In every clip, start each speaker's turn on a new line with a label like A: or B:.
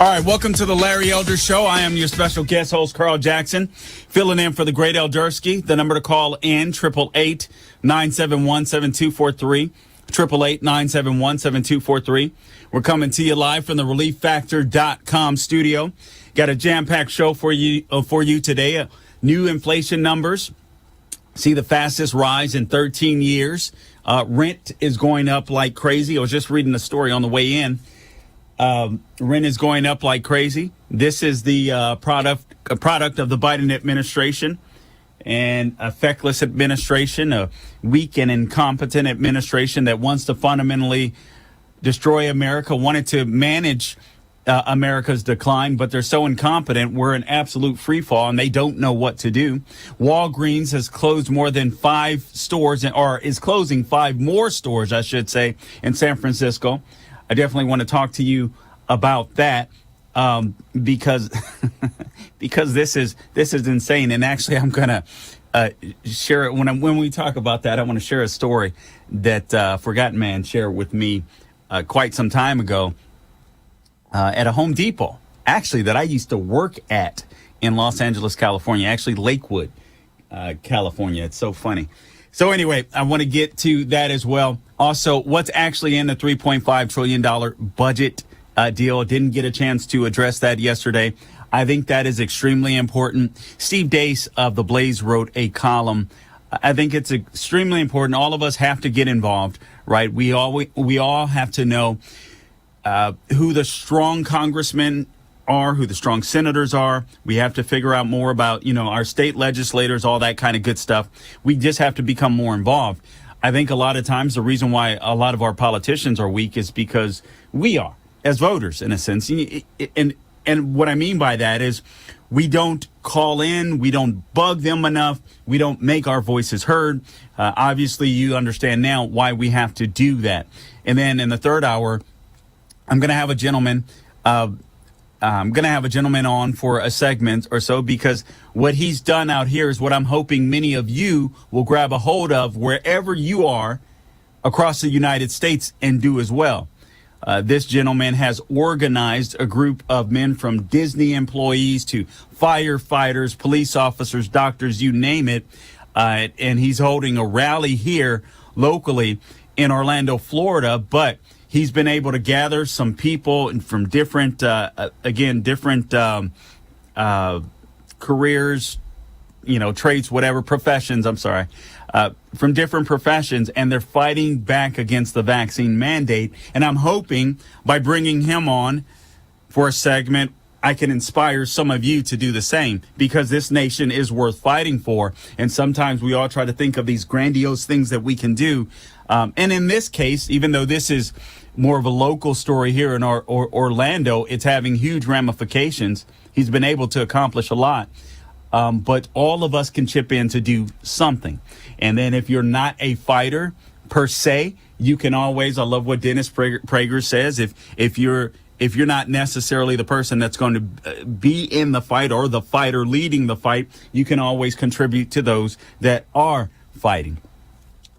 A: All right, welcome to the Larry Elder Show. I am your special guest host, Carl Jackson, filling in for the great Eldersky. The number to call in, 888-971-7243, 888-971-7243. We're coming to you live from the ReliefFactor.com studio. Got a jam-packed show for you today. New inflation numbers see the fastest rise in 13 years. Rent is going up like crazy. I was just reading the story on the way in. Rent is going up like crazy. This is the product of the Biden administration and a feckless administration, a weak and incompetent administration that wants to fundamentally destroy America, wanted to manage America's decline, but they're so incompetent. We're in absolute free fall, and they don't know what to do. Walgreens has closed more than 5 stores, or is closing 5 more stores, I should say, in San Francisco. I definitely want to talk to you about that because because this is insane. And actually, I'm gonna share it when we talk about that. I want to share a story that Forgotten Man shared with me quite some time ago at a Home Depot, actually, that I used to work at in Los Angeles, California, actually Lakewood, California. It's so funny. So anyway, I want to get to that as well. Also, what's actually in the $3.5 trillion budget deal? Didn't get a chance to address that yesterday. I think that is extremely important. Steve Deace of The Blaze wrote a column. I think it's extremely important. All of us have to get involved, right? We all have to know who the strong congressmen are, who the strong senators are. We have to figure out more about, our state legislators, all that kind of good stuff. We just have to become more involved. I think a lot of times the reason why a lot of our politicians are weak is because we are, as voters, in a sense. And what I mean by that is we don't call in, we don't bug them enough, we don't make our voices heard. Obviously, you understand now why we have to do that. And then in the third hour, I'm going to have a gentleman on for a segment or so, because what he's done out here is what I'm hoping many of you will grab a hold of wherever you are across the United States and do as well. This gentleman has organized a group of men, from Disney employees to firefighters, police officers, doctors, you name it. And he's holding a rally here locally in Orlando, Florida, but he's been able to gather some people from different careers, trades, whatever, professions, from different professions, and they're fighting back against the vaccine mandate. And I'm hoping by bringing him on for a segment, I can inspire some of you to do the same, because this nation is worth fighting for. And sometimes we all try to think of these grandiose things that we can do. And in this case, even though this is more of a local story here in Orlando, it's having huge ramifications. He's been able to accomplish a lot. But all of us can chip in to do something. And then if you're not a fighter per se, you can always, I love what Dennis Prager says, if you're not necessarily the person that's going to be in the fight or the fighter leading the fight, you can always contribute to those that are fighting.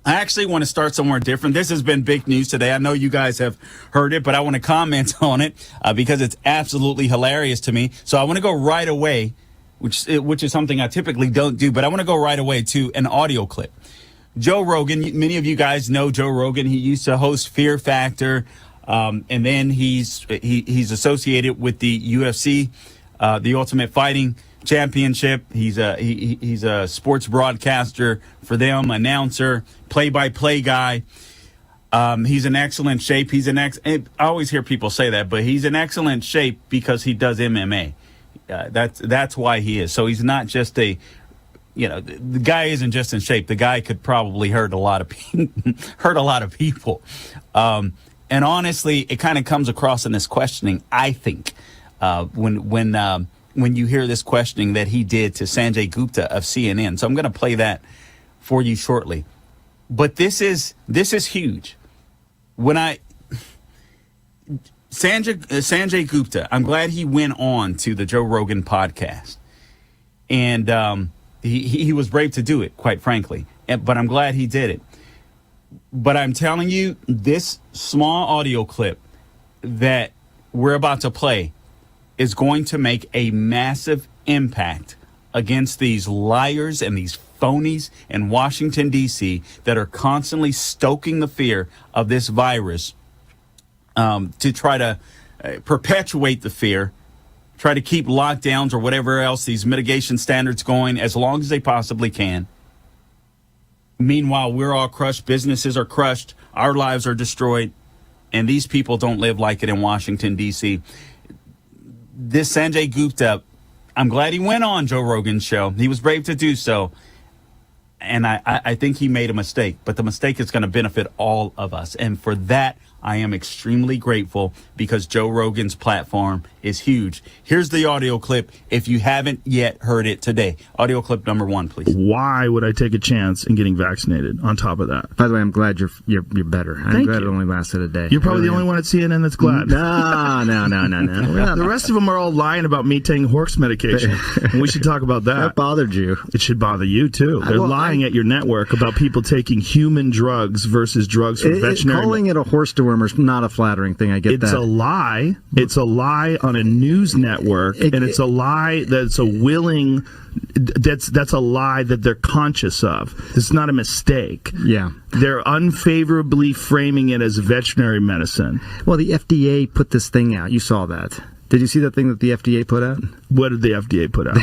A: I actually want to start somewhere different. This has been big news today. I know you guys have heard it, but I want to comment on it because it's absolutely hilarious to me. So I want to go right away, which is something I typically don't do, but I want to go right away to an audio clip. Joe Rogan, many of you guys know Joe Rogan. He used to host Fear Factor, and then he's associated with the UFC, the Ultimate Fighting Championship. He's a sports broadcaster for them, announcer, play-by-play guy. He's in excellent shape. I always hear people say that, but he's in excellent shape because he does MMA. That's why he is. So he's not just the guy isn't just in shape. The guy could probably hurt a lot of people. And honestly, it kind of comes across in this questioning, I think, when you hear this questioning that he did to Sanjay Gupta of CNN. So I'm going to play that for you shortly. But this is huge. Sanjay Gupta, I'm glad he went on to the Joe Rogan podcast. And he was brave to do it, quite frankly. But I'm glad he did it. But I'm telling you, this small audio clip that we're about to play is going to make a massive impact against these liars and these phonies in Washington, D.C. that are constantly stoking the fear of this virus to try to perpetuate the fear, try to keep lockdowns or whatever else, these mitigation standards going as long as they possibly can. Meanwhile, we're all crushed. Businesses are crushed. Our lives are destroyed. And these people don't live like it in Washington, D.C. This Sanjay Gupta, I'm glad he went on Joe Rogan's show. He was brave to do so. And I think he made a mistake. But the mistake is going to benefit all of us. And for that, I am extremely grateful because Joe Rogan's platform is huge. Here's the audio clip if you haven't yet heard it today. Audio clip number 1, please.
B: Why would I take a chance in getting vaccinated on top of that?
C: By the way, I'm glad you're better. I'm glad it only lasted a day.
B: You're probably the only one at CNN that's glad.
C: No.
B: The rest of them are all lying about me taking horse medication. And we should talk about that.
C: That bothered you.
B: It should bother you, too. They're lying at your network about people taking human drugs versus drugs for veterinary.
C: Calling it a horse dewormer is not a flattering thing. I get that.
B: It's a lie. It's a lie on a news network, and it's a lie that's a willing. That's a lie that they're conscious of. It's not a mistake.
C: Yeah.
B: They're unfavorably framing it as veterinary medicine.
C: Well, the FDA put this thing out. You saw that. Did you see that thing that the FDA put out?
B: What did the FDA put out?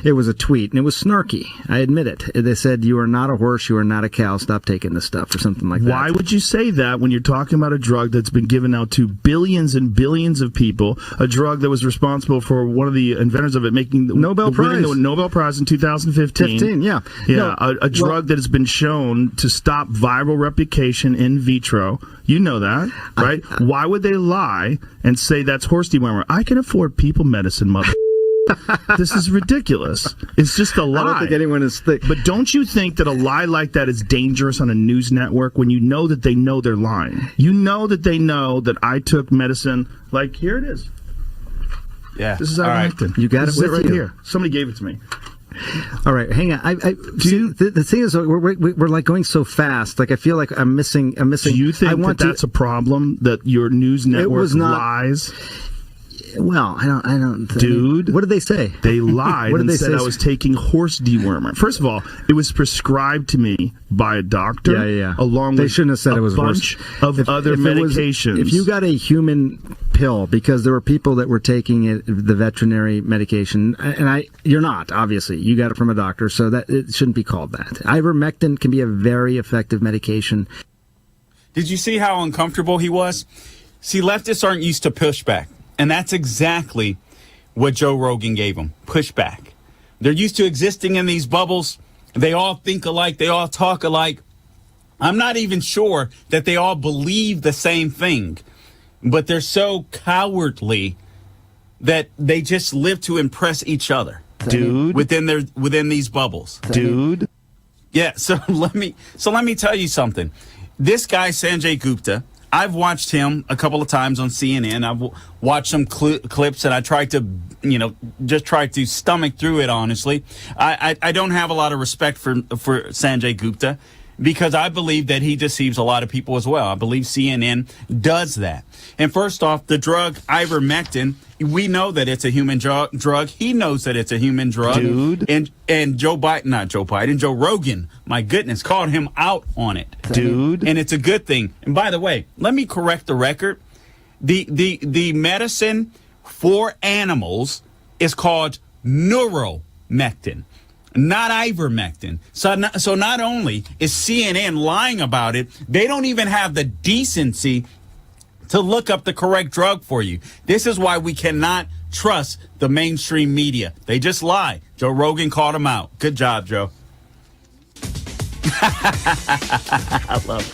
C: It was a tweet, and it was snarky. I admit it. They said, "You are not a horse, you are not a cow, stop taking this stuff," or something like that.
B: Why would you say that when you're talking about a drug that's been given out to billions and billions of people, a drug that was responsible for one of the inventors of it making winning the Nobel Prize in 2015?
C: Yeah.
B: No, a drug that has been shown to stop viral replication in vitro. You know that, right? Why would they lie and say that's horse dewormer? I can afford people medicine, mother. This is ridiculous. It's just a lie.
C: I don't think anyone is thick.
B: But don't you think that a lie like that is dangerous on a news network when you know that they know they're lying? You know that they know that I took medicine. Like, here it is.
A: Yeah.
B: This is ivermectin.
C: You got it with
B: right
C: you.
B: here. Somebody gave it to me.
C: All right, hang on. The thing is, we're like going so fast. Like I feel like I'm missing. Do
B: you think that's a problem that your news network lies?
C: Well, I don't.
B: Dude.
C: What did they say?
B: They lied and said I was taking horse dewormer. First of all, it was prescribed to me by a doctor.
C: Yeah.
B: Along
C: they
B: with
C: shouldn't have said
B: a
C: it was
B: bunch of other medications.
C: If you got a human pill, because there were people that were taking it, the veterinary medication, and you're not, obviously. You got it from a doctor, so that it shouldn't be called that. Ivermectin can be a very effective medication.
A: Did you see how uncomfortable he was? See, leftists aren't used to pushback. And that's exactly what Joe Rogan gave them, pushback. They're used to existing in these bubbles. They all think alike. They all talk alike. I'm not even sure that they all believe the same thing. But they're so cowardly that they just live to impress each other.
B: Dude.
A: Within these bubbles.
B: Dude.
A: Yeah, so let me tell you something. This guy, Sanjay Gupta, I've watched him a couple of times on CNN. I've watched some clips, and I tried to, just try to stomach through it, honestly. I don't have a lot of respect for Sanjay Gupta because I believe that he deceives a lot of people as well. I believe CNN does that. And first off, the drug ivermectin, we know that it's a human drug. He knows that it's a human drug.
B: Dude.
A: And Joe Rogan, my goodness, called him out on it.
B: Dude.
A: And it's a good thing. And by the way, let me correct the record. The medicine for animals is called neuromectin, not ivermectin. So not only is CNN lying about it, they don't even have the decency to look up the correct drug for you. This is why we cannot trust the mainstream media. They just lie. Joe Rogan called him out. Good job, Joe. I love it.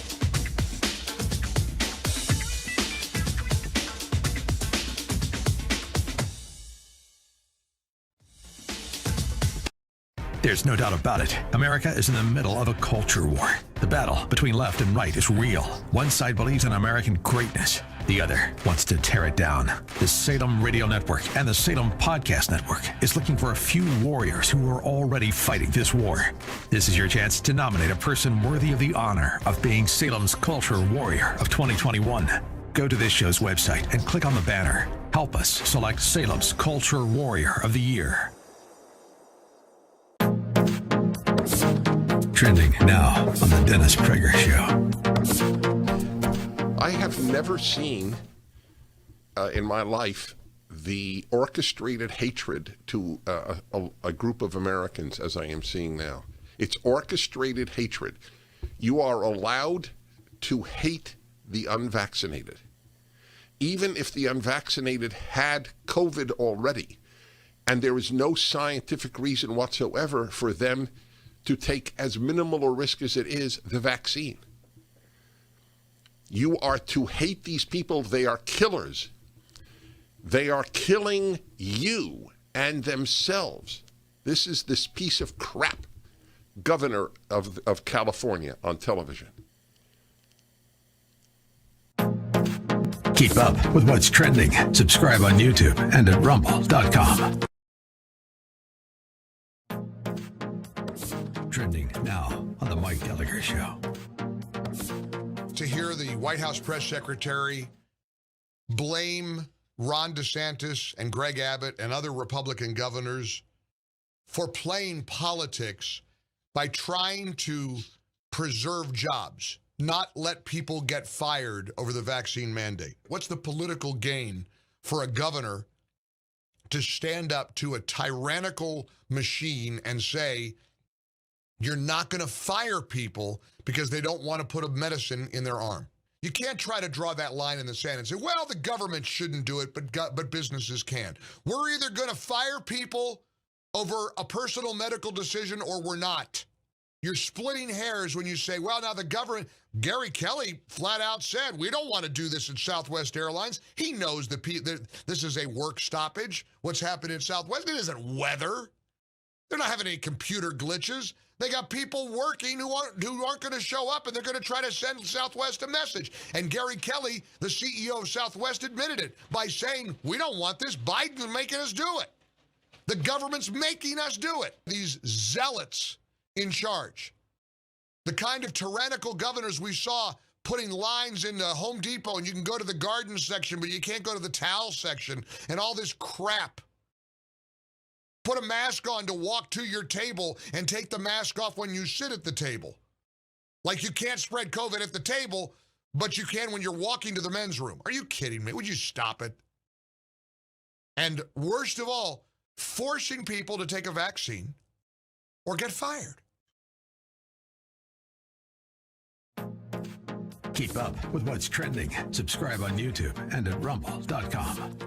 D: There's no doubt about it. America is in the middle of a culture war. The battle between left and right is real. One side believes in American greatness. The other wants to tear it down. The Salem Radio Network and the Salem Podcast Network is looking for a few warriors who are already fighting this war. This is your chance to nominate a person worthy of the honor of being Salem's Culture Warrior of 2021. Go to this show's website and click on the banner. Help us select Salem's Culture Warrior of the Year. Trending now on the Dennis Prager Show.
E: I have never seen in my life the orchestrated hatred to a group of Americans as I am seeing now. It's orchestrated hatred. You are allowed to hate the unvaccinated. Even if the unvaccinated had COVID already, and there is no scientific reason whatsoever for them to take as minimal a risk as it is the vaccine. You are to hate these people. They are killers. They are killing you and themselves. This is this piece of crap governor of California on television.
D: Keep up with what's trending. Subscribe on YouTube and at rumble.com. Trending now on the Mike Gallagher Show.
F: To hear the White House press secretary blame Ron DeSantis and Greg Abbott and other Republican governors for playing politics by trying to preserve jobs, not let people get fired over the vaccine mandate. What's the political gain for a governor to stand up to a tyrannical machine and say, you're not going to fire people because they don't want to put a medicine in their arm? You can't try to draw that line in the sand and say, well, the government shouldn't do it, but businesses can. We're either going to fire people over a personal medical decision or we're not. You're splitting hairs when you say, well, now the government, Gary Kelly flat out said, we don't want to do this at Southwest Airlines. He knows that this is a work stoppage. What's happening at Southwest? It isn't weather. They're not having any computer glitches. They got people working who aren't going to show up, and they're going to try to send Southwest a message. And Gary Kelly, the CEO of Southwest, admitted it by saying, we don't want this. Biden's making us do it. The government's making us do it. These zealots in charge, the kind of tyrannical governors we saw putting lines in the Home Depot, and you can go to the garden section, but you can't go to the towel section, and all this crap. Put a mask on to walk to your table and take the mask off when you sit at the table. Like you can't spread COVID at the table, but you can when you're walking to the men's room. Are you kidding me? Would you stop it? And worst of all, forcing people to take a vaccine or get fired.
D: Keep up with what's trending. Subscribe on YouTube and at rumble.com.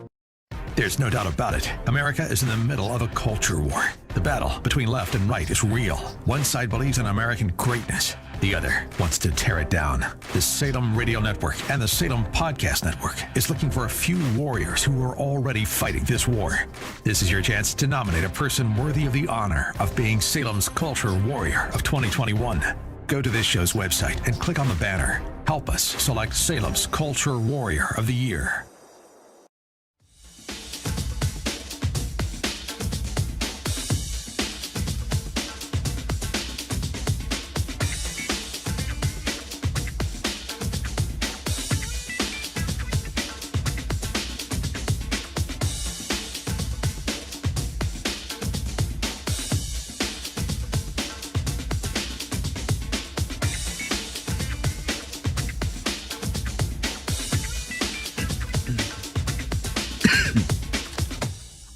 D: There's no doubt about it. America is in the middle of a culture war. The battle between left and right is real. One side believes in American greatness. The other wants to tear it down. The Salem Radio Network and the Salem Podcast Network is looking for a few warriors who are already fighting this war. This is your chance to nominate a person worthy of the honor of being Salem's Culture Warrior of 2021. Go to this show's website and click on the banner. Help us select Salem's Culture Warrior of the Year.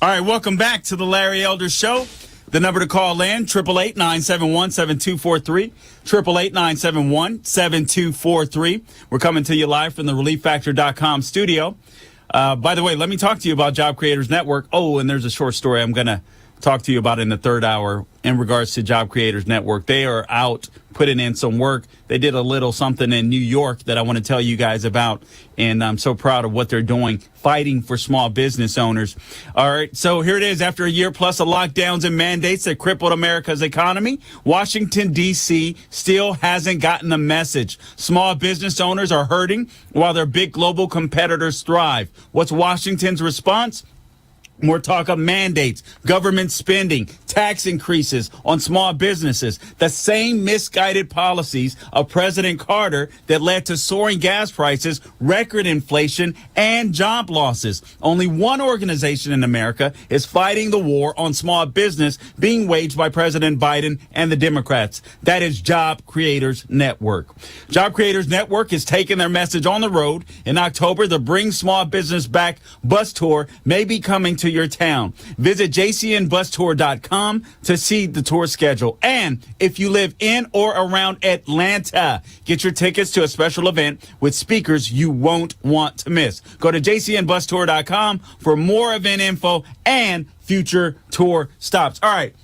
A: All right, welcome back to the Larry Elder Show. The number to call in, 888-971-7243, 888-971-7243. We're coming to you live from the ReliefFactor.com studio. By the way, let me talk to you about Job Creators Network. Oh, and there's a short story I'm going to talk to you about in the third hour in regards to Job Creators Network. They are out putting in some work. They did a little something in New York that I want to tell you guys about, and I'm so proud of what they're doing, fighting for small business owners. All right, so here it is. After a year plus of lockdowns and mandates that crippled America's economy, Washington, D.C. still hasn't gotten the message. Small business owners are hurting while their big global competitors thrive. What's Washington's response? More talk of mandates, government spending, tax increases on small businesses, the same misguided policies of President Carter that led to soaring gas prices, record inflation, and job losses. Only one organization in America is fighting the war on small business being waged by President Biden and the Democrats. That is Job Creators Network. Job Creators Network is taking their message on the road. In October, the Bring Small Business Back bus tour may be coming to your town. Visit jcnbustour.com to see the tour schedule. And if you live in or around Atlanta, get your tickets to a special event with speakers you won't want to miss. Go to jcnbustour.com for more event info and future tour stops. All right.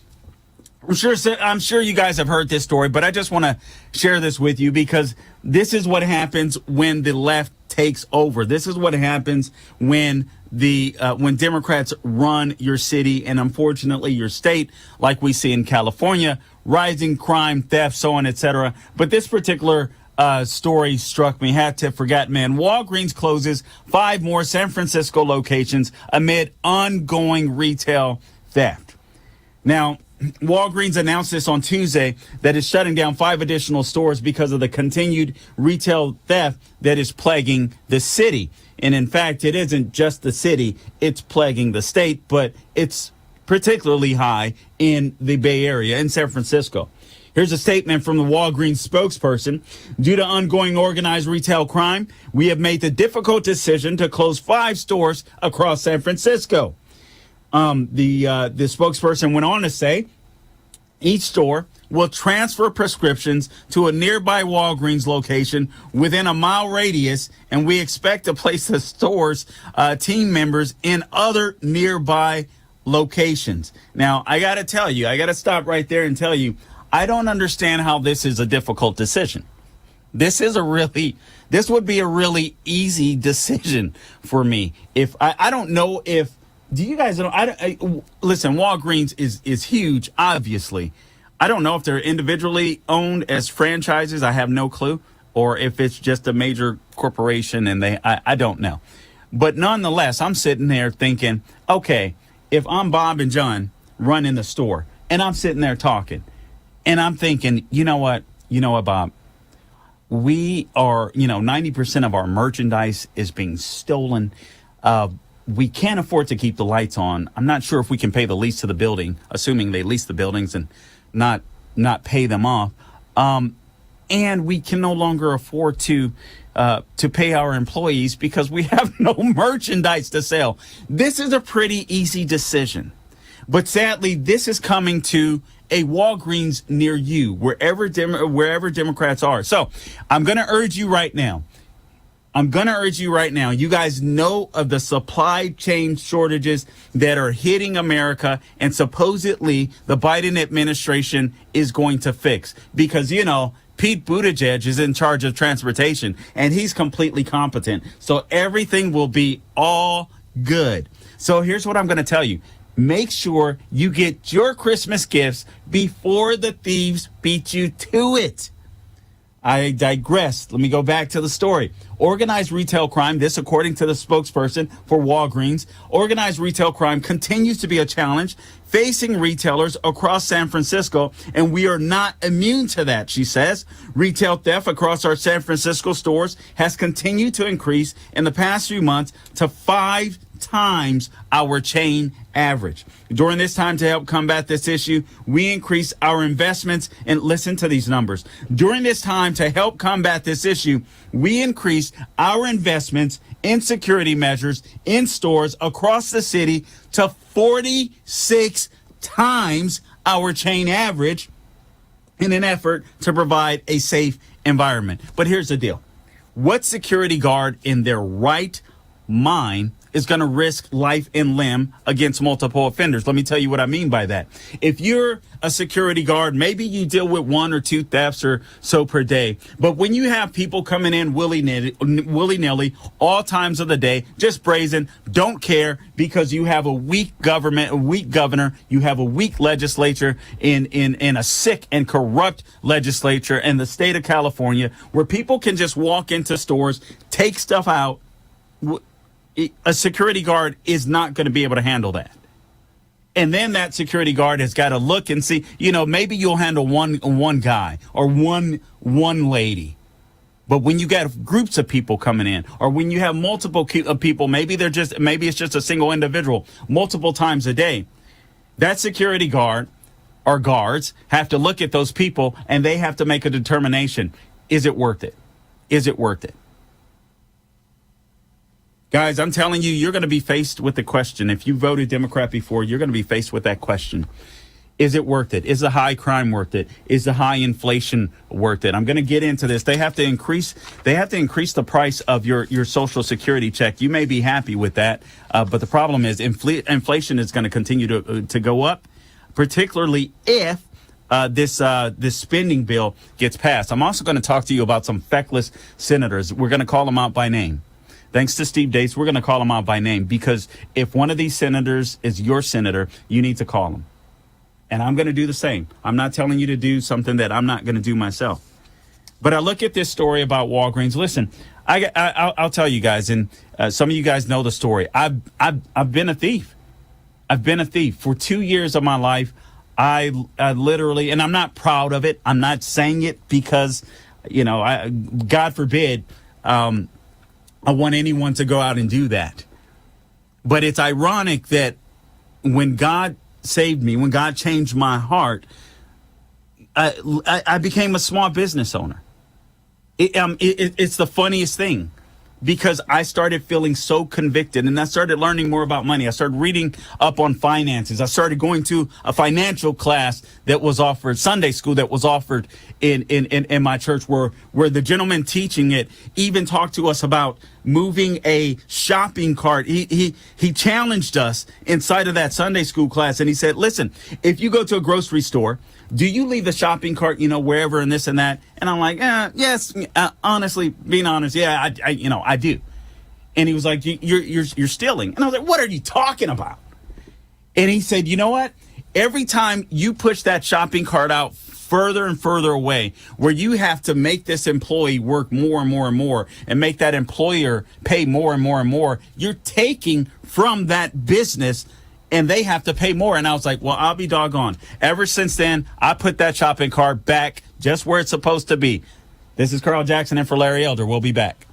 A: I'm sure you guys have heard this story, but I just want to share this with you because this is what happens when the left takes over. This is what happens when Democrats run your city and unfortunately your state, like we see in California, rising crime, theft, so on, etc. But this particular story struck me. Hat tip for Gat Man. Walgreens closes 5 more San Francisco locations amid ongoing retail theft. Now, Walgreens announced this on Tuesday that it's shutting down 5 additional stores because of the continued retail theft that is plaguing the city. And in fact, it isn't just the city, it's plaguing the state, but it's particularly high in the Bay Area, in San Francisco. Here's a statement from the Walgreens spokesperson. Due to ongoing organized retail crime, we have made the difficult decision to close 5 stores across San Francisco. The spokesperson went on to say each store will transfer prescriptions to a nearby Walgreens location within a mile radius, and we expect to place the store's team members in other nearby locations. Now, I got to stop right there and tell you, I don't understand how this is a difficult decision. This would be a really easy decision for me. I don't know if, do you guys know? Listen, Walgreens is huge, obviously. I don't know if they're individually owned as franchises. I have no clue. Or if it's just a major corporation and I don't know. But nonetheless, I'm sitting there thinking, okay, if I'm Bob and John running the store and I'm sitting there talking and I'm thinking, you know what, Bob, we are, 90% of our merchandise is being stolen. We can't afford to keep the lights on. I'm not sure if we can pay the lease to the building, assuming they lease the buildings and not pay them off. And we can no longer afford to pay our employees because we have no merchandise to sell. This is a pretty easy decision. But sadly, this is coming to a Walgreens near you, wherever Democrats are. So I'm going to urge you right now. You guys know of the supply chain shortages that are hitting America and supposedly the Biden administration is going to fix because, Pete Buttigieg is in charge of transportation and he's completely competent. So everything will be all good. So here's what I'm going to tell you. Make sure you get your Christmas gifts before the thieves beat you to it. I digress. Let me go back to the story. Organized retail crime, this according to the spokesperson for Walgreens, organized retail crime continues to be a challenge facing retailers across San Francisco, and we are not immune to that, she says. Retail theft across our San Francisco stores has continued to increase in the past few months to 5 times our chain average. During this time, to help combat this issue, we increased our investments, and listen to these numbers. During this time, to help combat this issue, we increased our investments in security measures in stores across the city to 46 times our chain average in an effort to provide a safe environment. But here's the deal. What security guard in their right mind is going to risk life and limb against multiple offenders? Let me tell you what I mean by that. If you're a security guard, maybe you deal with 1 or 2 thefts or so per day. But when you have people coming in willy-nilly all times of the day, just brazen, don't care because you have a weak government, a weak governor, you have a weak legislature in a sick and corrupt legislature in the state of California where people can just walk into stores, take stuff out. a security guard is not going to be able to handle that. And then that security guard has got to look and see, maybe you'll handle one guy or one lady. But when you got groups of people coming in, or when you have multiple people, maybe it's just a single individual multiple times a day, that security guard or guards have to look at those people and they have to make a determination. Is it worth it? Is it worth it? Guys, I'm telling you, you're going to be faced with the question. If you voted Democrat before, you're going to be faced with that question. Is it worth it? Is the high crime worth it? Is the high inflation worth it? I'm going to get into this. They have to increase the price of your Social Security check. You may be happy with that, but the problem is inflation is going to continue to go up, particularly if this spending bill gets passed. I'm also going to talk to you about some feckless senators. We're going to call them out by name. Thanks to Steve Dates, we're going to call them out by name, because if one of these senators is your senator, you need to call them. And I'm going to do the same. I'm not telling you to do something that I'm not going to do myself. But I look at this story about Walgreens. Listen, I'll tell you guys, and some of you guys know the story. I've been a thief. I've been a thief for 2 years of my life. I literally, and I'm not proud of it. I'm not saying it because, God forbid, I want anyone to go out and do that. But it's ironic that when God saved me, when God changed my heart, I became a small business owner. It's the funniest thing, because I started feeling so convicted, and I started learning more about money. I started reading up on finances. I started going to a financial class that was offered, Sunday school that was offered in my church, where the gentleman teaching it even talked to us about moving a shopping cart. He challenged us inside of that Sunday school class, and he said, listen, if you go to a grocery store, do you leave the shopping cart, wherever and this and that? And I'm like, yes, honestly, being honest, yeah, I do. And he was like, you're stealing. And I was like, what are you talking about? And he said, you know what? Every time you push that shopping cart out further and further away, where you have to make this employee work more and more and more, and make that employer pay more and more and more, you're taking from that business, and they have to pay more. And I was like, well, I'll be doggone. Ever since then, I put that shopping cart back just where it's supposed to be. This is Carl Jackson in for Larry Elder. We'll be back.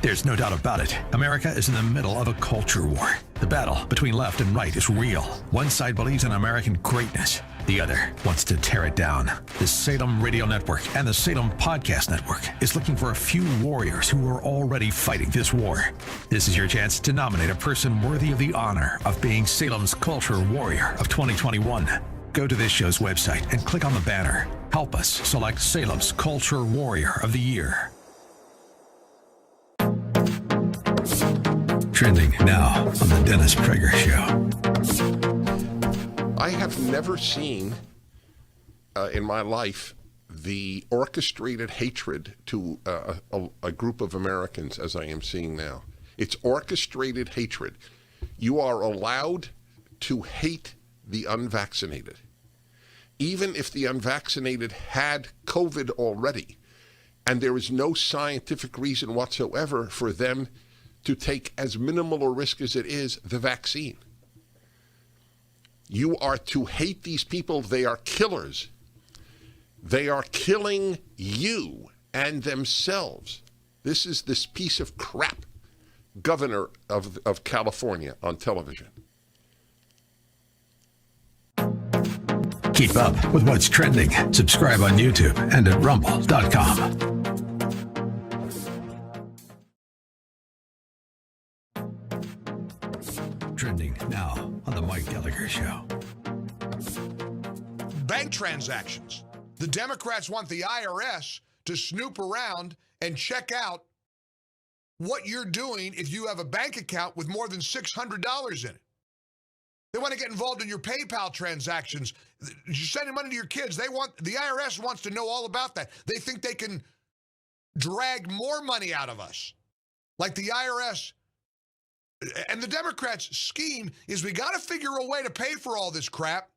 D: There's no doubt about it. America is in the middle of a culture war. The battle between left and right is real. One side believes in American greatness. The other wants to tear it down. The Salem Radio Network and the Salem Podcast Network is looking for a few warriors who are already fighting this war. This is your chance to nominate a person worthy of the honor of being Salem's Culture Warrior of 2021. Go to this show's website and click on the banner. Help us select Salem's Culture Warrior of the Year. Trending now on the Dennis Prager Show.
E: I have never seen in my life the orchestrated hatred to a group of Americans as I am seeing now. It's orchestrated hatred. You are allowed to hate the unvaccinated. Even if the unvaccinated had COVID already, and there is no scientific reason whatsoever for them to take as minimal a risk as it is the vaccine. You are to hate these people. They are killers. They are killing you and themselves. This is this piece of crap governor of California on television.
D: Keep up with what's trending. Subscribe on YouTube and at rumble.com. Trending now on the Mike Gallagher Show.
F: Bank transactions. The Democrats want the IRS to snoop around and check out what you're doing if you have a bank account with more than $600 in it. They want to get involved in your PayPal transactions. You're sending money to your kids. The IRS wants to know all about that. They think they can drag more money out of us Like the IRS and the Democrats' scheme is we got to figure a way to pay for all this crap.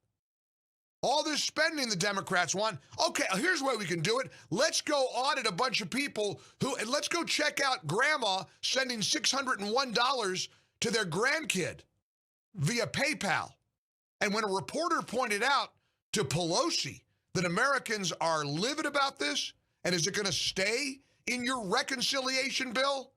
F: All this spending the Democrats want. Okay, here's the way we can do it. Let's go audit a bunch of people and let's go check out grandma sending $601 to their grandkid via PayPal. And when a reporter pointed out to Pelosi that Americans are livid about this, and is it going to stay in your reconciliation bill?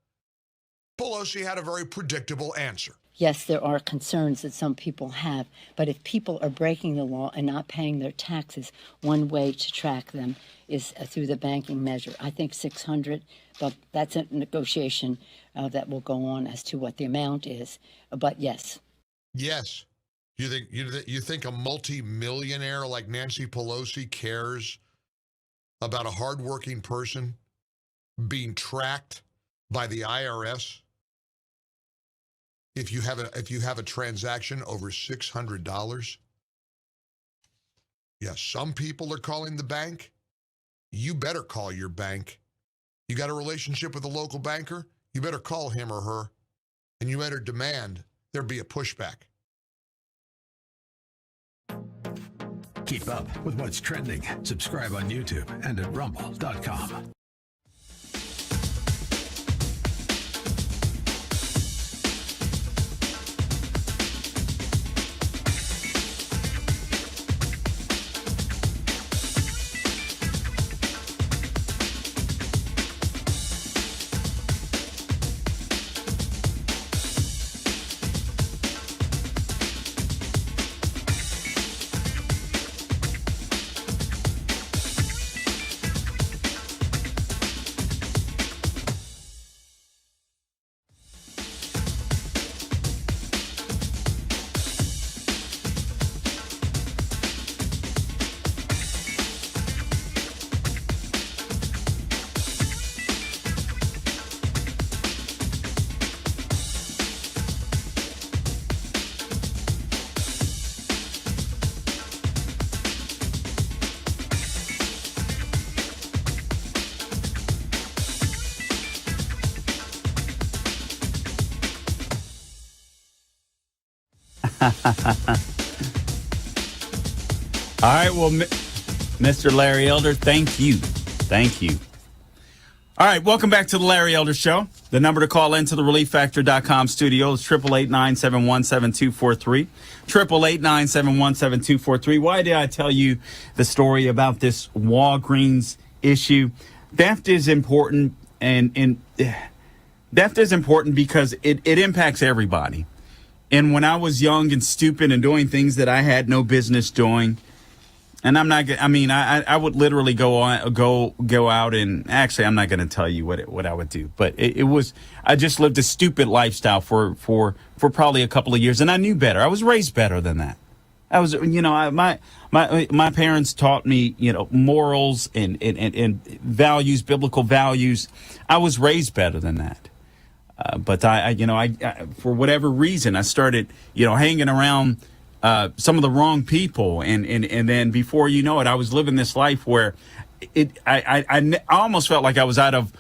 F: Pelosi had a very predictable answer.
G: Yes, there are concerns that some people have, but if people are breaking the law and not paying their taxes, one way to track them is through the banking measure. I think 600, but that's a negotiation that will go on as to what the amount is. But yes.
F: Yes. You think a multi-millionaire like Nancy Pelosi cares about a hardworking person being tracked by the IRS? If you have a transaction over $600, yes, some people are calling the bank. You better call your bank. You got a relationship with a local banker? You better call him or her, and you better demand there be a pushback.
D: Keep up with what's trending. Subscribe on YouTube and at rumble.com.
A: All right, well, Mr. Larry Elder, thank you. Thank you. All right, welcome back to the Larry Elder Show. The number to call into the ReliefFactor.com studio is 888-971-7243. 888-971-7243. Why did I tell you the story about this Walgreens issue? Theft is important, and theft is important because it impacts everybody. And when I was young and stupid and doing things that I had no business doing, and I'm not, I mean, I would literally go out and actually, I'm not going to tell you what I would do, but it was, I just lived a stupid lifestyle for probably a couple of years, and I knew better. I was raised better than that. I was, my parents taught me, morals and values, biblical values. I was raised better than that. But I for whatever reason, I started, hanging around some of the wrong people, and then before you know it, I was living this life where I almost felt like I was out of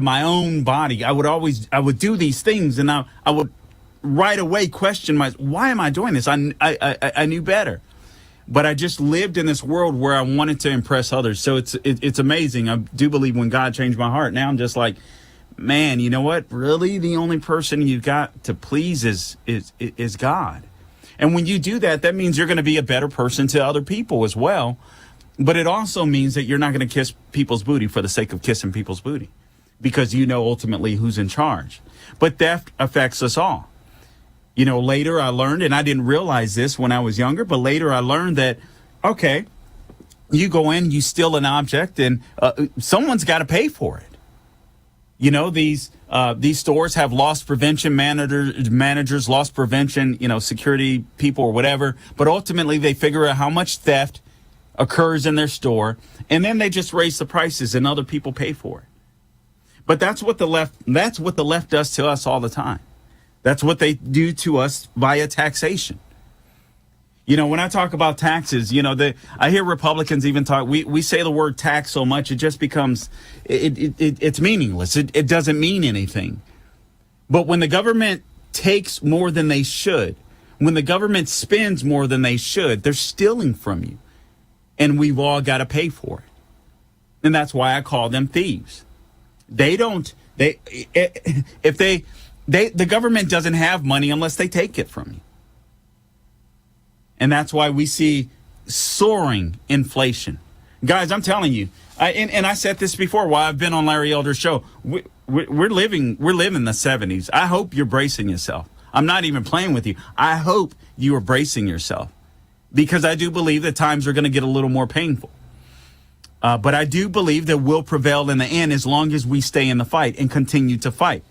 A: my own body. I would do these things, and I would right away question why am I doing this? I knew better, but I just lived in this world where I wanted to impress others. So it's amazing. I do believe when God changed my heart, now I'm just like, man, you know what? Really, the only person you've got to please is God. And when you do that, that means you're going to be a better person to other people as well. But it also means that you're not going to kiss people's booty for the sake of kissing people's booty, because you know ultimately who's in charge. But theft affects us all. Later I learned, and I didn't realize this when I was younger, but later I learned that, okay, you go in, you steal an object, and someone's got to pay for it. These stores have loss prevention managers, loss prevention, security people or whatever. But ultimately, they figure out how much theft occurs in their store, and then they just raise the prices, and other people pay for it. But that's what the left does to us all the time. That's what they do to us via taxation. When I talk about taxes, I hear Republicans even talk. We say the word tax so much it just becomes it's meaningless. It doesn't mean anything. But when the government takes more than they should, when the government spends more than they should, they're stealing from you. And we've all got to pay for it. And that's why I call them thieves. The government doesn't have money unless they take it from you. And that's why we see soaring inflation. Guys, I'm telling you, and I said this before while I've been on Larry Elder's show, we're living the 70s. I hope you're bracing yourself. I'm not even playing with you. I hope you are bracing yourself, because I do believe that times are going to get a little more painful. But I do believe that we'll prevail in the end as long as we stay in the fight and continue to fight.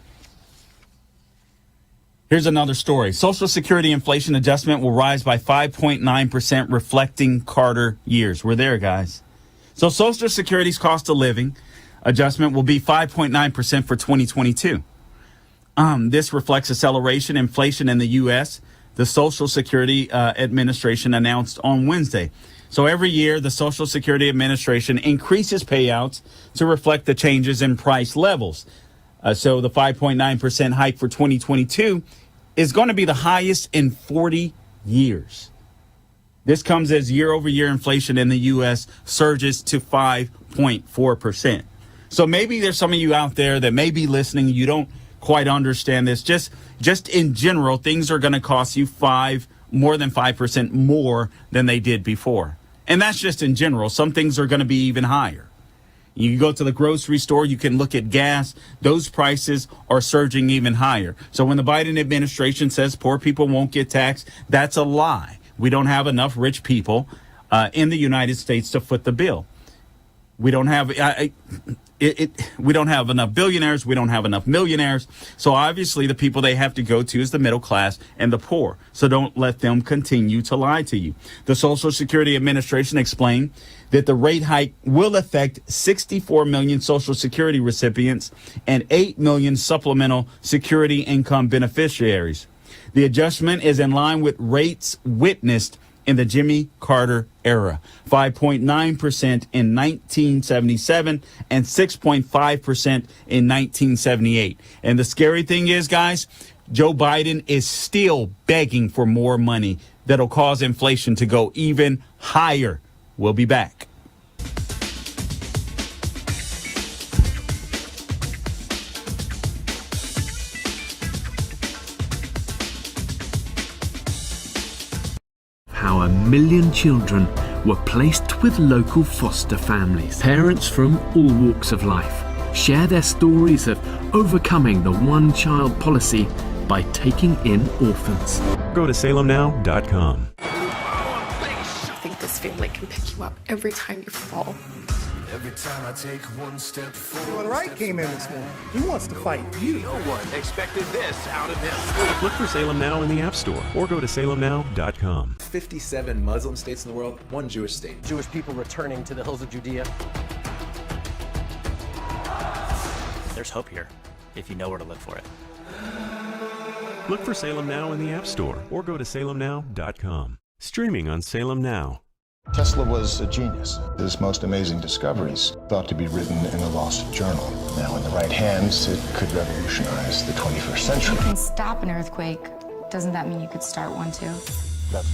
A: Here's another story. Social Security inflation adjustment will rise by 5.9%, reflecting Carter years. We're there, guys. So Social Security's cost of living adjustment will be 5.9% for 2022. This reflects acceleration inflation in the U.S., the Social Security Administration announced on Wednesday. So every year, the Social Security Administration increases payouts to reflect the changes in price levels. So the 5.9% hike for 2022 is going to be the highest in 40 years. This comes as year-over-year inflation in the U.S. surges to 5.4%. So maybe there's some of you out there that may be listening. You don't quite understand this. Just in general, things are going to cost you more than 5% more than they did before. And that's just in general. Some things are going to be even higher. You go to the grocery store, you can look at gas. Those prices are surging even higher. So when the Biden administration says poor people won't get taxed, that's a lie. We don't have enough rich people in the United States to foot the bill. We don't have we don't have enough billionaires. We don't have enough millionaires. So obviously the people they have to go to is the middle class and the poor. So don't let them continue to lie to you. The Social Security Administration explained that the rate hike will affect 64 million Social Security recipients and 8 million supplemental security income beneficiaries. The adjustment is in line with rates witnessed in the Jimmy Carter era, 5.9% in 1977 and 6.5% in 1978. And the scary thing is, guys, Joe Biden is still begging for more money that'll cause inflation to go even higher. We'll be back.
H: How 1 million children were placed with local foster families. Parents from all walks of life share their stories of overcoming the one-child policy by taking in orphans.
I: Go to salemnow.com.
J: I think this family can pick you up every time you fall.
K: Every time I take one step forward.
L: When Wright came in this morning, he wants to fight you.
K: No one expected this out of him.
I: Look for Salem Now in the App Store or go to salemnow.com.
M: 57 Muslim states in the world, 1 Jewish state.
N: Jewish people returning to the hills of Judea.
O: There's hope here, if you know where to look for it.
I: Look for Salem Now in the App Store or go to salemnow.com. Streaming on Salem Now.
P: Tesla was a genius. His most amazing discoveries thought to be written in a lost journal. Now, in the right hands, it could revolutionize the 21st century.
Q: You can stop an earthquake. Doesn't that mean you could start one too?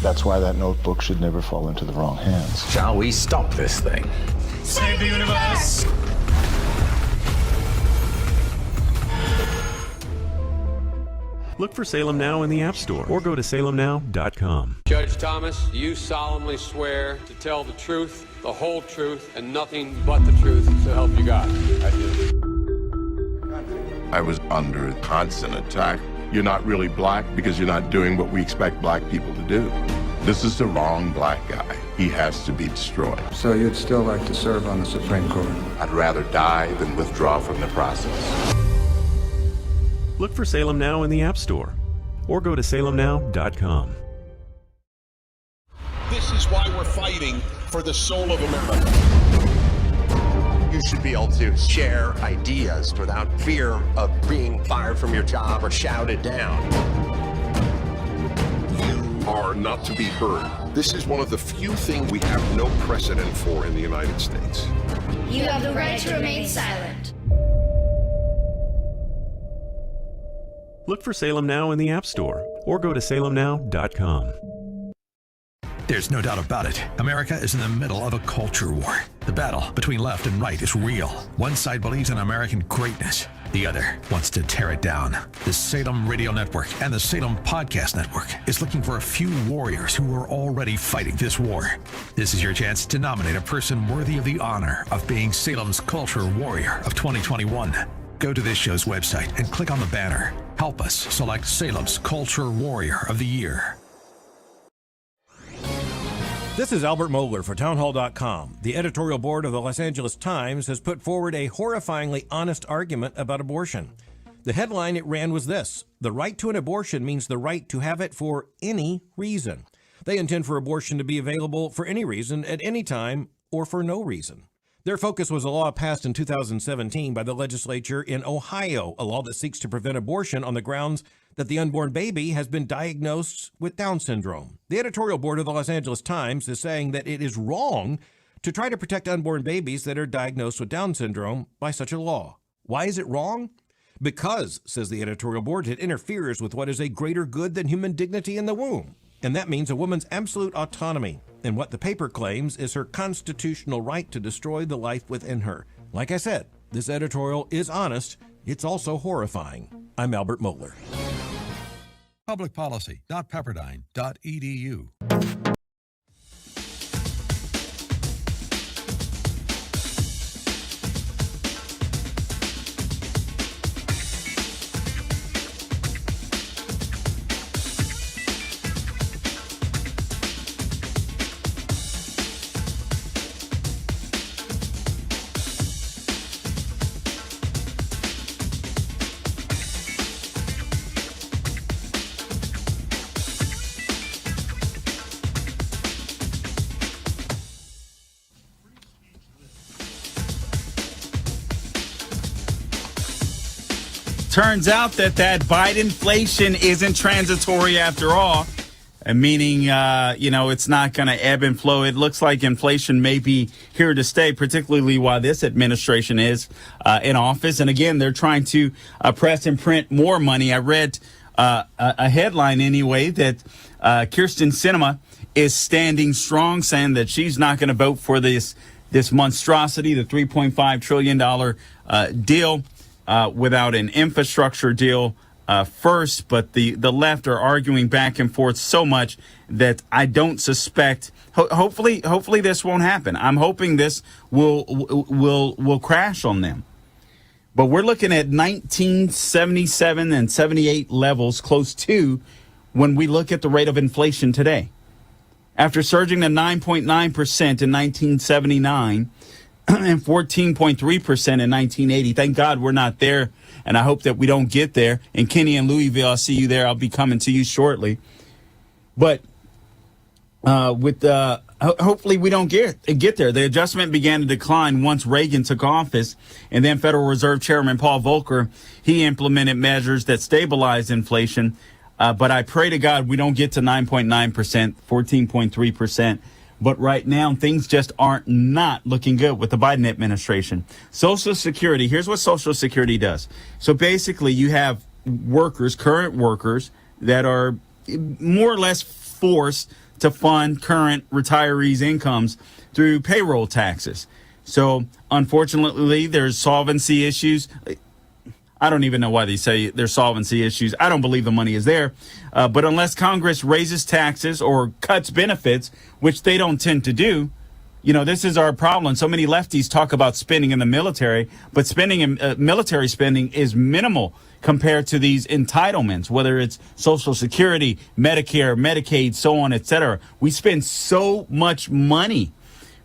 P: That's why that notebook should never fall into the wrong hands.
K: Shall we stop this thing?
L: Save the universe!
I: Look for Salem Now in the App Store or go to salemnow.com.
R: Judge Thomas, do you solemnly swear to tell the truth, the whole truth, and nothing but the truth, so help you God? I do.
S: I was under constant attack. You're not really black because you're not doing what we expect black people to do. This is the wrong black guy. He has to be destroyed.
T: So you'd still like to serve on the Supreme Court?
S: I'd rather die than withdraw from the process.
I: Look for Salem Now in the App Store or go to salemnow.com.
E: This is why we're fighting for the soul of America.
U: You should be able to share ideas without fear of being fired from your job or shouted down.
E: You are not to be heard. This is one of the few things we have no precedent for in the United States.
V: You have the right to remain silent.
I: Look for Salem Now in the App Store or go to salemnow.com.
D: There's no doubt about it. America is in the middle of a culture war. The battle between left and right is real. One side believes in American greatness. The other wants to tear it down. The Salem Radio Network and the Salem Podcast Network is looking for a few warriors who are already fighting this war. This is your chance to nominate a person worthy of the honor of being Salem's Culture Warrior of 2021. Go to this show's website and click on the banner. Help us select Salem's Culture Warrior of the Year.
C: This is Albert Mohler for Townhall.com. The editorial board of the Los Angeles Times has put forward a horrifyingly honest argument about abortion. The headline it ran was this: "The right to an abortion means the right to have it for any reason." They intend for abortion to be available for any reason, at any time, or for no reason. Their focus was a law passed in 2017 by the legislature in Ohio, a law that seeks to prevent abortion on the grounds that the unborn baby has been diagnosed with Down syndrome. The editorial board of the Los Angeles Times is saying that it is wrong to try to protect unborn babies that are diagnosed with Down syndrome by such a law. Why is it wrong? Because, says the editorial board, it interferes with what is a greater good than human dignity in the womb. And that means a woman's absolute autonomy, and what the paper claims is her constitutional right to destroy the life within her. Like I said, this editorial is honest. It's also horrifying. I'm Albert Mohler.
D: Publicpolicy.pepperdine.edu.
A: Turns out that Bidenflation isn't transitory after all, meaning, it's not going to ebb and flow. It looks like inflation may be here to stay, particularly while this administration is in office. And again, they're trying to press and print more money. I read a headline anyway that Kyrsten Sinema is standing strong, saying that she's not going to vote for this monstrosity, the $3.5 trillion deal. Without an infrastructure deal first, but the left are arguing back and forth so much that I don't suspect. Hopefully this won't happen. I'm hoping this will crash on them. But we're looking at 1977 and 78 levels, close to when we look at the rate of inflation today. After surging to 9.9% in 1979. And 14.3% in 1980. Thank God we're not there, and I hope that we don't get there. And Kenny and Louisville, I'll see you there. I'll be coming to you shortly. But hopefully we don't get there. The adjustment began to decline once Reagan took office, and then Federal Reserve Chairman Paul Volcker, he implemented measures that stabilized inflation. But I pray to God we don't get to 9.9%, 14.3%. But right now, things just aren't not looking good with the Biden administration. Social Security, here's what Social Security does. So basically, you have current workers, that are more or less forced to fund current retirees' incomes through payroll taxes. So unfortunately, there's solvency issues. I don't even know why they say there's solvency issues. I don't believe the money is there. But unless Congress raises taxes or cuts benefits, which they don't tend to do, this is our problem. So many lefties talk about spending in the military, but military spending is minimal compared to these entitlements, whether it's Social Security, Medicare, Medicaid, so on, etc. We spend so much money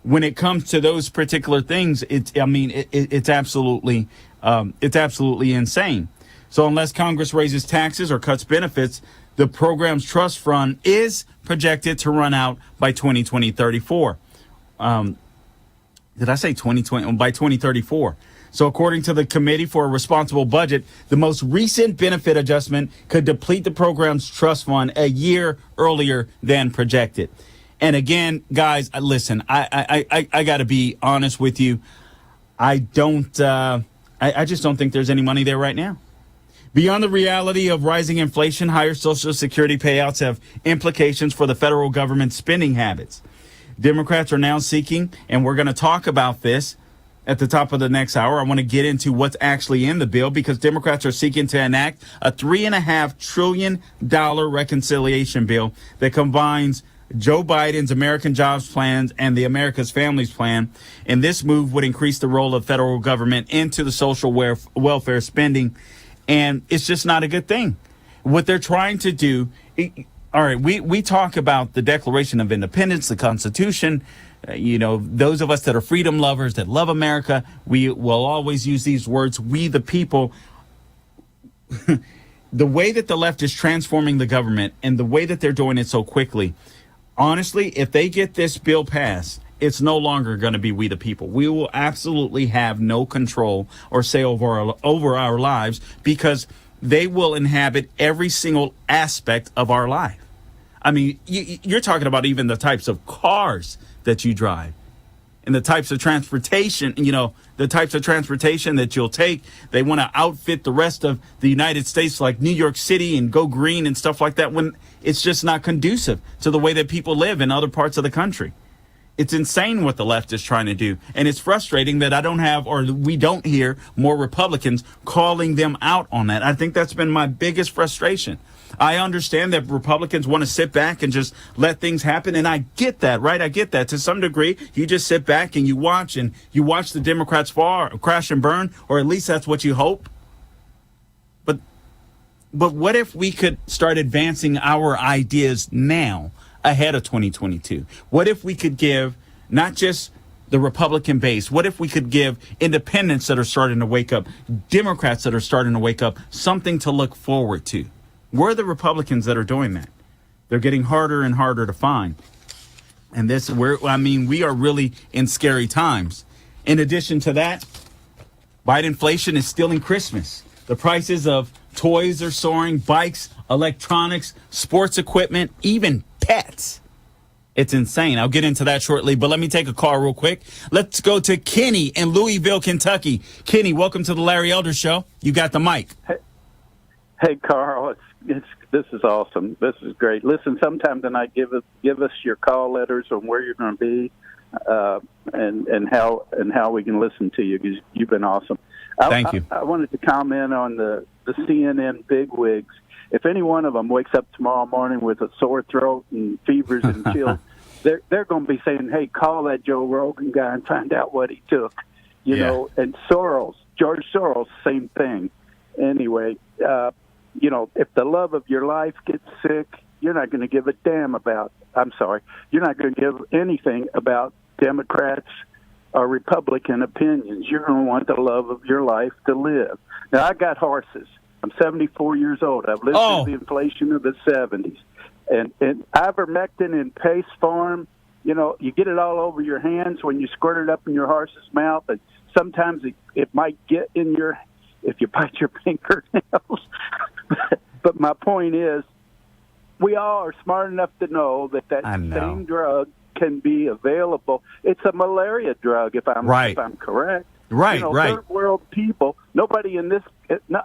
A: when it comes to those particular things. It's absolutely insane. So unless Congress raises taxes or cuts benefits, the program's trust fund is projected to run out by 2034. Did I say 2020? By 2034. So according to the Committee for a Responsible Budget, the most recent benefit adjustment could deplete the program's trust fund a year earlier than projected. And again, guys, listen, I got to be honest with you. I just don't think there's any money there right now. Beyond the reality of rising inflation, higher Social Security payouts have implications for the federal government's spending habits. Democrats are now seeking, and we're going to talk about this at the top of the next hour. I want to get into what's actually in the bill because Democrats are seeking to enact a $3.5 trillion reconciliation bill that combines Joe Biden's American Jobs Plan and the America's Families Plan. And this move would increase the role of federal government into the social welfare spending. And it's just not a good thing. What they're trying to do, all right, we talk about the Declaration of Independence, the Constitution. Those of us that are freedom lovers, that love America, we will always use these words, we the people. The way that the left is transforming the government and the way that they're doing it so quickly, honestly, if they get this bill passed, it's no longer going to be we the people. We will absolutely have no control or say over our lives because they will inhabit every single aspect of our life. I mean, you're talking about even the types of cars that you drive and the types of transportation, the types of transportation that you'll take. They want to outfit the rest of the United States like New York City and go green and stuff like that when it's just not conducive to the way that people live in other parts of the country. It's insane what the left is trying to do. And it's frustrating that we don't hear more Republicans calling them out on that. I think that's been my biggest frustration. I understand that Republicans want to sit back and just let things happen. And I get that, right? I get that to some degree. You just sit back and you watch the Democrats crash and burn, or at least that's what you hope. But what if we could start advancing our ideas now ahead of 2022? What if we could give not just the Republican base, what if we could give independents that are starting to wake up, Democrats that are starting to wake up, something to look forward to? We're the Republicans that are doing that. They're getting harder and harder to find. And we are really in scary times. In addition to that, Biden inflation is stealing Christmas. The prices of toys are soaring, bikes, electronics, sports equipment, even pets. It's insane. I'll get into that shortly, but let me take a call real quick. Let's go to Kenny in Louisville, Kentucky. Kenny, welcome to the Larry Elder Show. You got the mic.
B: Hey Carl, this is awesome. This is great. Listen, sometime tonight, give us your call letters on where you're going to be, and how we can listen to you, because you've been awesome.
A: Thank you.
B: I wanted to comment on the CNN bigwigs. If any one of them wakes up tomorrow morning with a sore throat and fevers and chills, they're going to be saying, "Hey, call that Joe Rogan guy and find out what he took." You know, and George Soros, same thing. Anyway, if the love of your life gets sick, you're not going to give a damn about. You're not going to give anything about Democrats or Republican opinions. You're going to want the love of your life to live. Now, I got horses. I'm 74 years old. I've lived through the inflation of the 70s. And ivermectin and Pace Farm, you get it all over your hands when you squirt it up in your horse's mouth. And sometimes it might get in if you bite your fingernails. But my point is, we all are smart enough to know that same drug can be available. It's a malaria drug, if I'm correct.
A: Right.
B: Third world people. Nobody in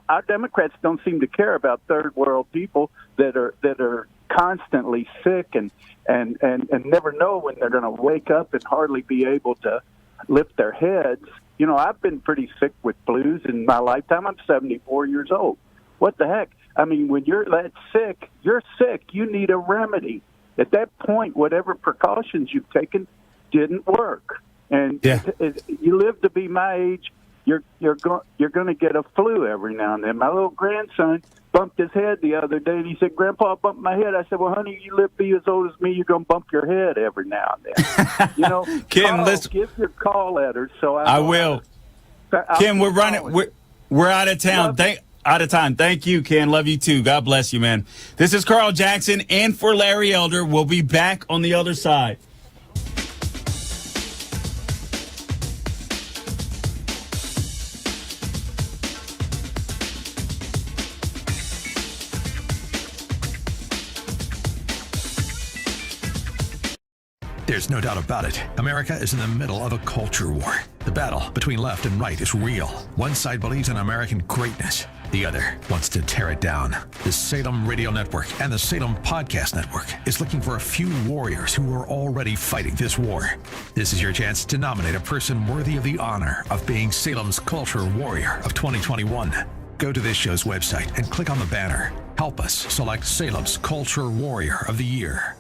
B: our Democrats don't seem to care about third world people that are constantly sick and never know when they're going to wake up and hardly be able to lift their heads. I've been pretty sick with flus in my lifetime. I'm 74 years old. What the heck? I mean, when you're that sick, you're sick. You need a remedy. At that point, whatever precautions you've taken didn't work. And you live to be my age, you're going to get a flu every now and then. My little grandson bumped his head the other day, and he said, "Grandpa, I bumped my head." I said, "Well, honey, you live to be as old as me. You're going to bump your head every now and then."
A: Ken,
B: listen, give your call letters. So
A: I will. Ken, we're running. We're out of town. Out of time. Thank you, Ken. Love you too. God bless you, man. This is Carl Jackson and for Larry Elder. We'll be back on the other side.
D: There's no doubt about it. America is in the middle of a culture war. The battle between left and right is real. One side believes in American greatness. The other wants to tear it down. The Salem Radio Network and the Salem Podcast Network is looking for a few warriors who are already fighting this war. This is your chance to nominate a person worthy of the honor of being Salem's Culture Warrior of 2021. Go to this show's website and click on the banner. Help us select Salem's Culture Warrior of the Year.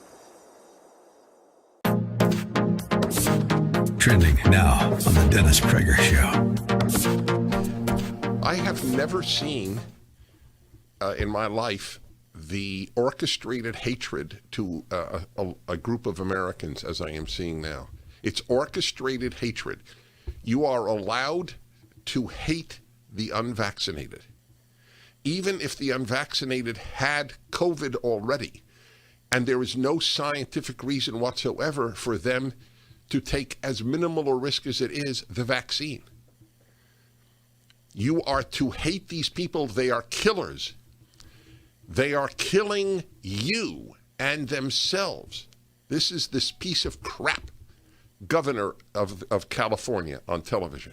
D: Trending now on the Dennis Prager Show.
E: I have never seen in my life the orchestrated hatred to a group of Americans as I am seeing now. It's orchestrated hatred. You are allowed to hate the unvaccinated. Even if the unvaccinated had COVID already, and there is no scientific reason whatsoever for them to take as minimal a risk as it is the vaccine. You are to hate these people. They are killers. They are killing you and themselves. This is this piece of crap governor of California on television.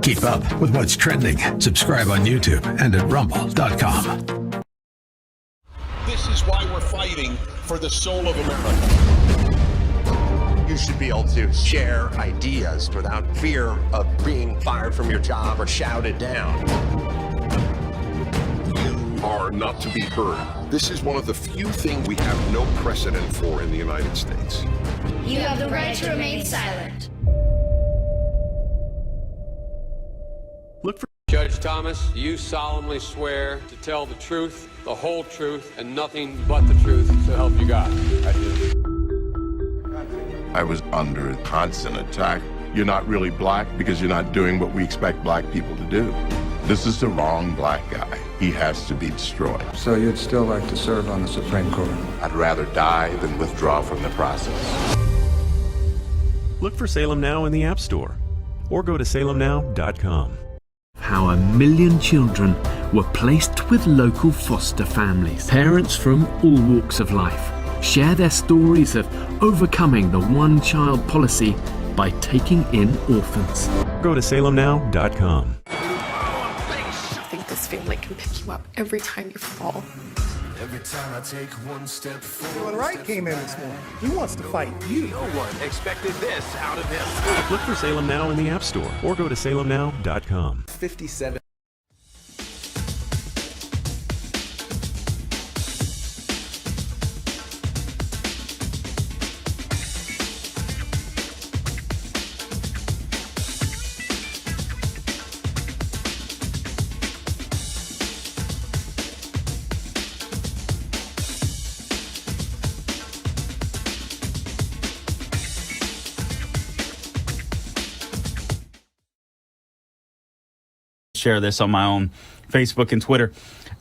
D: Keep up with what's trending. Subscribe on YouTube and at rumble.com.
E: This is why we're fighting for the soul of America.
U: You should be able to share ideas without fear of being fired from your job or shouted down.
E: You are not to be heard. This is one of the few things we have no precedent for in the United States.
G: You have the right to remain silent.
I: Look for
R: Judge Thomas, you solemnly swear to tell the truth, the whole truth, and nothing but the truth, so help you God.
E: I do.
S: I was under constant attack. You're not really black because you're not doing what we expect black people to do. This is the wrong black guy. He has to be destroyed.
T: So you'd still like to serve on the Supreme Court?
U: I'd rather die than withdraw from the process.
I: Look for Salem Now in the App Store or go to salemnow.com.
H: How 1 million children were placed with local foster families. Parents from all walks of life share their stories of overcoming the one-child policy by taking in orphans.
I: Go to salemnow.com.
J: I think this family can pick you up every time you fall.
K: Every time I take one step forward.
L: When Wright came in this morning, he wants to fight you.
K: No one expected this out of him.
I: Look for Salem Now in the App Store or go to salemnow.com.
M: 57.
A: Share this on my own Facebook and Twitter.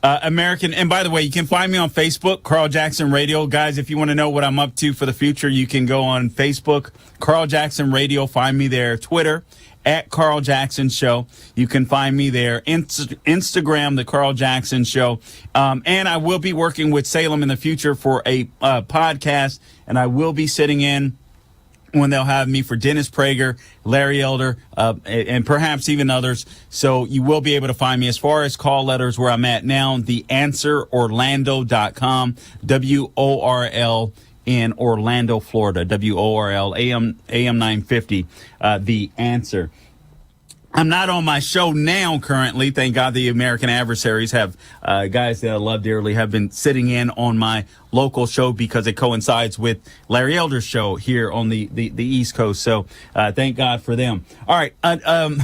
A: American, and by the way, you can find me on Facebook, Carl Jackson Radio. Guys, if you want to know what I'm up to for the future, you can go on Facebook, Carl Jackson Radio, find me there. Twitter, at Carl Jackson Show. You can find me there. Instagram, The Carl Jackson Show. And I will be working with Salem in the future for a podcast, and I will be sitting in when they'll have me for Dennis Prager, Larry Elder, and perhaps even others. So you will be able to find me. As far as call letters where I'm at now, theanswerorlando.com, WORL in Orlando, Florida, WORL, AM 950, The Answer. I'm not on my show now currently. Thank God the American adversaries have guys that I love dearly have been sitting in on my local show because it coincides with Larry Elder's show here on the East Coast. So thank God for them. All right. All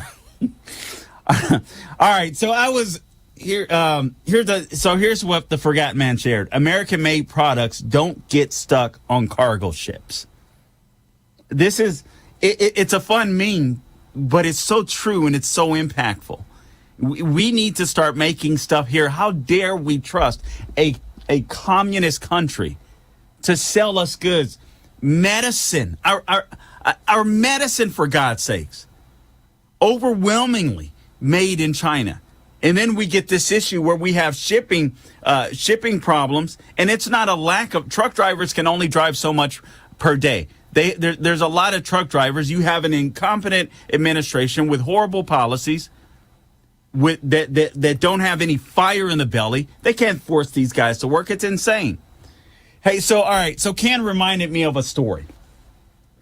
A: right. So I was here. Here's what the Forgotten Man shared. American-made products don't get stuck on cargo ships. This is it's a fun meme, but it's so true and it's so impactful. We need to start making stuff here. How dare we trust a communist country to sell us goods, medicine, our medicine, for God's sakes, overwhelmingly made in China. And then we get this issue where we have shipping problems, and it's not a lack of truck drivers can only drive so much per day. There's a lot of truck drivers. You have an incompetent administration with horrible policies that don't have any fire in the belly. They can't force these guys to work. It's insane. Hey, so all right. So Ken reminded me of a story.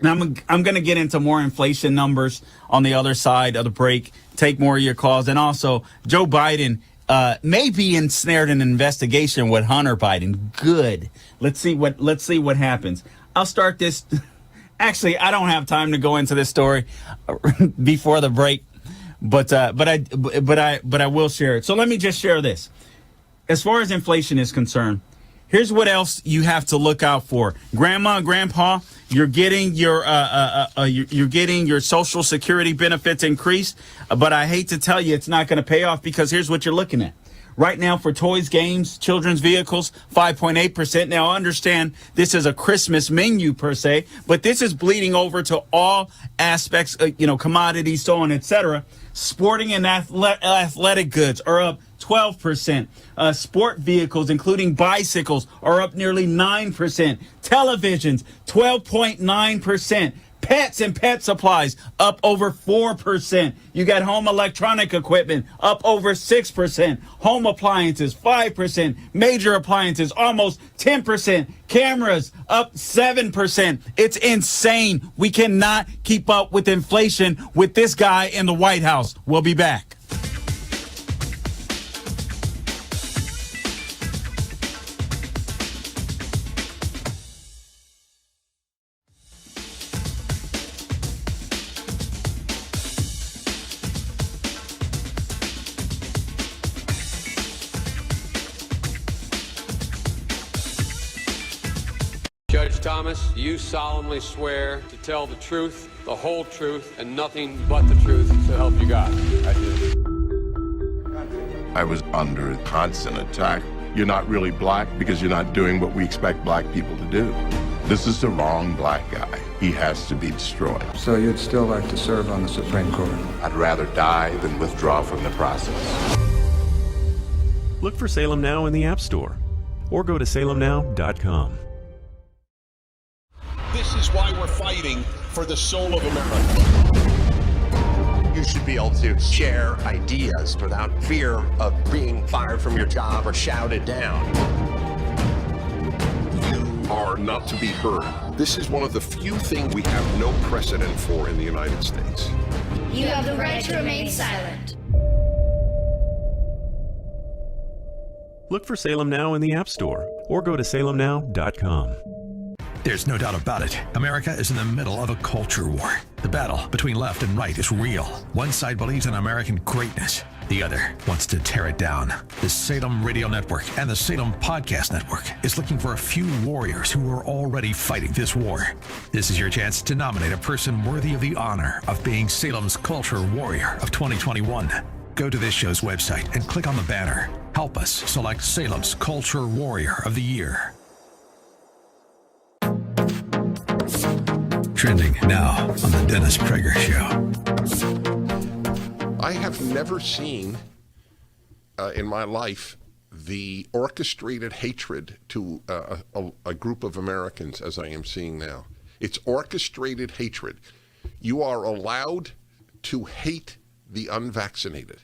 A: Now I'm going to get into more inflation numbers on the other side of the break. Take more of your calls, and also Joe Biden may be ensnared in an investigation with Hunter Biden. Good. Let's see what happens. I'll start this. Actually, I don't have time to go into this story before the break, but I will share it. So let me just share this. As far as inflation is concerned, here's what else you have to look out for. Grandma, grandpa, you're getting your Social Security benefits increased, but I hate to tell you it's not going to pay off, because here's what you're looking at. Right now for toys, games, children's vehicles, 5.8%. Now, understand this is a Christmas menu per se, but this is bleeding over to all aspects, commodities, so on, etc. Sporting and athletic goods are up 12%. Sport vehicles, including bicycles, are up nearly 9%. Televisions, 12.9%. Pets and pet supplies up over 4%. You got home electronic equipment up over 6%. Home appliances 5%. Major appliances almost 10%. Cameras up 7%. It's insane. We cannot keep up with inflation with this guy in the White House. We'll be back.
R: Judge Thomas, do you solemnly swear to tell the truth, the whole truth, and nothing but the truth, so help you God?
S: I do. I was under constant attack. You're not really black because you're not doing what we expect black people to do. This is the wrong black guy. He has to be destroyed.
T: So you'd still like to serve on the Supreme Court?
U: I'd rather die than withdraw from the process.
I: Look for Salem Now in the App Store or go to salemnow.com.
E: This is why we're fighting for the soul of America.
U: You should be able to share ideas without fear of being fired from your job or shouted down.
E: You are not to be heard. This is one of the few things we have no precedent for in the United States.
G: You have the right to remain silent.
I: Look for Salem Now in the App Store or go to salemnow.com.
D: There's no doubt about it. America is in the middle of a culture war. The battle between left and right is real. One side believes in American greatness. The other wants to tear it down. The Salem Radio Network and the Salem Podcast Network is looking for a few warriors who are already fighting this war. This is your chance to nominate a person worthy of the honor of being Salem's Culture Warrior of 2021. Go to this show's website and click on the banner. Help us select Salem's Culture Warrior of the Year. Trending now on the Dennis Prager Show.
E: I have never seen in my life the orchestrated hatred to a group of Americans as I am seeing now. It's orchestrated hatred. You are allowed to hate the unvaccinated.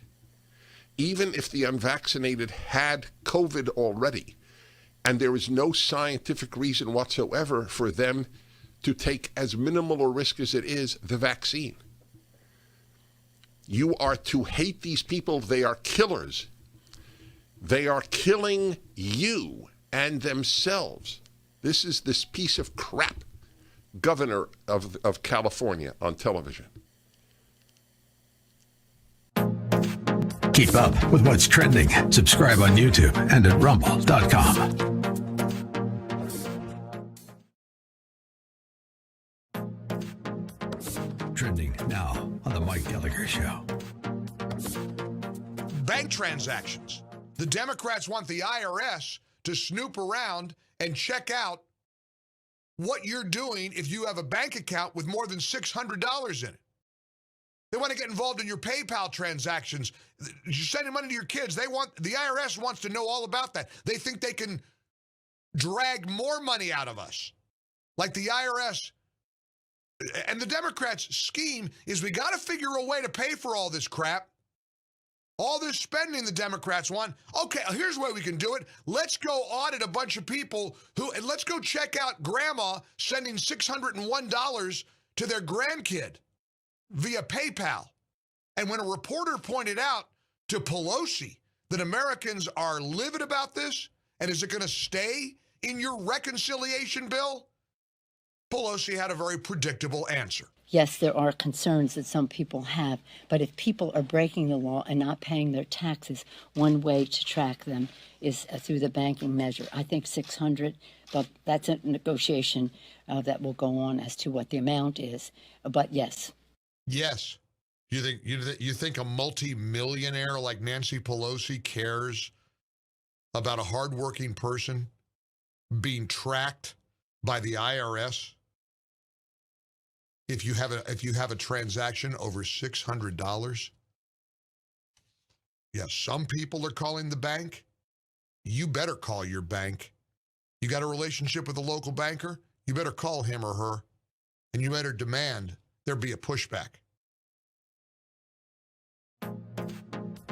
E: Even if the unvaccinated had COVID already, and there is no scientific reason whatsoever for them to take as minimal a risk as it is the vaccine. You are to hate these people. They are killers. They are killing you and themselves. This is this piece of crap governor of California on television.
D: Keep up with what's trending. Subscribe on YouTube and at rumble.com. Trending now on the Mike Gallagher Show.
F: Bank transactions. The Democrats want the IRS to snoop around and check out what you're doing if you have a bank account with more than $600 in it. They want to get involved in your PayPal transactions. You're sending money to your kids. The IRS wants to know all about that. They think they can drag more money out of us. Like the IRS And the Democrats' scheme is we got to figure a way to pay for all this crap. All this spending the Democrats want. Okay, here's the way we can do it. Let's go audit a bunch of people and let's go check out grandma sending $601 to their grandkid via PayPal. And when a reporter pointed out to Pelosi that Americans are livid about this, and is it going to stay in your reconciliation bill? Pelosi had a very predictable answer.
N: Yes, there are concerns that some people have, but if people are breaking the law and not paying their taxes, one way to track them is through the banking measure. I think 600, but that's a negotiation that will go on as to what the amount is. But yes.
F: Yes. You think a multi-millionaire like Nancy Pelosi cares about a hardworking person being tracked by the IRS? If you have a transaction over $600, yes, some people are calling the bank. You better call your bank. You got a relationship with a local banker? You better call him or her, and you better demand there be a pushback.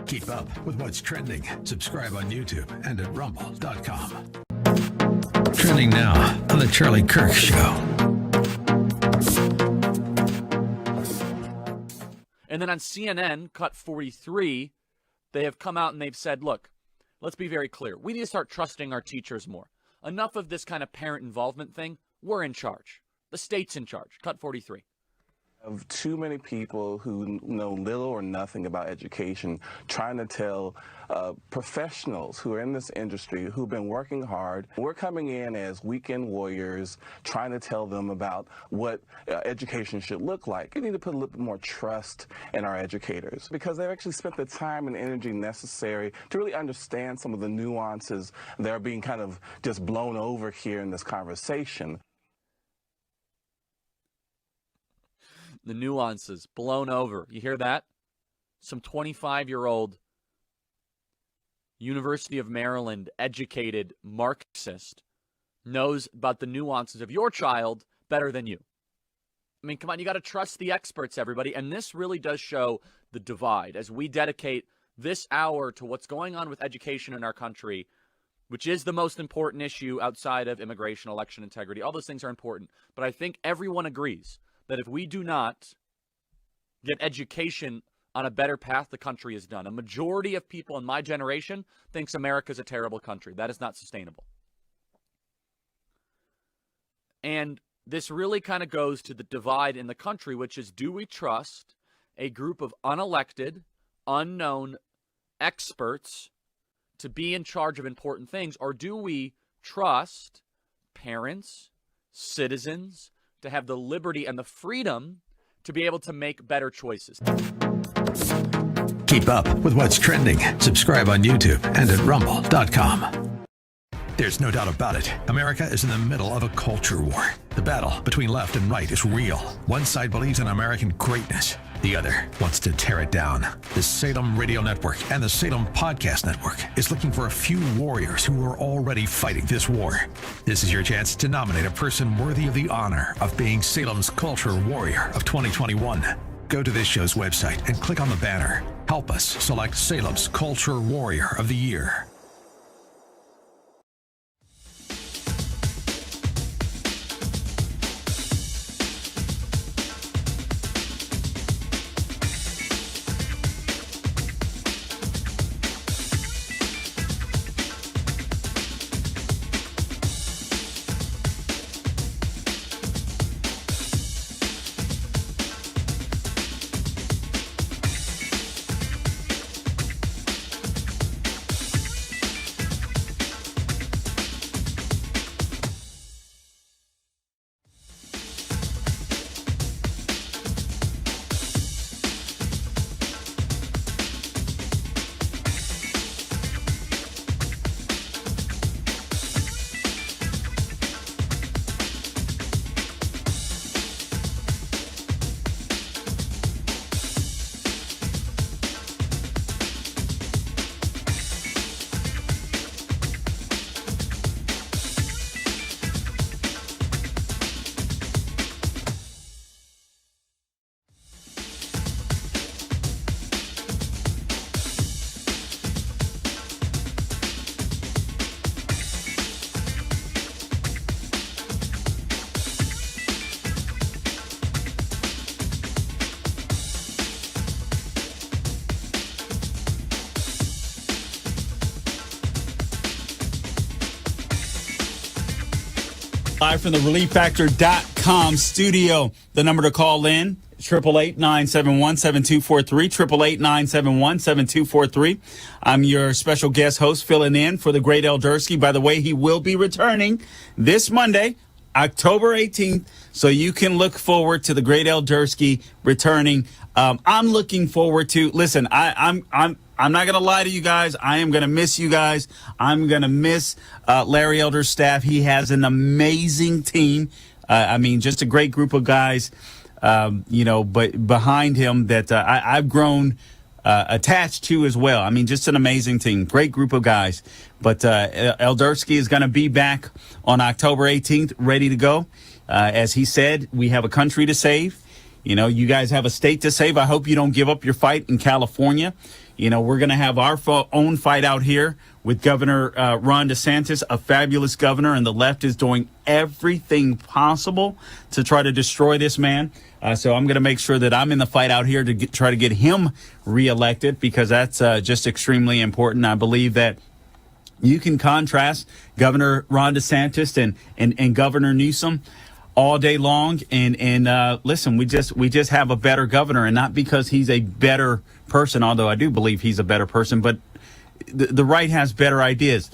D: Keep up with what's trending. Subscribe on YouTube and at rumble.com. Trending now on The Charlie Kirk Show.
V: And then on CNN, Cut 43, they have come out and they've said, look, let's be very clear. We need to start trusting our teachers more. Enough of this kind of parent involvement thing. We're in charge. The state's in charge. Cut 43.
W: Of too many people who know little or nothing about education trying to tell professionals who are in this industry who've been working hard. We're coming in as weekend warriors trying to tell them about what education should look like. We need to put a little bit more trust in our educators because they've actually spent the time and energy necessary to really understand some of the nuances that are being kind of just blown over here in this conversation.
V: The nuances blown over. You hear that? Some 25-year-old University of Maryland educated Marxist knows about the nuances of your child better than you. I mean, come on, you got to trust the experts, everybody. And this really does show the divide as we dedicate this hour to what's going on with education in our country, which is the most important issue outside of immigration, election integrity. All those things are important. But I think everyone agrees that if we do not get education on a better path, the country is done. A majority of people in my generation thinks America's a terrible country. That is not sustainable. And this really kind of goes to the divide in the country, which is, do we trust a group of unelected, unknown experts to be in charge of important things, or do we trust parents, citizens, to have the liberty and the freedom to be able to make better choices?
D: Keep up with what's trending. Subscribe on YouTube and at rumble.com. There's no doubt about it. America is in the middle of a culture war. The battle between left and right is real. One side believes in American greatness. The other wants to tear it down. The Salem Radio Network and the Salem Podcast Network is looking for a few warriors who are already fighting this war. This is your chance to nominate a person worthy of the honor of being Salem's Culture Warrior of 2021. Go to this show's website and click on the banner. Help us select Salem's Culture Warrior of the Year.
A: Live from the ReliefFactor.com studio. The number to call in, 888-971-7243, 888-971-7243. I'm your special guest host filling in for the great Eldersky. By the way, he will be returning this Monday, October 18th, so you can look forward to the great Eldersky returning. I'm looking forward to, listen, I'm not going to lie to you guys. I am going to miss you guys. I'm going to miss Larry Elder's staff. He has an amazing team. Just a great group of guys, but behind him that I've grown attached to as well. Just an amazing team. Great group of guys. But Eldersky is going to be back on October 18th, ready to go. As he said, we have a country to save. You guys have a state to save. I hope you don't give up your fight in California. We're going to have our own fight out here with Governor Ron DeSantis, a fabulous governor, and the left is doing everything possible to try to destroy this man. So I'm going to make sure that I'm in the fight out here to try to get him reelected, because that's just extremely important. I believe that you can contrast Governor Ron DeSantis and Governor Newsom all day long, and listen, we just have a better governor, and not because he's a better person, although I do believe he's a better person, but the right has better ideas.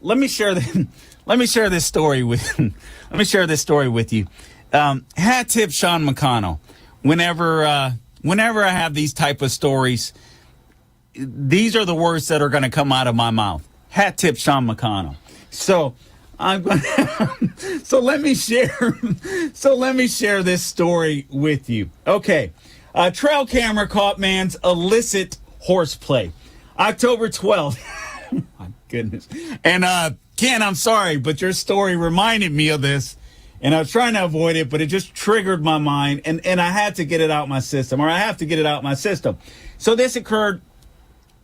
A: Let me share this story with you. Hat tip Sean McConnell. Whenever I have these type of stories, these are the words that are going to come out of my mouth. Hat tip Sean McConnell. So let me share this story with you. Okay. Trail camera caught man's illicit horseplay. October 12th. My goodness. And Ken, I'm sorry, but your story reminded me of this. And I was trying to avoid it, but it just triggered my mind. And I had to get it out my system, or I have to get it out my system. So this occurred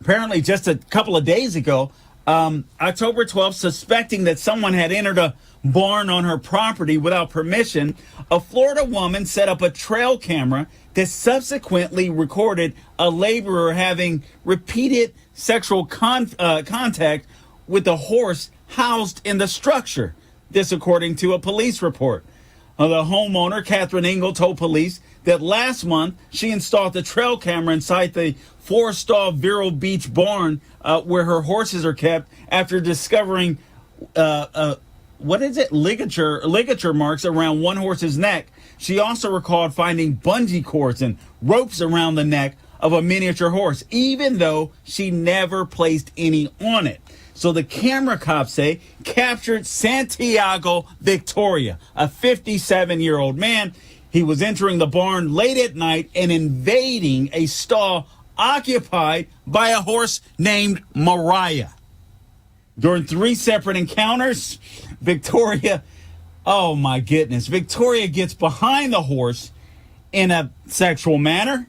A: apparently just a couple of days ago. October 12th, suspecting that someone had entered a barn on her property without permission, a Florida woman set up a trail camera that subsequently recorded a laborer having repeated sexual contact with a horse housed in the structure. This according to a police report. The homeowner, Catherine Engel, told police that last month she installed a trail camera inside the four-stall Vero Beach barn where her horses are kept after discovering ligature marks around one horse's neck. She also recalled finding bungee cords and ropes around the neck of a miniature horse, even though she never placed any on it. So the camera cops say captured Santiago Victoria, a 57-year-old man. He was entering the barn late at night and invading a stall occupied by a horse named Mariah. During 3 separate encounters, Victoria gets behind the horse in a sexual manner.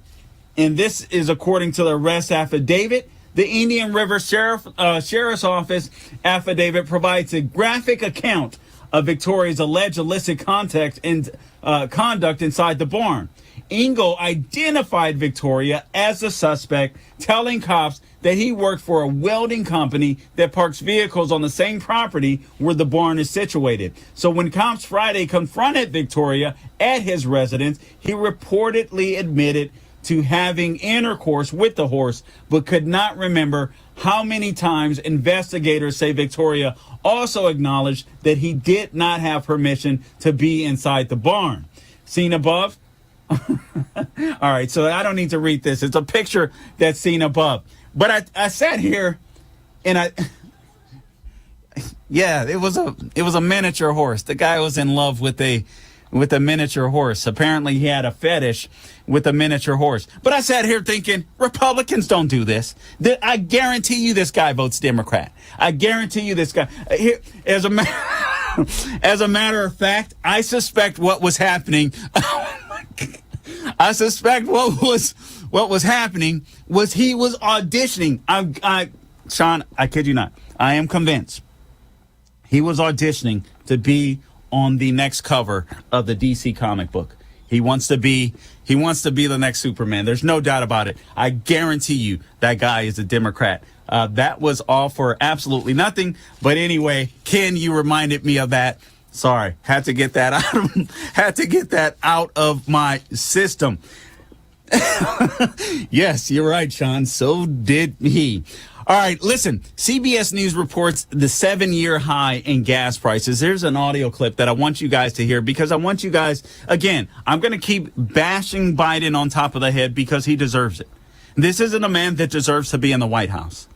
A: And this is according to the arrest affidavit. The Indian River Sheriff's Office affidavit provides a graphic account of Victoria's alleged illicit conduct inside the barn. Engel identified Victoria as the suspect, telling cops that he worked for a welding company that parks vehicles on the same property where the barn is situated. So when cops Friday confronted Victoria at his residence, he reportedly admitted to having intercourse with the horse, but could not remember how many times. Investigators say Victoria also acknowledged that he did not have permission to be inside the barn. Seen above? All right, so I don't need to read this. It's a picture that's seen above. But I sat here and it was a miniature horse. The guy was in love with a miniature horse. Apparently he had a fetish with a miniature horse. But I sat here thinking, Republicans don't do this. I guarantee you this guy votes Democrat. I guarantee you this guy. As a matter of fact, I suspect what was happening. I suspect what was happening was he was auditioning. Sean, I kid you not. I am convinced he was auditioning to be on the next cover of the DC comic book. He wants to be the next Superman. There's no doubt about it. I guarantee you that guy is a Democrat. That was all for absolutely nothing. But anyway, Ken, you reminded me of that. Sorry, had to get that out of my system. Yes, you're right, Sean. So did he. All right, listen. CBS News reports the 7-year high in gas prices. There's an audio clip that I want you guys to hear because I want you guys, again, I'm going to keep bashing Biden on top of the head because he deserves it. This isn't a man that deserves to be in the White House.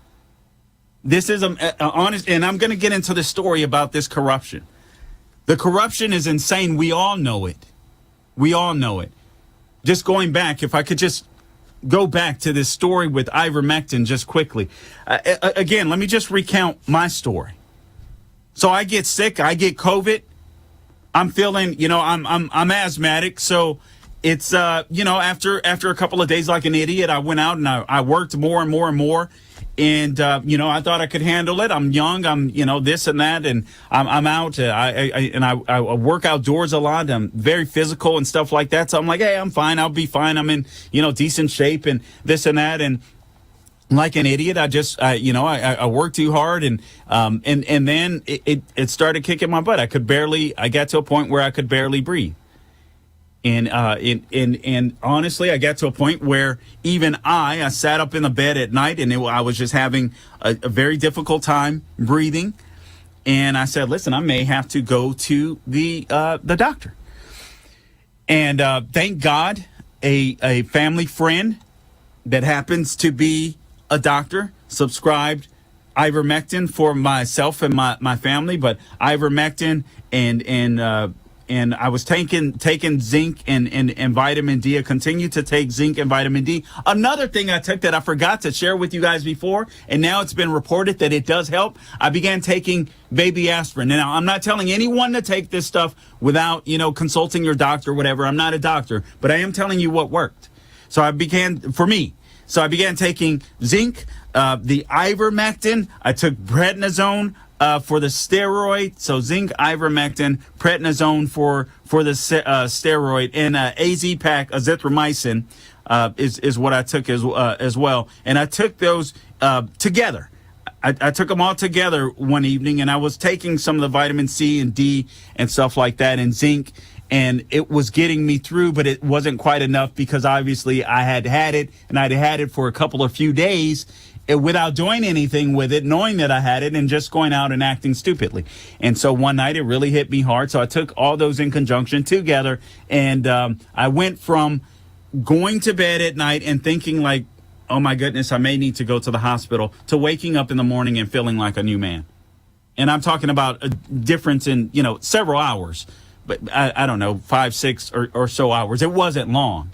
A: This is honest, and I'm going to get into the story about this corruption. The corruption is insane. We all know it. We all know it. Just going back, if I could just go back to this story with ivermectin just quickly. Again, let me just recount my story. So I get sick, I get COVID. I'm feeling, I'm asthmatic. So it's, after a couple of days like an idiot, I went out and I worked more and more and more. And, I thought I could handle it. I'm young. I'm, this and that. And I'm out. I work outdoors a lot. I'm very physical and stuff like that. So I'm like, hey, I'm fine. I'll be fine. I'm in, decent shape and this and that. And like an idiot, I worked too hard. And then it started kicking my butt. I got to a point where I could barely breathe. And honestly, I got to a point where even I sat up in the bed at night and I was just having a very difficult time breathing. And I said, listen, I may have to go to the doctor. And thank God, a family friend that happens to be a doctor subscribed ivermectin for myself and my family, but ivermectin and I was taking zinc and vitamin D. I continue to take zinc and vitamin D. Another thing I took that I forgot to share with you guys before, and now it's been reported that it does help. I began taking baby aspirin. Now, I'm not telling anyone to take this stuff without, consulting your doctor or whatever. I'm not a doctor, but I am telling you what worked. So I began taking zinc, the ivermectin. I took prednisone for the steroid, so zinc, ivermectin, prednisone for the steroid, and AZ pack, azithromycin is what I took as well. And I took those together. I took them all together one evening, and I was taking some of the vitamin C and D and stuff like that, and zinc, and it was getting me through, but it wasn't quite enough because obviously I had it, and I'd had it for a few days, without doing anything with it, knowing that I had it and just going out and acting stupidly. And so one night it really hit me hard. So I took all those in conjunction together, and I went from going to bed at night and thinking like, oh my goodness, I may need to go to the hospital, to waking up in the morning and feeling like a new man. And I'm talking about a difference in, several hours, but I don't know, 5, 6 or so hours. It wasn't long.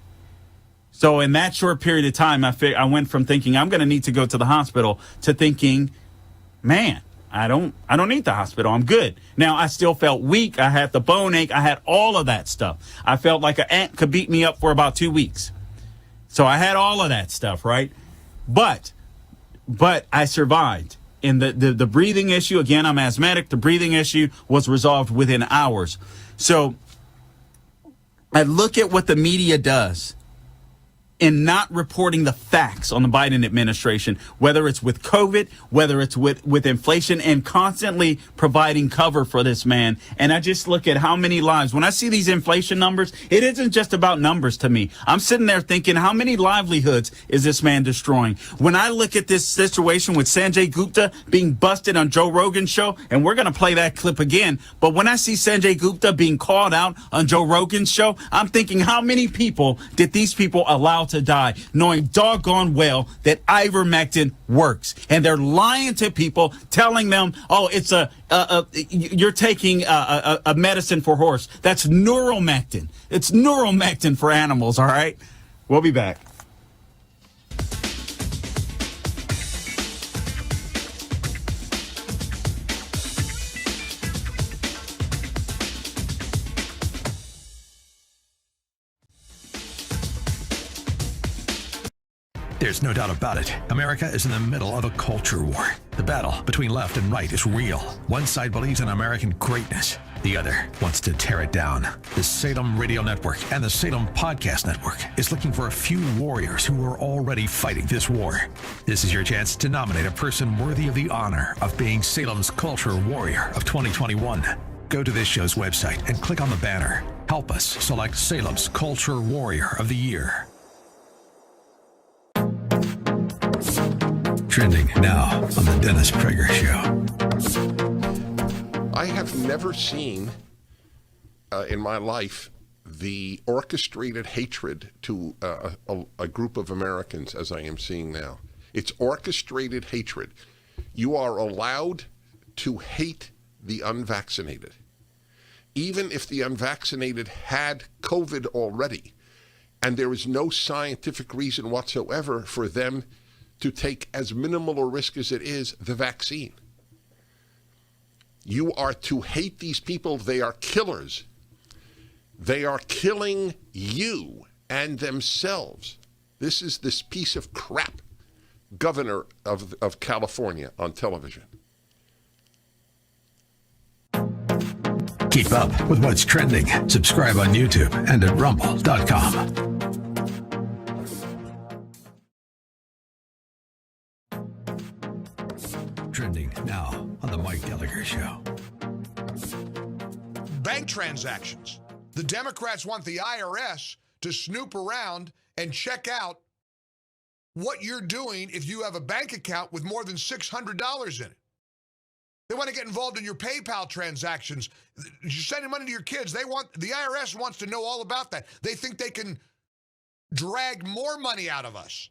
A: So in that short period of time, I went from thinking I'm going to need to go to the hospital to thinking, man, I don't need the hospital. I'm good. Now, I still felt weak. I had the bone ache. I had all of that stuff. I felt like an ant could beat me up for about 2 weeks. So I had all of that stuff, right? But I survived. And the breathing issue, again, I'm asthmatic. The breathing issue was resolved within hours. So I look at what the media does in not reporting the facts on the Biden administration, whether it's with COVID, whether it's with inflation, and constantly providing cover for this man. And I just look at how many lives. When I see these inflation numbers, it isn't just about numbers to me. I'm sitting there thinking, how many livelihoods is this man destroying? When I look at this situation with Sanjay Gupta being busted on Joe Rogan's show, and we're going to play that clip again, but when I see Sanjay Gupta being called out on Joe Rogan's show, I'm thinking, how many people did these people allow to die, knowing doggone well that ivermectin works? And they're lying to people, telling them, oh, it's you're taking a medicine for horse. That's neuromectin. It's neuromectin for animals, all right? We'll be back.
D: There's no doubt about it. America is in the middle of a culture war. The battle between left and right is real. One side believes in American greatness. The other wants to tear it down. The Salem Radio Network and the Salem Podcast Network is looking for a few warriors who are already fighting this war. This is your chance to nominate a person worthy of the honor of being Salem's Culture Warrior of 2021. Go to this show's website and click on the banner. Help us select Salem's Culture Warrior of the Year. Trending now on the Dennis Prager Show.
E: I have never seen in my life the orchestrated hatred to a group of Americans as I am seeing now. It's orchestrated hatred. You are allowed to hate the unvaccinated. Even if the unvaccinated had COVID already, and there is no scientific reason whatsoever for them to take as minimal a risk as it is the vaccine. You are to hate these people. They are killers. They are killing you and themselves. This is this piece of crap governor of California on television.
D: Keep up with what's trending. Subscribe on YouTube and at rumble.com. Trending now on the Mike Gallagher Show.
F: Bank transactions. The Democrats want the IRS to snoop around and check out what you're doing if you have a bank account with more than $600 in it. They want to get involved in your PayPal transactions. You're sending money to your kids. The IRS wants to know all about that. They think they can drag more money out of us.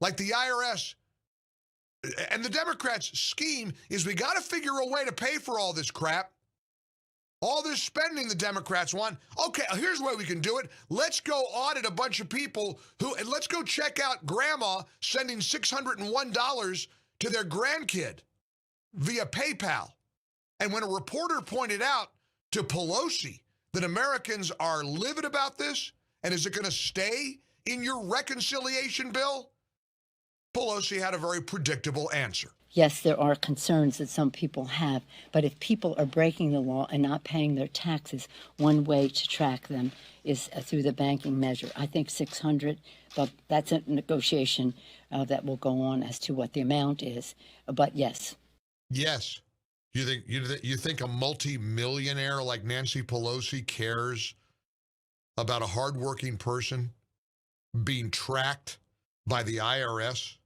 F: Like the IRS. And the Democrats' scheme is we got to figure a way to pay for all this crap. All this spending the Democrats want. Okay, here's the way we can do it. Let's go audit a bunch of people and let's go check out grandma sending $601 to their grandkid via PayPal. And when a reporter pointed out to Pelosi that Americans are livid about this, and is it going to stay in your reconciliation bill? Pelosi had a very predictable answer.
N: Yes, there are concerns that some people have, but if people are breaking the law and not paying their taxes, one way to track them is through the banking measure. I think 600, but that's a negotiation that will go on as to what the amount is. But yes.
F: Yes. You think a multi-millionaire like Nancy Pelosi cares about a hardworking person being tracked by the IRS?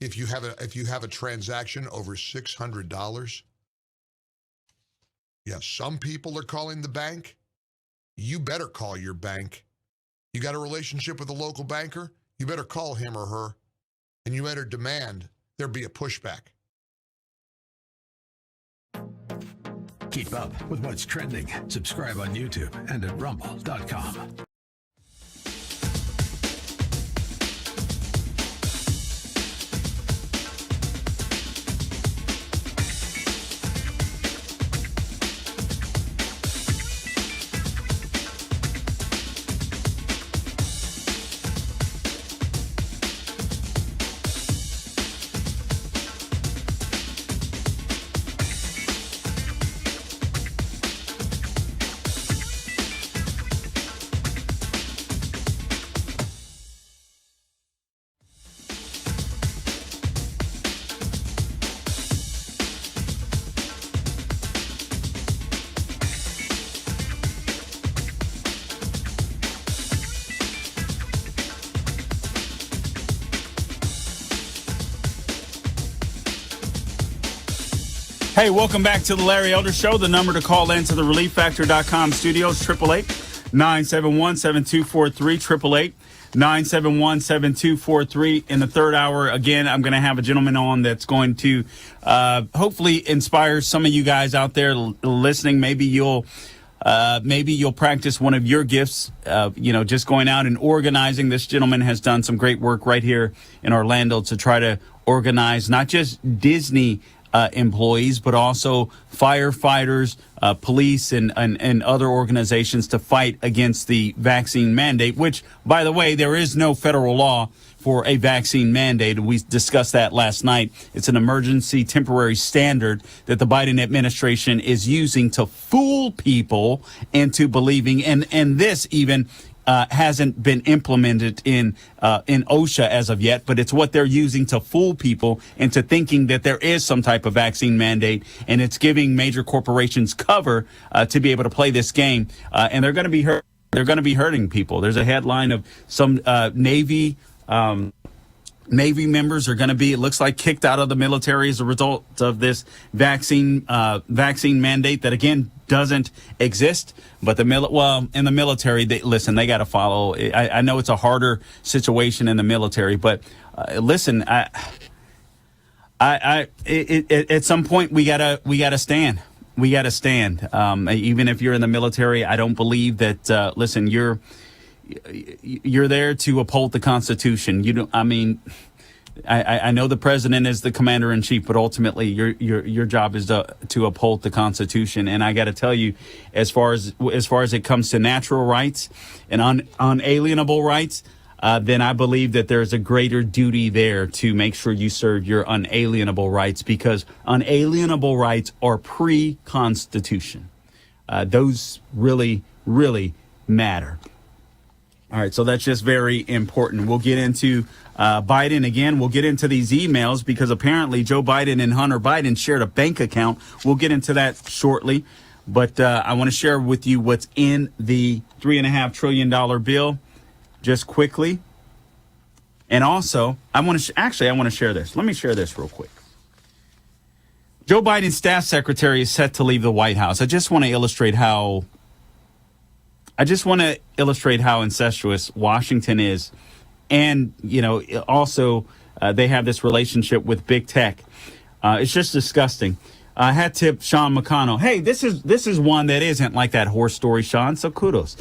F: If you have a transaction over $600, yes, some people are calling the bank. You better call your bank. You got a relationship with a local banker? You better call him or her, and you better demand there be a pushback.
D: Keep up with what's trending. Subscribe on YouTube and at rumble.com.
A: Hey, welcome back to the Larry Elder Show. The number to call in to the ReliefFactor.com studios, 888-971-7243, 888-971-7243. In the third hour, again, I'm going to have a gentleman on that's going to hopefully inspire some of you guys out there listening. Maybe you'll practice one of your gifts, just going out and organizing. This gentleman has done some great work right here in Orlando to try to organize not just Disney employees, but also firefighters, police, and other organizations to fight against the vaccine mandate, which, by the way, there is no federal law for a vaccine mandate. We discussed that last night. It's an emergency temporary standard that the Biden administration is using to fool people into believing, and this even hasn't been implemented in OSHA as of yet, but it's what they're using to fool people into thinking that there is some type of vaccine mandate, and it's giving major corporations cover to be able to play this game, and they're going to be hurt. They're going to be hurting people. There's a headline of some Navy members are going to be, it looks like, kicked out of the military as a result of this vaccine mandate that, again, doesn't exist. But in the military, they got to follow. I know it's a harder situation in the military, but listen, at some point we gotta stand. We gotta stand. Even if you're in the military, I don't believe that. Listen, you're there to uphold the Constitution. You don't. I mean, I know the president is the commander in chief, but ultimately your job is to uphold the Constitution. And I got to tell you, as far as it comes to natural rights and unalienable rights, then I believe that there's a greater duty there to make sure you serve your unalienable rights, because unalienable rights are pre-Constitution. Those really, really matter. All right, so that's just very important. We'll get into Biden again. We'll get into these emails because apparently Joe Biden and Hunter Biden shared a bank account. We'll get into that shortly. But I want to share with you what's in the $3.5 trillion bill just quickly. And also, I want to share this. Let me share this real quick. Joe Biden's staff secretary is set to leave the White House. I just want to illustrate how incestuous Washington is. And, also they have this relationship with big tech. It's just disgusting. I had tipped Sean McConnell. Hey, this is one that isn't like that horse story, Sean. So kudos.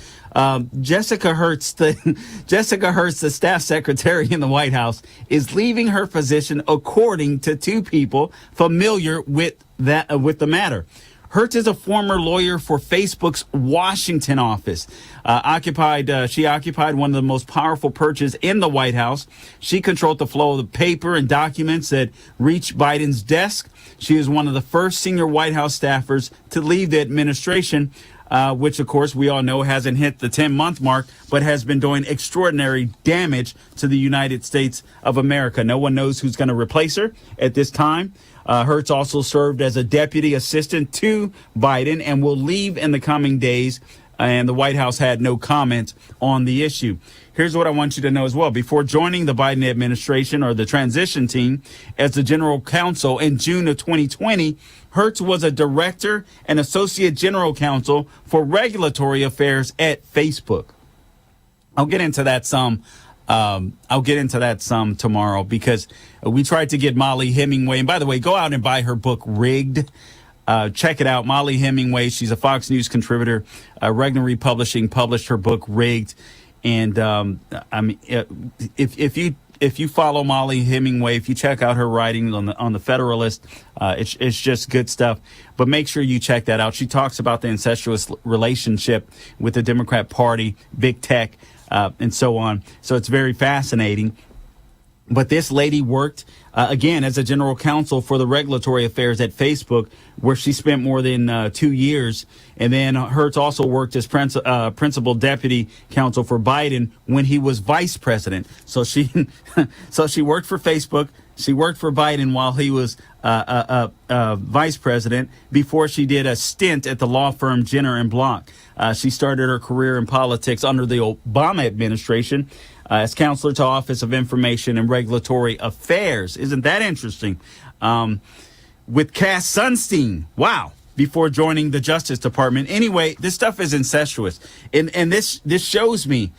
A: Jessica Hertz, the staff secretary in the White House, is leaving her position, according to two people familiar with the matter. Hertz is a former lawyer for Facebook's Washington office. She occupied one of the most powerful perches in the White House. She controlled the flow of the paper and documents that reached Biden's desk. She is one of the first senior White House staffers to leave the administration, which, of course, we all know hasn't hit the 10-month mark, but has been doing extraordinary damage to the United States of America. No one knows who's going to replace her at this time. Hertz also served as a deputy assistant to Biden and will leave in the coming days. And the White House had no comment on the issue. Here's what I want you to know as well. Before joining the Biden administration or the transition team as the general counsel in June of 2020, Hertz was a director and associate general counsel for regulatory affairs at Facebook. I'll get into that some tomorrow, because we tried to get Molly Hemingway. And by the way, go out and buy her book, Rigged. Check it out. Molly Hemingway, she's a Fox News contributor. Regnery Publishing published her book, Rigged. And if you follow Molly Hemingway, if you check out her writing on the Federalist, it's just good stuff. But make sure you check that out. She talks about the incestuous relationship with the Democrat Party, big tech, and so on. So it's very fascinating. But this lady worked, again, as a general counsel for the regulatory affairs at Facebook, where she spent more than 2 years. And then Hertz also worked as principal deputy counsel for Biden when he was vice president. So she worked for Facebook. She worked for Biden while he was vice president, before she did a stint at the law firm Jenner and Block. She started her career in politics under the Obama administration as counselor to Office of Information and Regulatory Affairs. Isn't that interesting? With Cass Sunstein. Wow. Before joining the Justice Department. Anyway, this stuff is incestuous. And this shows me,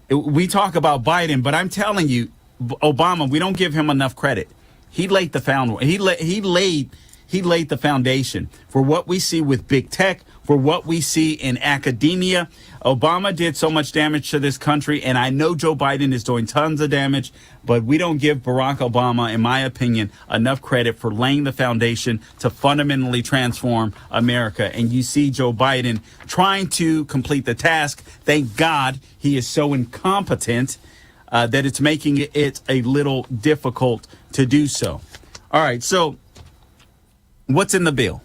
A: we talk about Biden, but I'm telling you, Obama, we don't give him enough credit. He laid the foundation for what we see with big tech, for what we see in academia. Obama did so much damage to this country, and I know Joe Biden is doing tons of damage, but we don't give Barack Obama, in my opinion, enough credit for laying the foundation to fundamentally transform America. And you see Joe Biden trying to complete the task. Thank God he is so incompetent that it's making it a little difficult to do so. All right, so what's in the bill?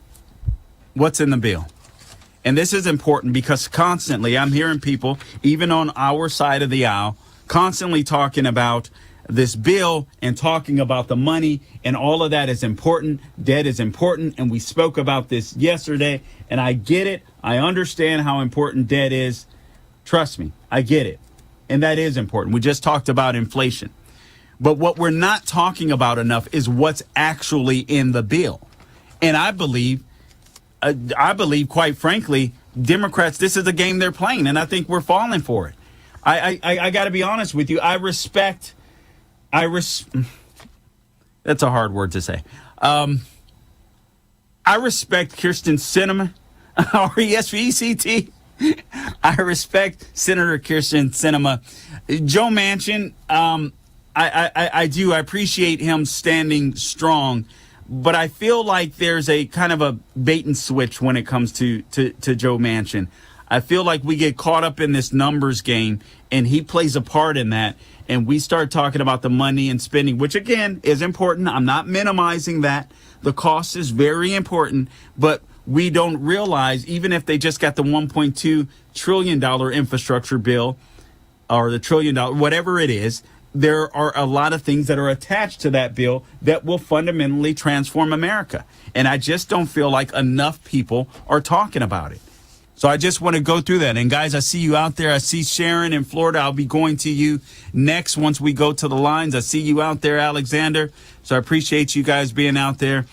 A: What's in the bill? And this is important because constantly I'm hearing people, even on our side of the aisle, constantly talking about this bill and talking about the money, and all of that is important. Debt is important. And we spoke about this yesterday, and I get it. I understand how important debt is. Trust me, I get it. And that is important. We just talked about inflation. But what we're not talking about enough is what's actually in the bill. And I believe, quite frankly, Democrats, this is a game they're playing, and I think we're falling for it. I got to be honest with you. That's a hard word to say. I respect Kyrsten Sinema, R-E-S-P-E-C-T. I respect Senator Kyrsten Sinema. Joe Manchin, I do. I appreciate him standing strong, but I feel like there's a kind of a bait and switch when it comes to Joe Manchin. I feel like we get caught up in this numbers game, and he plays a part in that. And we start talking about the money and spending, which, again, is important. I'm not minimizing that. The cost is very important, but we don't realize, even if they just got the $1.2 trillion infrastructure bill, or the $1 trillion, whatever it is, there are a lot of things that are attached to that bill that will fundamentally transform America. And I just don't feel like enough people are talking about it. So I just want to go through that. And guys, I see you out there. I see Sharon in Florida. I'll be going to you next once we go to the lines. I see you out there, Alexander. So I appreciate you guys being out there.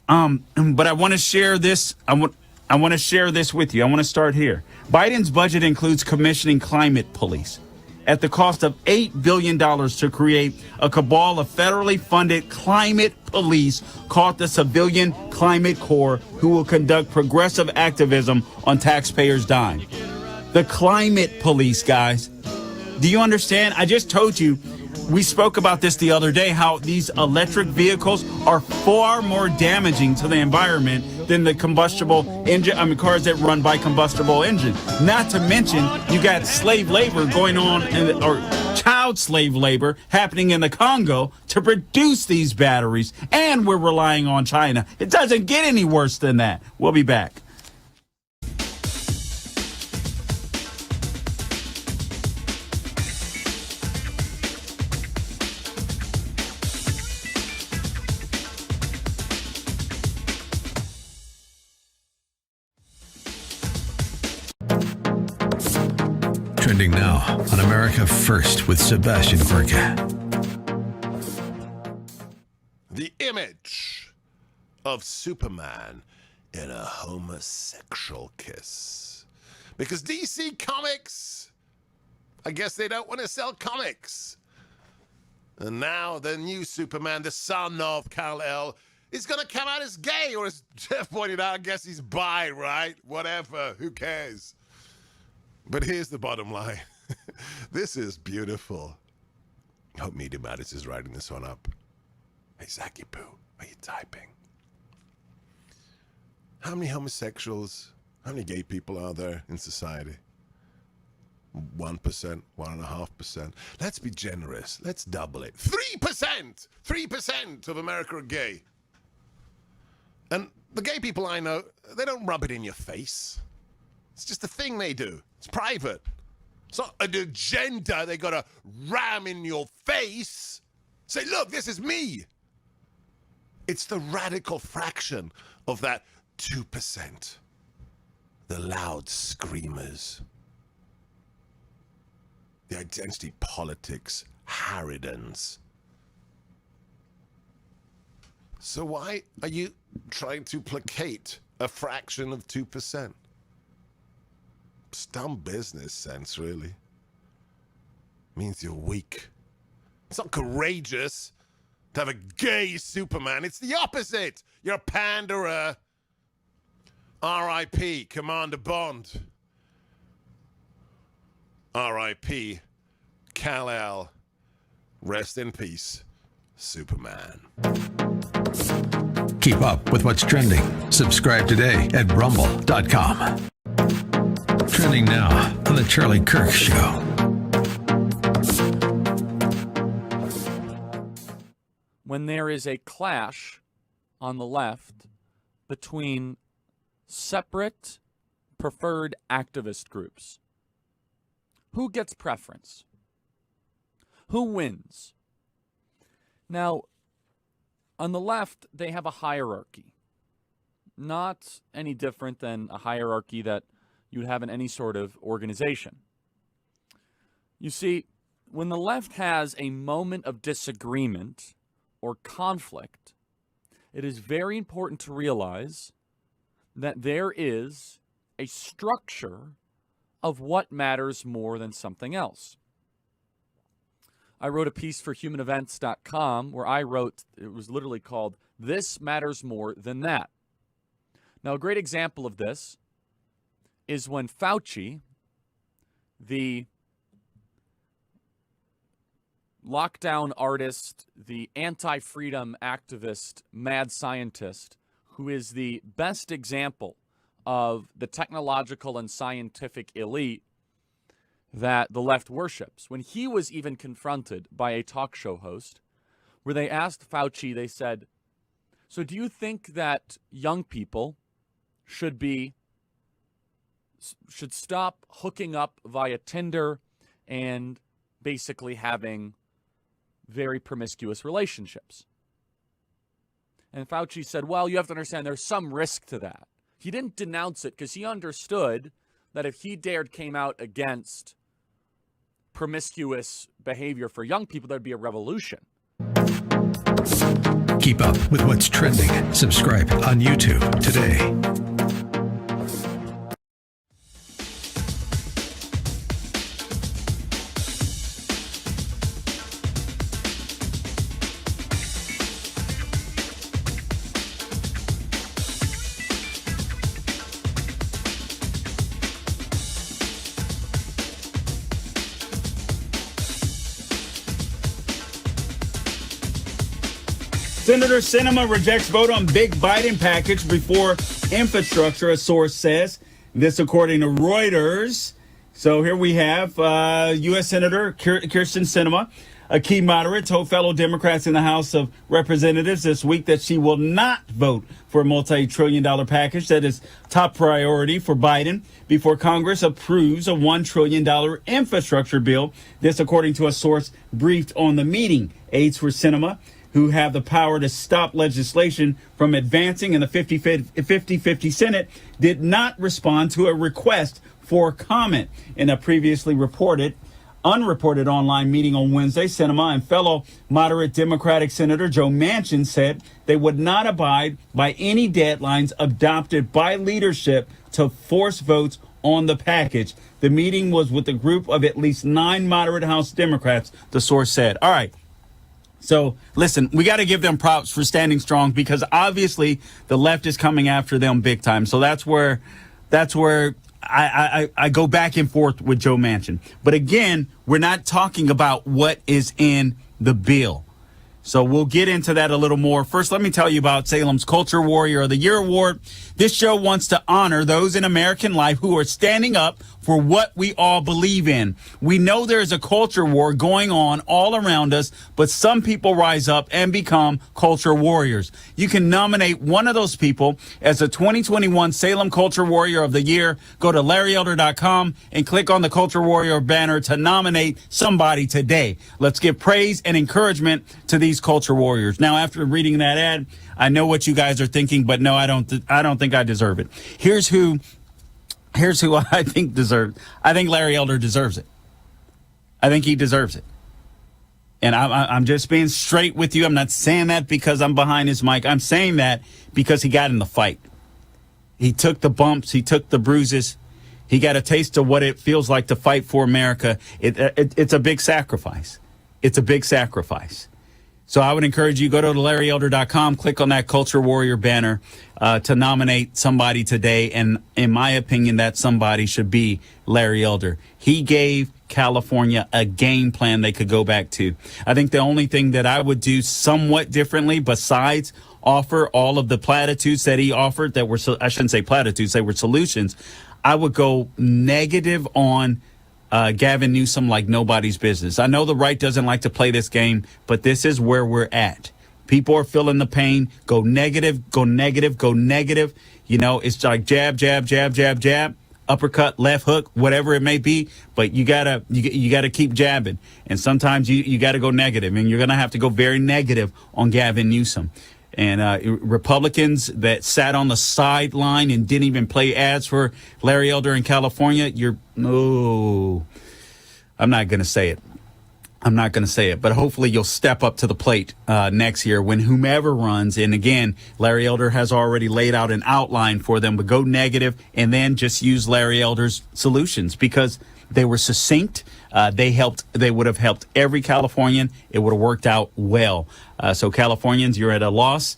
A: But I want to share this. I want to share this with you. I want to start here. Biden's budget includes commissioning climate police at the cost of $8 billion to create a cabal of federally funded climate police called the Civilian Climate Corps, who will conduct progressive activism on taxpayers' dime. The climate police, guys. Do you understand? I just told you, we spoke about this the other day, how these electric vehicles are far more damaging to the environment than the combustible engine, cars that run by combustible engine. Not to mention, you got slave labor going on, or child slave labor happening in the Congo to produce these batteries, and we're relying on China. It doesn't get any worse than that. We'll be back.
D: Trending now on America First with Sebastian Gorka.
E: The image of Superman in a homosexual kiss. Because DC Comics, I guess they don't want to sell comics. And now the new Superman, the son of Kal-El, is going to come out as gay, or as Jeff pointed out, I guess he's bi, right? Whatever, who cares? But here's the bottom line. This is beautiful. I hope Media Matters is writing this one up. Hey, Zachy Poo, are you typing? How many homosexuals, how many gay people are there in society? 1%, 1.5%. Let's be generous. Let's double it. 3%! 3% of America are gay. And the gay people I know, they don't rub it in your face. It's just a thing they do. It's private. It's not an agenda they gotta ram in your face. Say, look, this is me. It's the radical fraction of that 2%. The loud screamers. The identity politics harridans. So why are you trying to placate a fraction of 2%? It's dumb business sense, really. Means you're weak. It's not courageous to have a gay Superman. It's the opposite. You're a panderer. R.I.P. Commander Bond. R.I.P. Kal-El. Rest in peace, Superman.
D: Keep up with what's trending. Subscribe today at rumble.com. Trending now on The Charlie Kirk Show.
V: When there is a clash on the left between separate preferred activist groups. Who gets preference? Who wins? Now, on the left, they have a hierarchy. Not any different than a hierarchy that you'd have in any sort of organization. You see, when the left has a moment of disagreement or conflict, it is very important to realize that there is a structure of what matters more than something else. I wrote a piece for humanevents.com where I wrote, it was literally called, "This Matters More Than That." Now, a great example of this is when Fauci, the lockdown artist, the anti-freedom activist, mad scientist, who is the best example of the technological and scientific elite that the left worships. When he was even confronted by a talk show host, where they asked Fauci, they said, "So do you think that young people should stop hooking up via Tinder and basically having very promiscuous relationships?" And Fauci said, "Well, you have to understand there's some risk to that." He didn't denounce it because he understood that if he came out against promiscuous behavior for young people, there'd be a revolution.
D: Keep up with what's trending. Subscribe on YouTube today.
A: Senator Sinema rejects vote on big Biden package before infrastructure, a source says. This according to Reuters. So here we have U.S. Senator Kyrsten Sinema, a key moderate, told fellow Democrats in the House of Representatives this week that she will not vote for a multi-trillion-dollar package that is top priority for Biden before Congress approves a $1 trillion infrastructure bill. This according to a source briefed on the meeting. Aides for Sinema, who have the power to stop legislation from advancing in the 50-50 Senate, did not respond to a request for comment. In a previously unreported online meeting on Wednesday, Sinema and fellow moderate Democratic Senator Joe Manchin said they would not abide by any deadlines adopted by leadership to force votes on the package. The meeting was with a group of at least 9 moderate House Democrats, the source said. All right. So, listen, we got to give them props for standing strong because obviously the left is coming after them big time. So that's where I go back and forth with Joe Manchin. But again, we're not talking about what is in the bill. So we'll get into that a little more. First, let me tell you about Salem's Culture Warrior of the Year Award. This show wants to honor those in American life who are standing up for what we all believe in. We know there's a culture war going on all around us, but some people rise up and become culture warriors. You can nominate one of those people as a 2021 Salem Culture Warrior of the Year. Go to LarryElder.com and click on the Culture Warrior banner to nominate somebody today. Let's give praise and encouragement to these culture warriors. Now, after reading that ad, I know what you guys are thinking, but no, I don't think I deserve it. Here's who I think deserves. I think Larry Elder deserves it. I think he deserves it. And I'm just being straight with you. I'm not saying that because I'm behind his mic. I'm saying that because he got in the fight. He took the bumps. He took the bruises. He got a taste of what it feels like to fight for America. It's a big sacrifice. It's a big sacrifice. So I would encourage you, go to LarryElder.com, click on that Culture Warrior banner to nominate somebody today. And in my opinion, that somebody should be Larry Elder. He gave California a game plan they could go back to. I think the only thing that I would do somewhat differently besides offer all of the platitudes that he offered that were, I shouldn't say platitudes, they were solutions. I would go negative on Gavin Newsom like nobody's business. I know the right doesn't like to play this game, but this is where we're at. People are feeling the pain. Go negative, go negative, go negative. You know, it's like jab, jab, jab, jab, jab. uppercut, left hook, whatever it may be. But you gotta keep jabbing, and sometimes you gotta go negative, and you're gonna have to go very negative on Gavin Newsom. And Republicans that sat on the sideline and didn't even play ads for Larry Elder in California, I'm not going to say it. But hopefully you'll step up to the plate next year when whomever runs. And again, Larry Elder has already laid out an outline for them, but go negative and then just use Larry Elder's solutions because they were succinct. They would have helped every Californian. It would have worked out well. So Californians, you're at a loss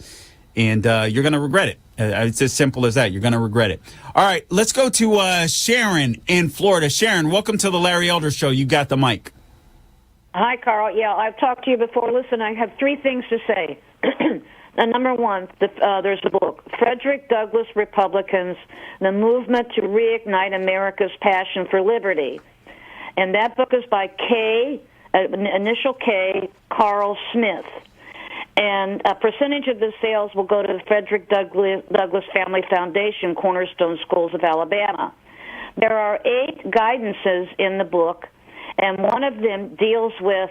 A: and you're going to regret it. It's as simple as that. You're going to regret it. All right, let's go to Sharon in Florida. Sharon, welcome to the Larry Elder Show. You got the mic.
O: Hi, Carl. Yeah, I've talked to you before. Listen, I have three things to say. Number one, there's the book, Frederick Douglass Republicans, The Movement to Reignite America's Passion for Liberty. And that book is by initial K, Carl Smith. And a percentage of the sales will go to the Frederick Douglass Family Foundation, Cornerstone Schools of Alabama. There are 8 guidances in the book, and one of them deals with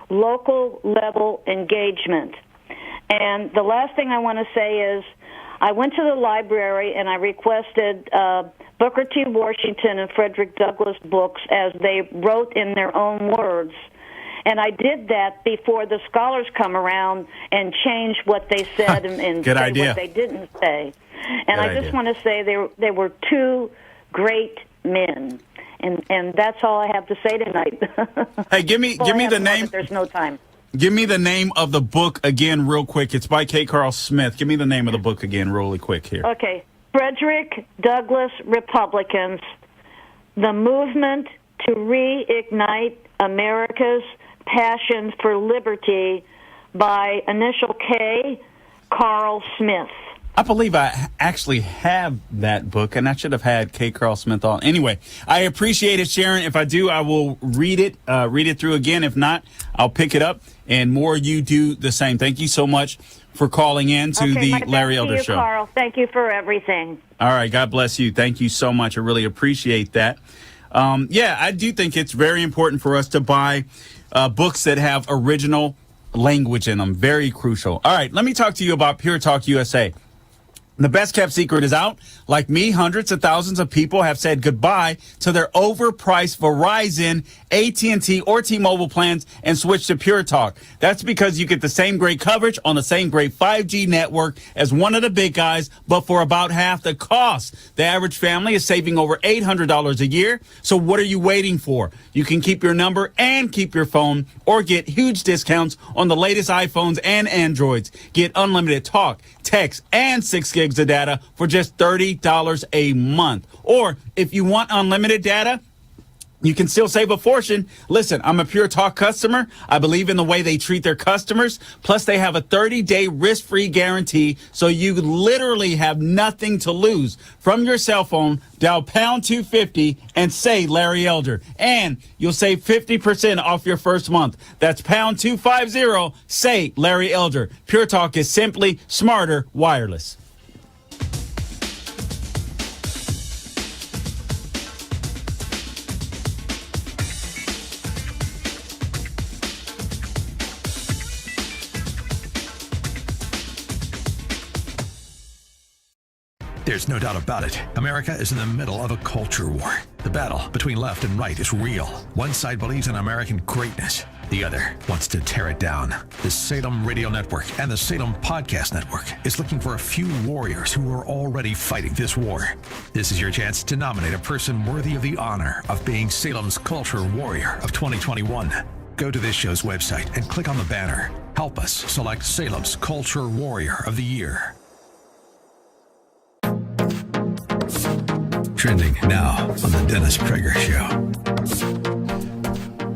O: local level engagement. And the last thing I want to say is I went to the library and I requested Booker T. Washington and Frederick Douglass books as they wrote in their own words. And I did that before the scholars come around and change what they said and say what they didn't say. And I just want to say they were 2 great men. And that's all I have to say tonight.
A: Hey, give me the name.
O: There's no time.
A: Give me the name of the book again real quick. It's by K. Carl Smith. Give me the name of the book again really quick here.
O: Okay. Frederick Douglass Republicans, The Movement to Reignite America's Passion for Liberty by initial K, Carl Smith.
A: I believe I actually have that book, and I should have had K. Carl Smith on. Anyway, I appreciate it, Sharon. If I do, I will read it through again. If not, I'll pick it up, and more you do the same. Thank you so much for calling in to the Larry Elder Show.
O: Carl. Thank you for everything.
A: All right, God bless you. Thank you so much. I really appreciate that. I do think it's very important for us to buy books that have original language in them. Very crucial. All right, let me talk to you about Pure Talk USA. The best kept secret is out. Like me, hundreds of thousands of people have said goodbye to their overpriced Verizon, AT&T, or T-Mobile plans and switched to Pure Talk. That's because you get the same great coverage on the same great 5G network as one of the big guys, but for about half the cost. The average family is saving over $800 a year. So what are you waiting for? You can keep your number and keep your phone or get huge discounts on the latest iPhones and Androids. Get unlimited talk, text, and 6 gigs of data for just $30 a month. Or if you want unlimited data, you can still save a fortune. Listen, I'm a Pure Talk customer. I believe in the way they treat their customers. Plus, they have a 30-day risk-free guarantee, so you literally have nothing to lose. From your cell phone, dial pound 250 and say Larry Elder. And you'll save 50% off your first month. That's pound 250, say Larry Elder. Pure Talk is simply smarter wireless.
D: There's no doubt about it. America is in the middle of a culture war. The battle between left and right is real. One side believes in American greatness. The other wants to tear it down. The Salem Radio Network and the Salem Podcast Network is looking for a few warriors who are already fighting this war. This is your chance to nominate a person worthy of the honor of being Salem's Culture Warrior of 2021. Go to this show's website and click on the banner. Help us select Salem's Culture Warrior of the Year. Trending now on the Dennis Prager Show.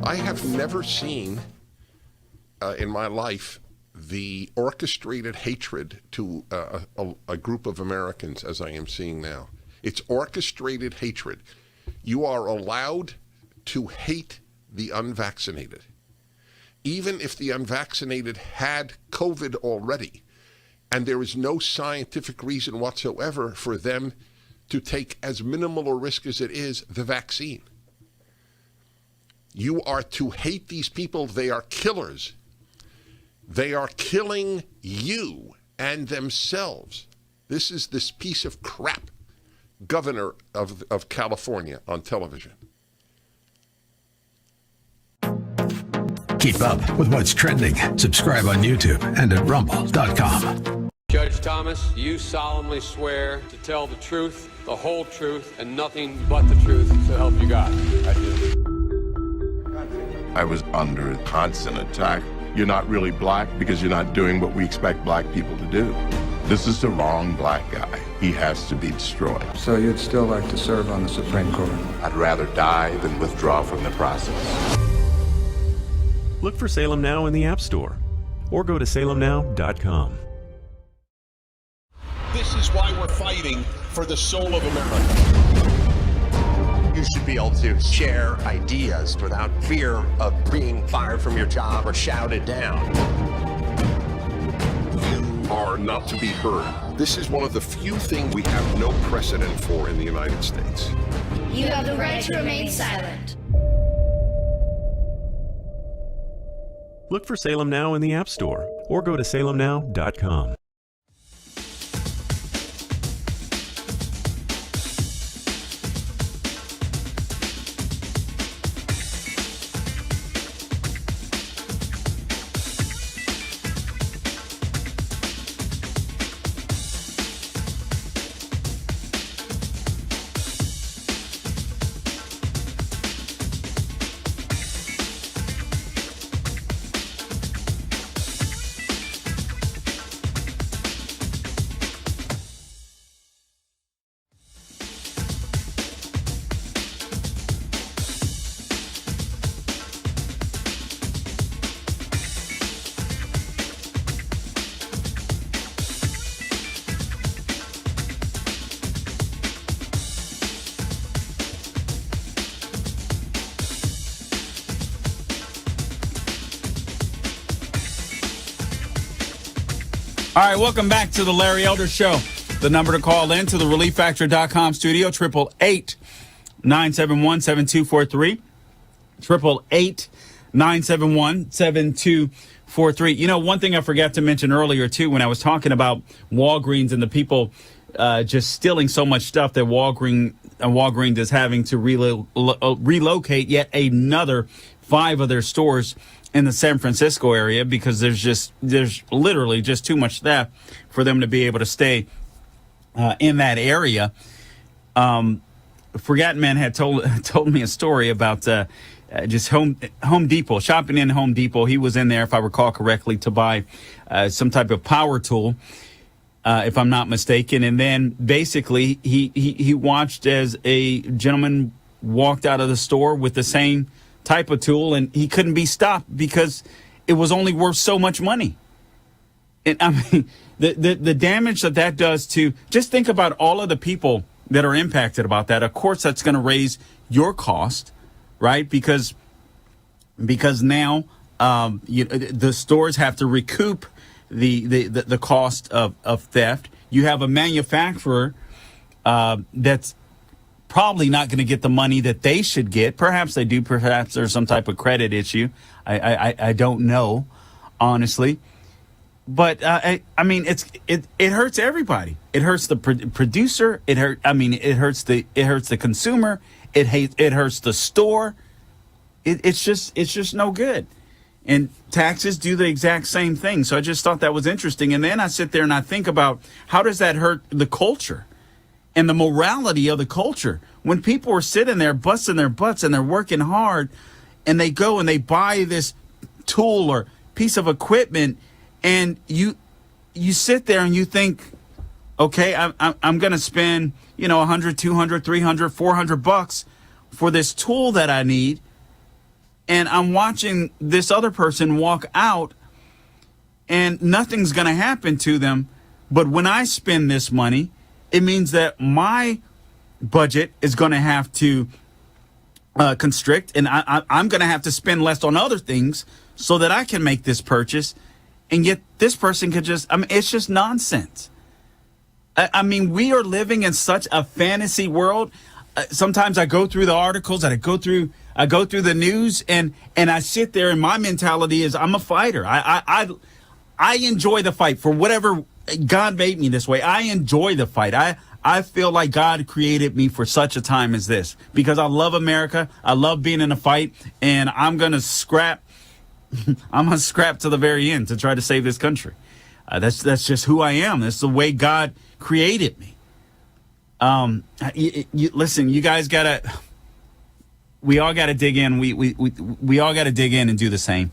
E: I have never seen in my life the orchestrated hatred to a group of Americans as I am seeing now. It's orchestrated hatred. You are allowed to hate the unvaccinated. Even if the unvaccinated had COVID already, and there is no scientific reason whatsoever for them to take as minimal a risk as it is the vaccine. You are to hate these people. They are killers. They are killing you and themselves. This is this piece of crap governor of California on television.
D: Keep up with what's trending. Subscribe on YouTube and at rumble.com.
R: Judge Thomas, do you solemnly swear to tell the truth, the whole truth, and nothing but the truth, so help you God? I do.
S: I was under constant attack. You're not really black because you're not doing what we expect black people to do. This is the wrong black guy. He has to be destroyed.
T: So you'd still like to serve on the Supreme Court?
U: I'd rather die than withdraw from the process.
I: Look for Salem Now in the App Store or go to salemnow.com.
E: This is why we're fighting for the soul of America.
U: You should be able to share ideas without fear of being fired from your job or shouted down.
E: You are not to be heard. This is one of the few things we have no precedent for in the United States.
G: You have the right to remain silent.
I: Look for Salem Now in the App Store or go to salemnow.com.
A: All right, welcome back to the Larry Elder Show. The number to call in to the ReliefFactor.com studio, 888-971-7243. 888-971-7243. You know, one thing I forgot to mention earlier, too, when I was talking about Walgreens and the people just stealing so much stuff that Walgreens is having to relocate yet another 5 of their stores in the San Francisco area because there's literally just too much theft for them to be able to stay in that area. Forgotten Man had told me a story about just Home Depot, shopping in Home Depot. He was in there, if I recall correctly, to buy some type of power tool, if I'm not mistaken. And then basically he watched as a gentleman walked out of the store with the same type of tool, and he couldn't be stopped because it was only worth so much money. And I mean, the damage that does to, just think about all of the people that are impacted about that. Of course, that's going to raise your cost, right? Because now the stores have to recoup the cost of theft. You have a manufacturer that's probably not going to get the money that they should get. Perhaps they do. Perhaps there's some type of credit issue. I don't know, honestly. But I mean, it hurts everybody. It hurts the producer. It hurts the consumer. It hurts the store. It's just no good. And taxes do the exact same thing. So I just thought that was interesting. And then I sit there and I think about, how does that hurt the culture and the morality of the culture? When people are sitting there busting their butts and they're working hard, and they go and they buy this tool or piece of equipment, and you sit there and you think, okay, I'm going to spend, $100, $200, $300, $400 for this tool that I need. And I'm watching this other person walk out and nothing's going to happen to them. But when I spend this money, it means that my budget is going to have to constrict, and I'm going to have to spend less on other things so that I can make this purchase. And yet this person could just, it's just nonsense. I mean, we are living in such a fantasy world. Sometimes I go through the articles and I go through the news, and I sit there, and my mentality is I'm a fighter. I enjoy the fight for whatever God made me this way. I enjoy the fight. I feel like God created me for such a time as this because I love America. I love being in a fight, and I'm going to scrap. I'm going to scrap to the very end to try to save this country. That's just who I am. That's the way God created me. Listen, you guys we all gotta dig in. We all gotta dig in and do the same.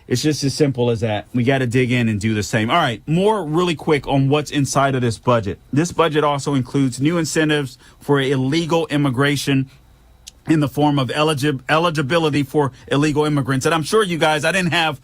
A: It's just as simple as that. We gotta dig in and do the same. All right, more really quick on what's inside of this budget. This budget also includes new incentives for illegal immigration in the form of eligibility for illegal immigrants. And I'm sure you guys, I didn't have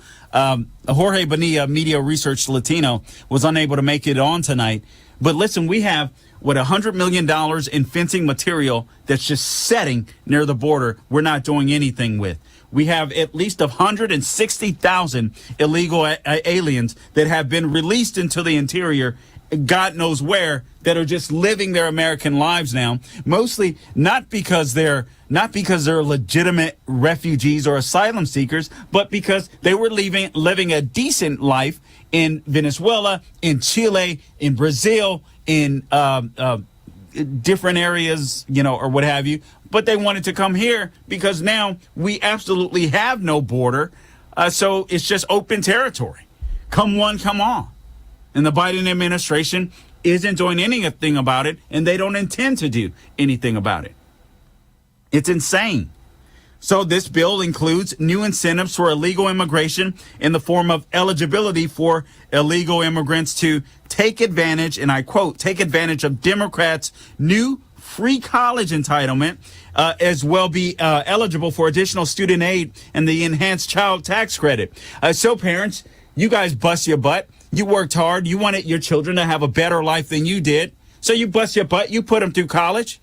A: Jorge Bonilla, Media Research Latino, was unable to make it on tonight. But listen, we have, $100 million in fencing material that's just setting near the border we're not doing anything with. We have at least 160,000 illegal aliens that have been released into the interior, God knows where, that are just living their American lives now, mostly not because they're legitimate refugees or asylum seekers, but because they were living a decent life in Venezuela, in Chile, in Brazil, in different areas, or what have you. But they wanted to come here because now we absolutely have no border. So it's just open territory. Come one, come on. And the Biden administration isn't doing anything about it, and they don't intend to do anything about it. It's insane. So this bill includes new incentives for illegal immigration in the form of eligibility for illegal immigrants to take advantage, and I quote, take advantage of Democrats' new free college entitlement, as well be eligible for additional student aid and the enhanced child tax credit. So parents, you guys bust your butt. You worked hard. You wanted your children to have a better life than you did. So you bust your butt. You put them through college.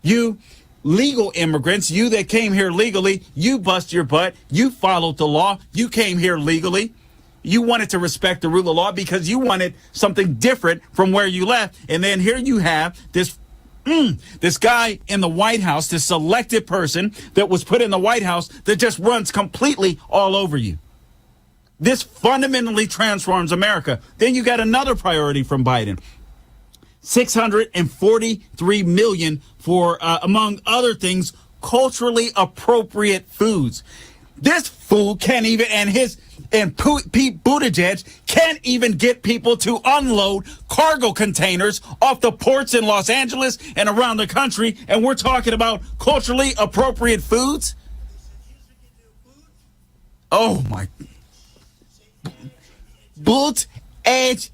A: You legal immigrants, you that came here legally, you bust your butt. You followed the law. You came here legally. You wanted to respect the rule of law because you wanted something different from where you left. And then here you have this guy in the White House, this selected person that was put in the White House that just runs completely all over you. This fundamentally transforms America. Then you got another priority from Biden. $643 million for, among other things, culturally appropriate foods. This fool can't even, and Pete Buttigieg can't even get people to unload cargo containers off the ports in Los Angeles and around the country. And we're talking about culturally appropriate foods. Oh my. Edge.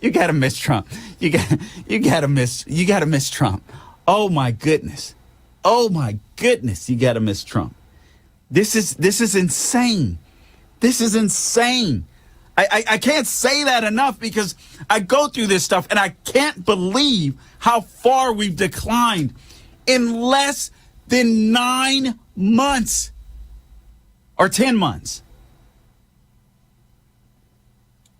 A: You gotta miss Trump. You gotta miss Trump. Oh my goodness. You gotta miss Trump. This is insane. This is insane. I can't say that enough because I go through this stuff and I can't believe how far we've declined in less than 9 months or 10 months.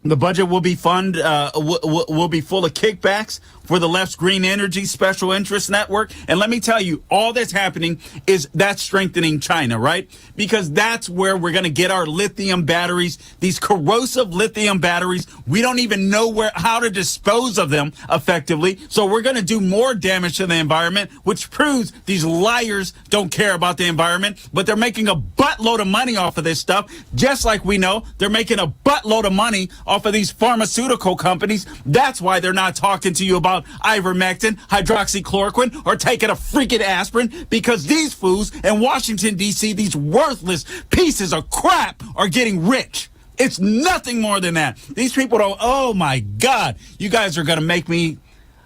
A: The budget will be will be full of kickbacks for the left's green energy special interest network. And let me tell you, all that's happening is that's strengthening China, right? Because that's where we're going to get our lithium batteries, these corrosive lithium batteries. We don't even know how to dispose of them effectively. So we're going to do more damage to the environment, which proves these liars don't care about the environment, but they're making a buttload of money off of this stuff. Just like we know they're making a buttload of money off of these pharmaceutical companies. That's why they're not talking to you about ivermectin, hydroxychloroquine, or taking a freaking aspirin, because these fools in Washington, D.C., these worthless pieces of crap, are getting rich. It's nothing more than that. These people don't, oh my God, you guys are going to make me,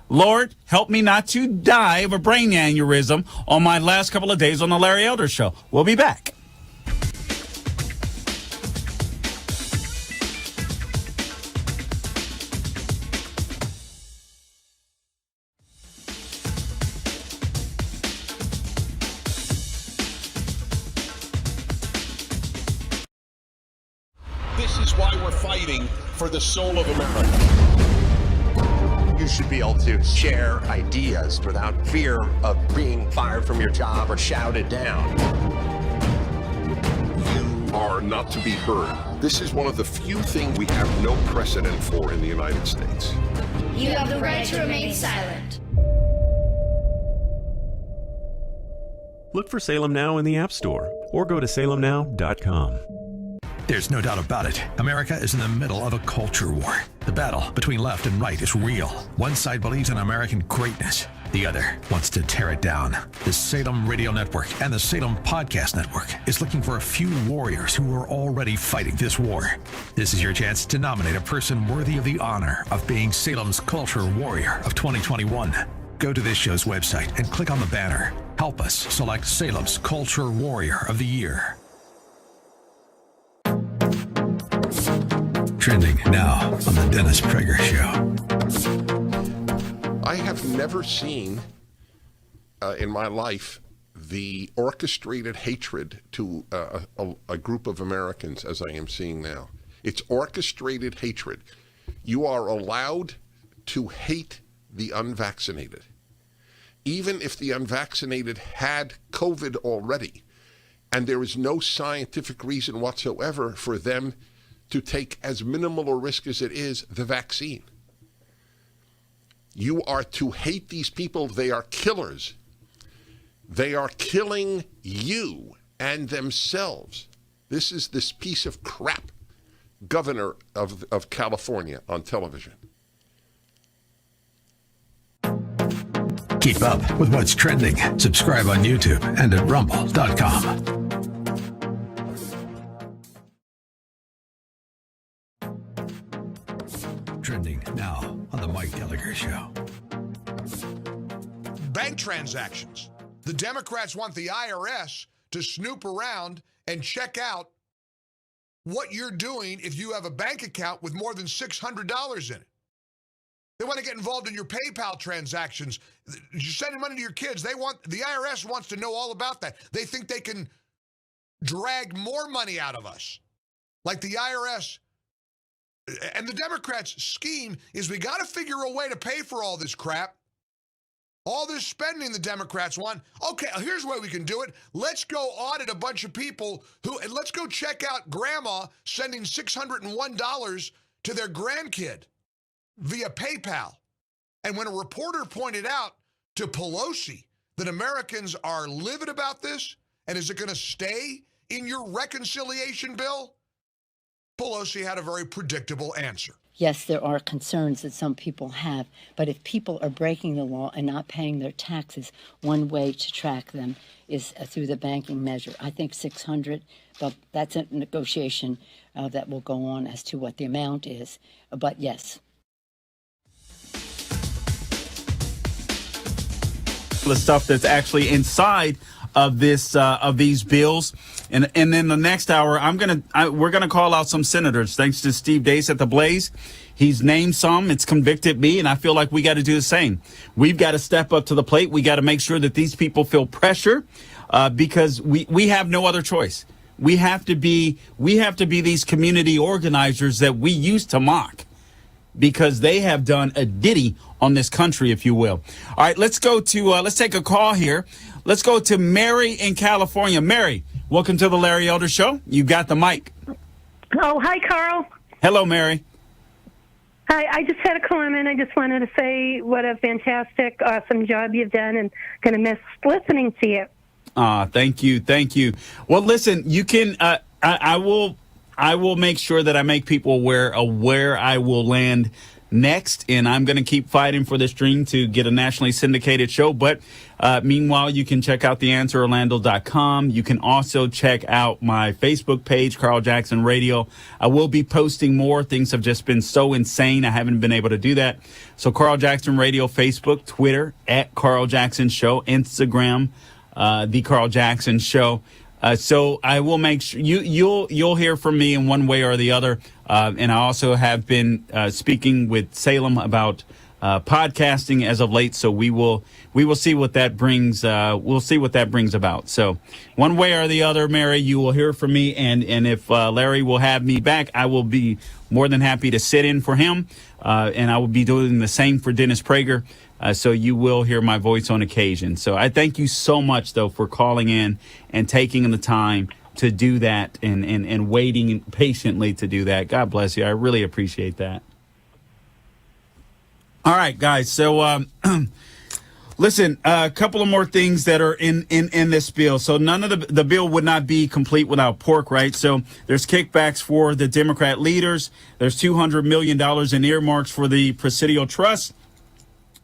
A: Lord, help me not to die of a brain aneurysm on my last couple of days on the Larry Elder Show. We'll be back.
E: This is why we're fighting for the soul of America.
U: You should be able to share ideas without fear of being fired from your job or shouted down.
E: You are not to be heard. This is one of the few things we have no precedent for in the United States.
G: You have the right to remain silent.
I: Look for Salem Now in the App Store or go to salemnow.com.
D: There's no doubt about it. America is in the middle of a culture war. The battle between left and right is real. One side believes in American greatness. The other wants to tear it down. The Salem Radio Network and the Salem Podcast Network is looking for a few warriors who are already fighting this war. This is your chance to nominate a person worthy of the honor of being Salem's Culture Warrior of 2021. Go to this show's website and click on the banner. Help us select Salem's Culture Warrior of the Year. Trending now on the Dennis Prager Show.
E: I have never seen in my life the orchestrated hatred to a group of Americans as I am seeing now. It's orchestrated hatred. You are allowed to hate the unvaccinated. Even if the unvaccinated had COVID already, and there is no scientific reason whatsoever for them to take as minimal a risk as it is the vaccine. You are to hate these people. They are killers. They are killing you and themselves. This is this piece of crap governor of California on television.
D: Keep up with what's trending. Subscribe on YouTube and at rumble.com. Trending now on the Mike Gallagher Show.
F: Bank transactions. The Democrats want the IRS to snoop around and check out what you're doing if you have a bank account with more than $600 in it. They want to get involved in your PayPal transactions. You're sending money to your kids. The IRS wants to know all about that. They think they can drag more money out of us. Like the IRS. And the Democrats' scheme is we got to figure a way to pay for all this crap. All this spending the Democrats want. Okay, here's the way we can do it. Let's go audit a bunch of people and let's go check out grandma sending $601 to their grandkid via PayPal. And when a reporter pointed out to Pelosi that Americans are livid about this, and is it going to stay in your reconciliation bill? Pelosi had a very predictable answer.
N: Yes, there are concerns that some people have, but if people are breaking the law and not paying their taxes, one way to track them is through the banking measure. I think 600, but that's a negotiation that will go on as to what the amount is. But yes.
A: The stuff that's actually inside of this of these bills, and then the next hour we're gonna call out some senators. Thanks to Steve Deace at the Blaze, he's named some. It's convicted me, and I feel like we got to do the same. We've got to step up to the plate. We got to make sure that these people feel pressure because we have no other choice. We have to be these community organizers that we used to mock, because they have done a ditty on this country, if you will. All right, let's take a call here. Let's go to Mary in California. Mary, welcome to the Larry Elder Show. You got the mic.
C: Oh, hi, Carl.
A: Hello, Mary.
C: Hi, I just had a comment. I just wanted to say what a fantastic, awesome job you've done, and going to miss listening to you.
A: Thank you. Well, listen, you can, I will make sure that I make people aware of where I will land next, and I'm going to keep fighting for this dream to get a nationally syndicated show. But meanwhile, you can check out theanswerorlando.com. You can also check out my Facebook page, Carl Jackson Radio. I will be posting more. Things have just been so insane, I haven't been able to do that. So Carl Jackson Radio, Facebook, Twitter, at Carl Jackson Show, Instagram, The Carl Jackson Show. So I will make sure you'll hear from me in one way or the other. And I also have been speaking with Salem about podcasting as of late. So we will see what that brings. We'll see what that brings about. So one way or the other, Mary, you will hear from me. And if Larry will have me back, I will be more than happy to sit in for him. And I will be doing the same for Dennis Prager. So you will hear my voice on occasion. So I thank you so much, though, for calling in and taking the time to do that and waiting patiently to do that. God bless you. I really appreciate that. All right, guys. So listen, a couple of more things that are in this bill. So none of the bill would not be complete without pork, right? So there's kickbacks for the Democrat leaders. There's $200 million in earmarks for the Presidio Trust.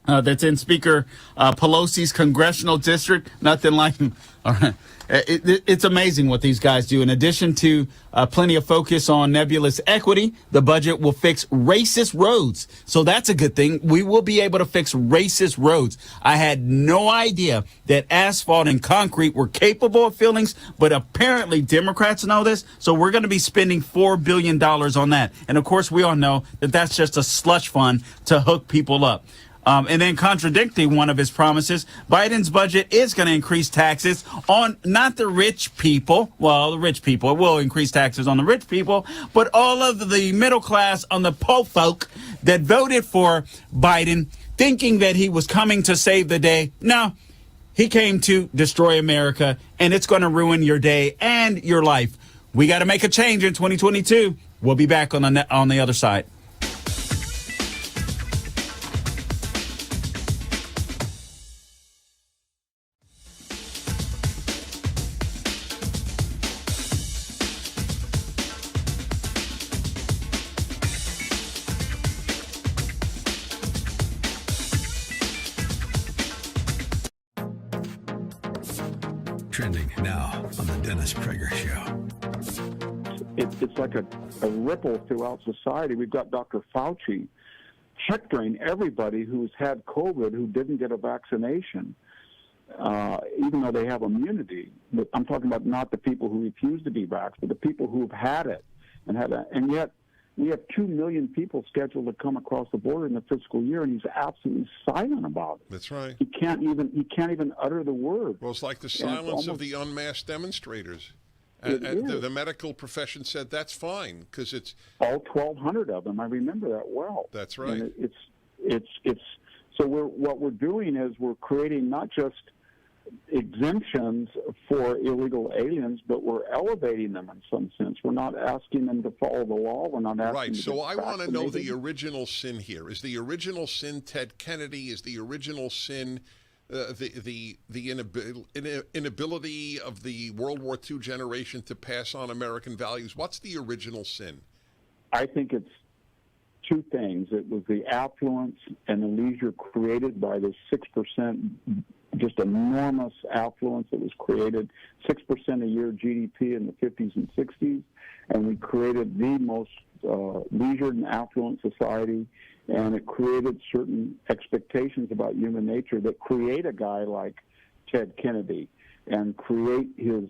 A: That's in Speaker Pelosi's congressional district. Nothing like him. All right. It's amazing what these guys do. In addition to plenty of focus on nebulous equity, the budget will fix racist roads. So that's a good thing. We will be able to fix racist roads. I had no idea that asphalt and concrete were capable of fillings, but apparently Democrats know this. So we're going to be spending $4 billion on that. And of course, we all know that that's just a slush fund to hook people up. And then contradicting one of his promises, Biden's budget is going to increase taxes on not the rich people. Well, the rich people. It will increase taxes on the rich people, but all of the middle class, on the po folk that voted for Biden, thinking that he was coming to save the day. No, he came to destroy America, and it's going to ruin your day and your life. We got to make a change in 2022. We'll be back on the other side.
D: Trending now on the Dennis Prager Show.
B: It's like a ripple throughout society. We've got Dr. Fauci hectoring everybody who's had COVID who didn't get a vaccination, even though they have immunity. But I'm talking about not the people who refuse to be vaccinated, but the people who've had it and yet we have 2 million people scheduled to come across the border in the fiscal year, and he's absolutely silent about it.
E: That's right.
B: He can't even utter the word.
E: Well, it's like the silence of the unmasked demonstrators. The medical profession said that's fine because it's
B: all 1,200 of them. I remember that well.
E: That's right.
B: And it's so what we're doing is we're creating not just exemptions for illegal aliens, but we're elevating them in some sense. We're not asking them to follow the law. We're not asking them to
E: So I want to know the original sin here. Is the original sin Ted Kennedy? Is the original sin the inability of the World War II generation to pass on American values? What's the original sin?
B: I think it's two things. It was the affluence and the leisure created by the 6%, just enormous affluence that was created, 6% a year GDP in the 50s and 60s, and we created the most leisured and affluent society, and it created certain expectations about human nature that create a guy like Ted Kennedy and create his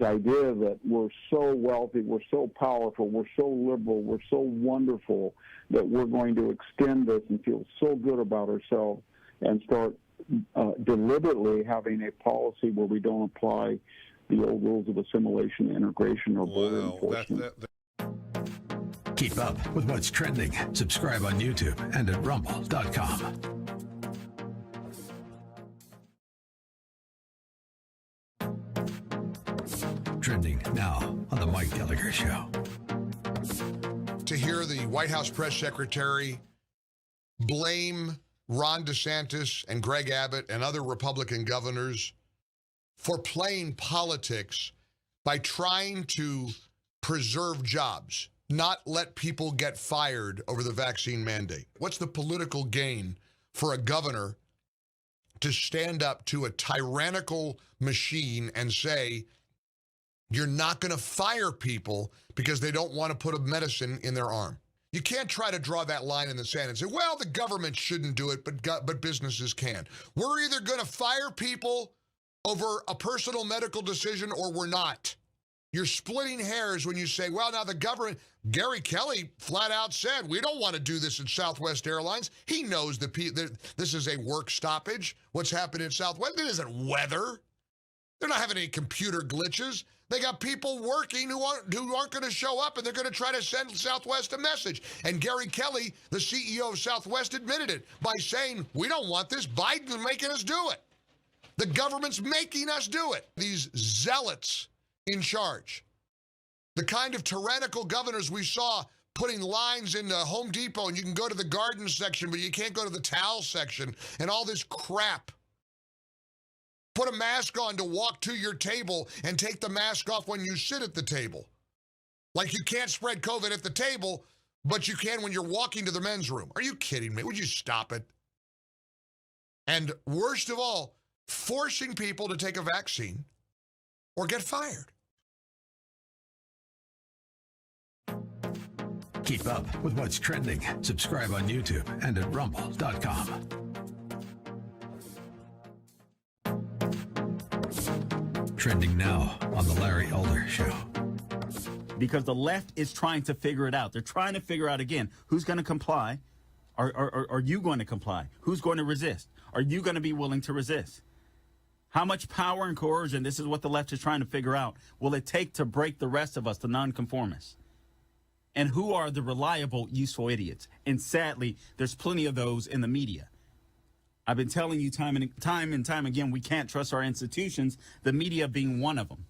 B: idea that we're so wealthy, we're so powerful, we're so liberal, we're so wonderful that we're going to extend this and feel so good about ourselves and start deliberately having a policy where we don't apply the old rules of assimilation, integration, or border enforcement.
D: Keep up with what's trending. Subscribe on YouTube and at rumble.com. Trending now on the Mike Gallagher Show.
F: To hear the White House press secretary blame Ron DeSantis and Greg Abbott and other Republican governors for playing politics by trying to preserve jobs, not let people get fired over the vaccine mandate. What's the political gain for a governor to stand up to a tyrannical machine and say, you're not going to fire people because they don't want to put a medicine in their arm? You can't try to draw that line in the sand and say, well, the government shouldn't do it, but businesses can. We're either going to fire people over a personal medical decision or we're not. You're splitting hairs when you say, well, now the government, Gary Kelly flat out said, we don't want to do this at Southwest Airlines. He knows that this is a work stoppage. What's happening at Southwest? It isn't weather. They're not having any computer glitches. They got people working who aren't going to show up, and they're going to try to send Southwest a message. And Gary Kelly, the CEO of Southwest, admitted it by saying, we don't want this. Biden's making us do it. The government's making us do it. These zealots in charge, the kind of tyrannical governors we saw putting lines in Home Depot, and you can go to the garden section, but you can't go to the towel section, and all this crap. Put a mask on to walk to your table and take the mask off when you sit at the table. Like you can't spread COVID at the table, but you can when you're walking to the men's room. Are you kidding me? Would you stop it? And worst of all, forcing people to take a vaccine or get fired.
D: Keep up with what's trending. Subscribe on YouTube and at rumble.com. Trending now on the Larry Elder Show.
A: Because the left is trying to figure it out. They're trying to figure out, again, who's going to comply. Are you going to comply? Who's going to resist? Are you going to be willing to resist? How much power and coercion, this is what the left is trying to figure out, will it take to break the rest of us, the nonconformists? And who are the reliable, useful idiots? And sadly, there's plenty of those in the media. I've been telling you time and time again, we can't trust our institutions, the media being one of them.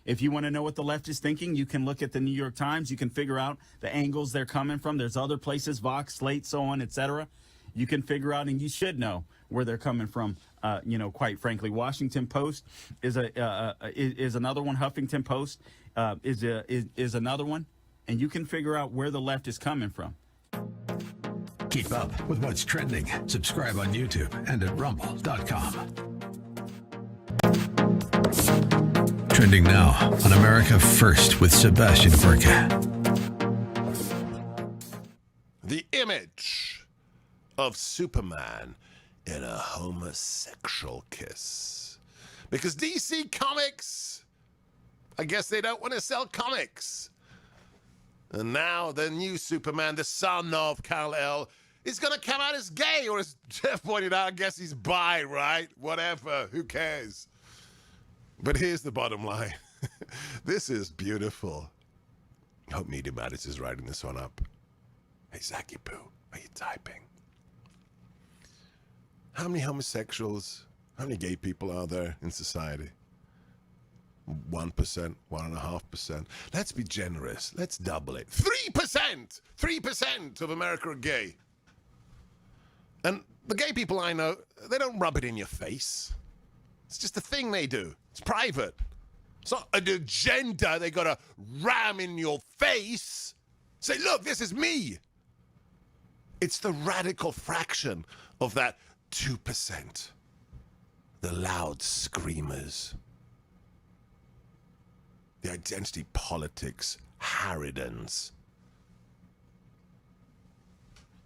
A: If you want to know what the left is thinking, you can look at the New York Times. You can figure out the angles they're coming from. There's other places, Vox, Slate, so on, etc. You can figure out, and you should know where they're coming from. Quite frankly, Washington Post is another one. Huffington Post is another one, and you can figure out where the left is coming from.
D: Keep up with what's trending. Subscribe on YouTube and at rumble.com. Trending now on America First with Sebastian Gorka.
E: The image of Superman in a homosexual kiss. Because DC Comics, I guess they don't want to sell comics. And now the new Superman, the son of Kal-El, is going to come out as gay, or as Jeff pointed out, I guess he's bi, right? Whatever, who cares? But here's the bottom line. This is beautiful. I hope Media Matters is writing this one up. Hey, Zachy Poo, are you typing? How many homosexuals, how many gay people are there in society? 1%, 1.5%. Let's be generous. Let's double it. 3%! 3% of America are gay. And the gay people I know, they don't rub it in your face. It's just a thing they do. It's private. It's not an agenda they got to ram in your face. Say, look, this is me. It's the radical fraction of that 2%. The loud screamers. The identity politics harridans.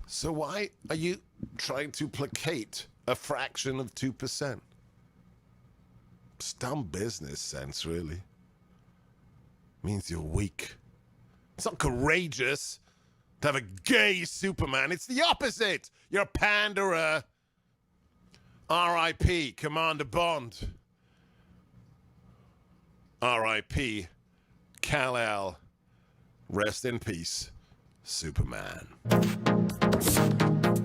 E: So why are you trying to placate a fraction of 2%? It's dumb business sense, really. Means you're weak. It's not courageous to have a gay Superman. It's the opposite. You're a panderer. R.I.P. Commander Bond. R.I.P. Kal-El. Rest in peace, Superman.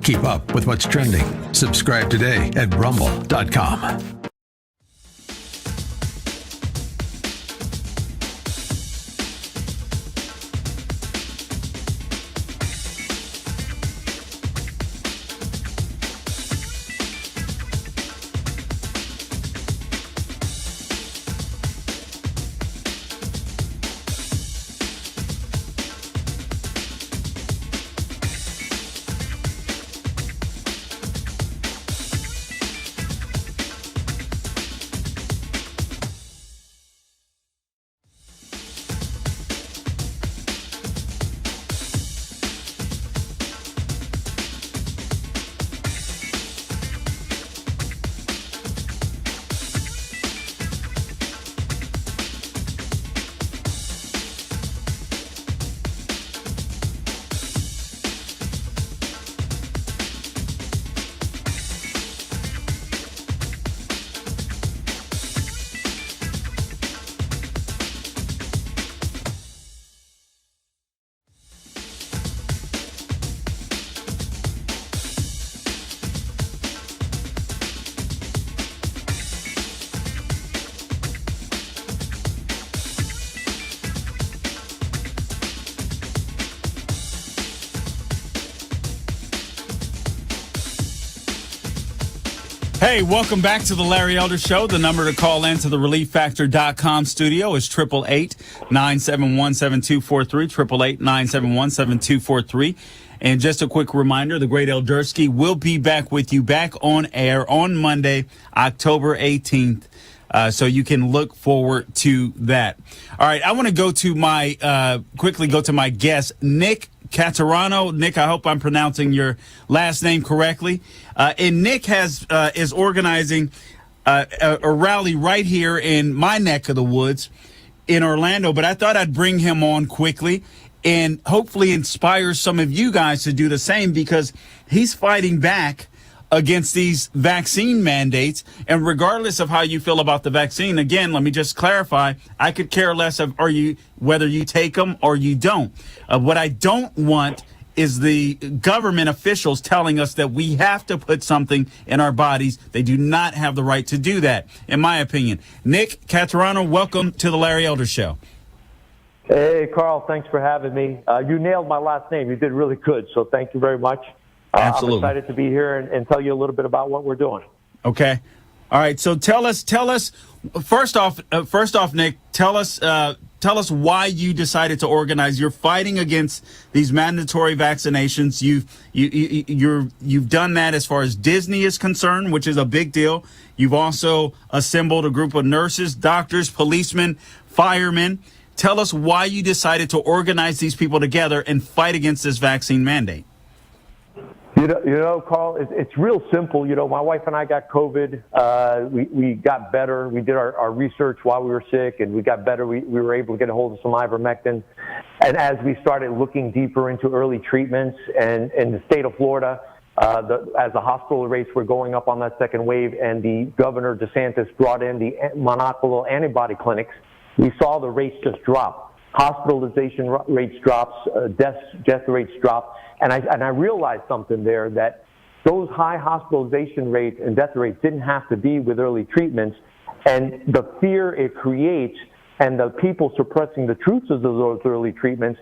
D: Keep up with what's trending. Subscribe today at rumble.com.
A: Hey, welcome back to the Larry Elder Show. The number to call in to the ReliefFactor.com studio is 888-971-7243, 888-971-7243. And just a quick reminder, the great Eldersky will be back with you back on air on Monday, October 18th. So you can look forward to that. All right, I want to go to quickly go to my guest, Nick Catarano. Nick, I hope I'm pronouncing your last name correctly. And Nick is organizing a rally right here in my neck of the woods in Orlando. But I thought I'd bring him on quickly and hopefully inspire some of you guys to do the same, because he's fighting back against these vaccine mandates. And regardless of how you feel about the vaccine, again, let me just clarify, I could care less of whether you take them or you don't. What I don't want is the government officials telling us that we have to put something in our bodies. They do not have the right to do that, in my opinion. Nick Catarano, welcome to the Larry Elder Show.
H: Hey, Carl, thanks for having me. You nailed my last name. You did really good, so thank you very much.
A: Absolutely.
H: I'm excited to be here and tell you a little bit about what we're doing.
A: Okay. All right. So tell us. First off, Nick, tell us why you decided to organize. You're fighting against these mandatory vaccinations. You've done that as far as Disney is concerned, which is a big deal. You've also assembled a group of nurses, doctors, policemen, firemen. Tell us why you decided to organize these people together and fight against this vaccine mandate.
H: You know, Carl, it's real simple. You know, my wife and I got COVID. We got better. We did our research while we were sick, and we got better. We were able to get a hold of some ivermectin. And as we started looking deeper into early treatments, and in the state of Florida, as the hospital rates were going up on that second wave, and the Governor DeSantis brought in the monoclonal antibody clinics, we saw the rates just drop. Hospitalization rates drops, death rates drop. And I realized something there, that those high hospitalization rates and death rates didn't have to be with early treatments. And the fear it creates and the people suppressing the truths of those early treatments,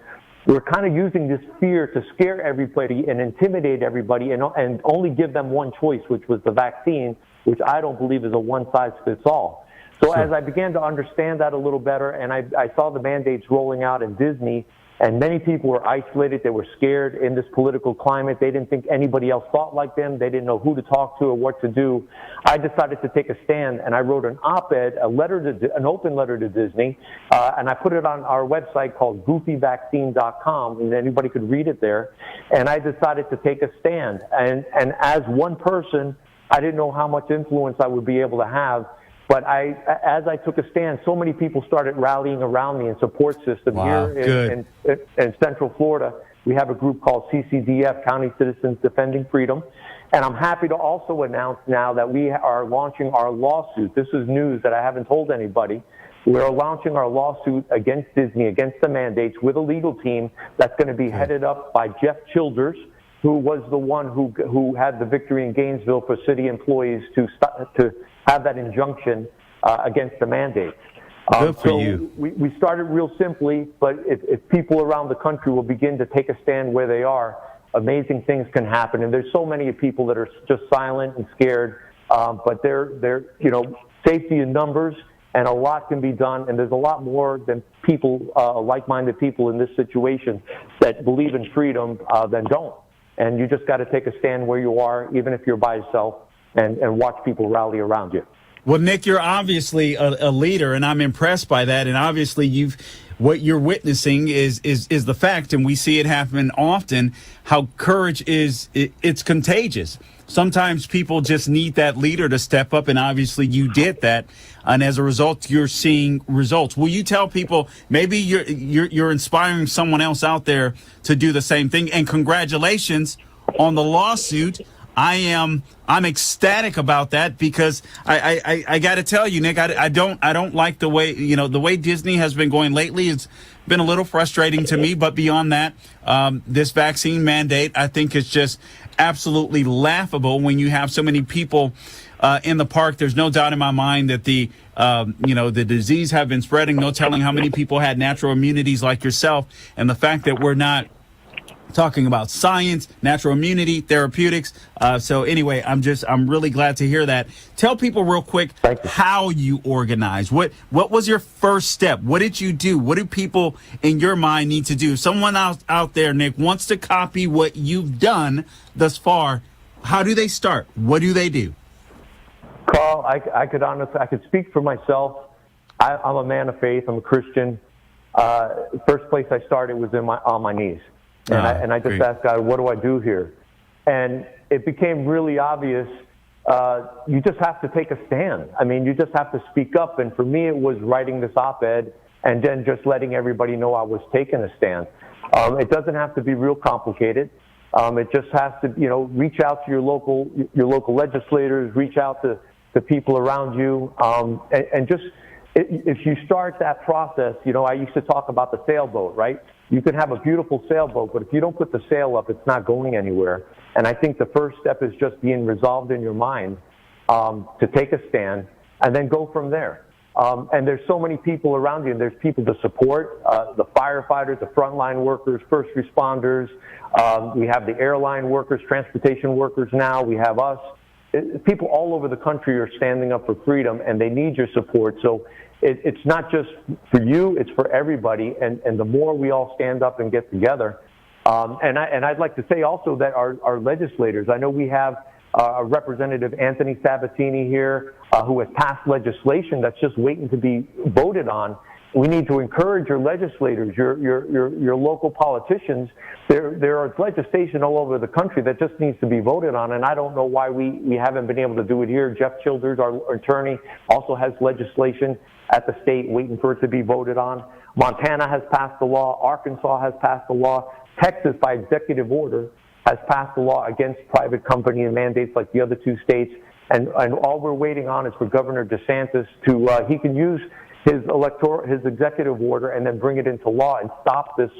H: we're kind of using this fear to scare everybody and intimidate everybody and only give them one choice, which was the vaccine, which I don't believe is a one-size-fits-all. So as I began to understand that a little better, and I saw the mandates rolling out in Disney, and many people were isolated, they were scared in this political climate, they didn't think anybody else thought like them, they didn't know who to talk to or what to do, I decided to take a stand, and I wrote an op-ed, an open letter to Disney, and I put it on our website called goofyvaccine.com, and anybody could read it there, and I decided to take a stand. And as one person, I didn't know how much influence I would be able to have. But as I took a stand, so many people started rallying around me in support system.
A: Wow,
H: here in Central Florida. We have a group called CCDF, County Citizens Defending Freedom. And I'm happy to also announce now that we are launching our lawsuit. This is news that I haven't told anybody. We're launching our lawsuit against Disney, against the mandates, with a legal team that's going to be headed up by Jeff Childers, who was the one who had the victory in Gainesville for city employees to have that injunction against the mandate.
A: Good for you.
H: We started real simply, but if people around the country will begin to take a stand where they are, amazing things can happen. And there's so many people that are just silent and scared, but they're safety in numbers, and a lot can be done. And there's a lot more than people, like-minded people in this situation that believe in freedom than don't. And you just got to take a stand where you are, even if you're by yourself, and watch people rally around you.
A: Well, Nick, you're obviously a leader, and I'm impressed by that. And obviously, what you're witnessing is the fact, and we see it happen often. How courage it's contagious. Sometimes people just need that leader to step up, and obviously you did that. And as a result, you're seeing results. Will you tell people, maybe you're inspiring someone else out there to do the same thing? And congratulations on the lawsuit. I'm ecstatic about that, because I got to tell you, Nick, I don't like the way Disney has been going lately. It's been a little frustrating to me, but beyond that, this vaccine mandate, I think, is just absolutely laughable when you have so many people in the park. There's no doubt in my mind that the disease have been spreading. No telling how many people had natural immunities like yourself, and the fact that we're not talking about science, natural immunity, therapeutics. So anyway, I'm really glad to hear that. Tell people real quick how you organize. What was your first step? What did you do? What do people in your mind need to do? Someone out there, Nick, wants to copy what you've done thus far. How do they start? What do they do?
H: Carl, I could speak for myself. I'm a man of faith. I'm a Christian. First place I started was on my knees. And I just asked God, what do I do here? And it became really obvious. You just have to take a stand. I mean, you just have to speak up. And for me, it was writing this op-ed and then just letting everybody know I was taking a stand. It doesn't have to be real complicated. It just has to, reach out to your local legislators, reach out to the people around you, and just if you start that process, I used to talk about the sailboat, right? You can have a beautiful sailboat, but if you don't put the sail up, it's not going anywhere. And I think the first step is just being resolved in your mind to take a stand and then go from there. And there's so many people around you, and there's people to support, the firefighters, the frontline workers, first responders. We have the airline workers, transportation workers now. We have us. People all over the country are standing up for freedom, and they need your support. So it's not just for you, it's for everybody. And the more we all stand up and get together. And I'd like to say also that our legislators, I know we have Representative Anthony Sabatini here, who has passed legislation that's just waiting to be voted on. We need to encourage your legislators, your local politicians. There is legislation all over the country that just needs to be voted on, and I don't know why we haven't been able to do it here. Jeff Childers, our attorney, also has legislation at the state waiting for it to be voted on. Montana has passed the law. Arkansas has passed the law. Texas, by executive order, has passed the law against private company and mandates like the other two states. And all we're waiting on is for Governor DeSantis to he can use his executive order and then bring it into law and stop this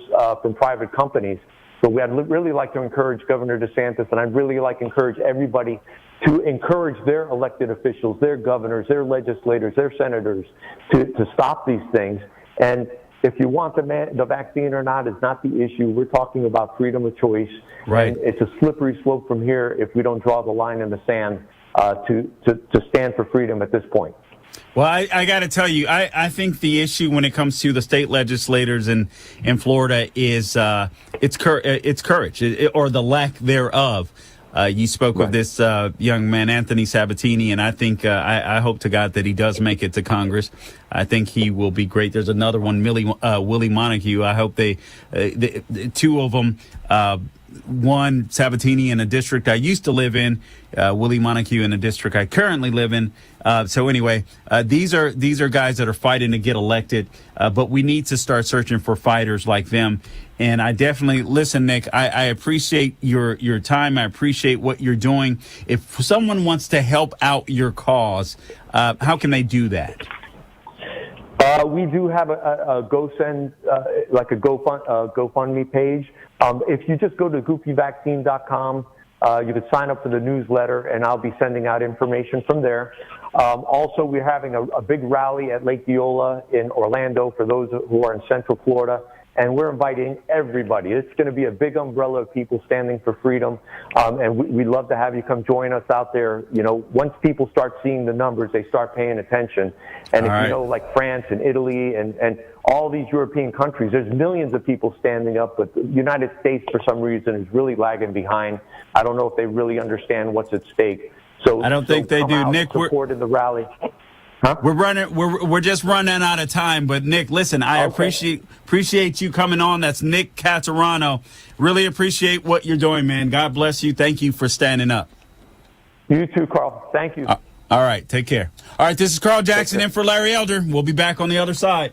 H: from private companies. So I'd really like to encourage Governor DeSantis, and I'd really like to encourage everybody to encourage their elected officials, their governors, their legislators, their senators to stop these things. And if you want the vaccine or not is not the issue. We're talking about freedom of choice.
A: Right.
H: And it's a slippery slope from here if we don't draw the line in the sand to stand for freedom at this point.
A: Well, I got to tell you, I think the issue when it comes to the state legislators in Florida is it's courage or the lack thereof. You spoke of this young man, Anthony Sabatini, and I think I hope to God that he does make it to Congress. I think he will be great. There's another one, Willie Montague. I hope the two of them. One, Sabatini in a district I used to live in, Willie Montague in a district I currently live in. So anyway, these are guys that are fighting to get elected, but we need to start searching for fighters like them. And I definitely, listen, Nick, I appreciate your time. I appreciate what you're doing. If someone wants to help out your cause, how can they do that?
H: We do have a GoFundMe page. If you just go to goopyvaccine.com, you can sign up for the newsletter, and I'll be sending out information from there. Also, we're having a big rally at Lake Viola in Orlando for those who are in Central Florida, and we're inviting everybody. It's going to be a big umbrella of people standing for freedom, and we'd love to have you come join us out there. Once people start seeing the numbers, they start paying attention. And if you know, like France and Italy and all these European countries, there's millions of people standing up, but the United States, for some reason, is really lagging behind. I don't know if they really understand what's at stake. So
A: I don't think they do. Nick,
H: we're in the rally.
A: Huh? We're just running out of time. But Nick, listen, I appreciate you coming on. That's Nick Catarano. Really appreciate what you're doing, man. God bless you. Thank you for standing up.
H: You too, Carl. Thank you.
A: All right, take care. All right, this is Carl Jackson in for Larry Elder. We'll be back on the other side.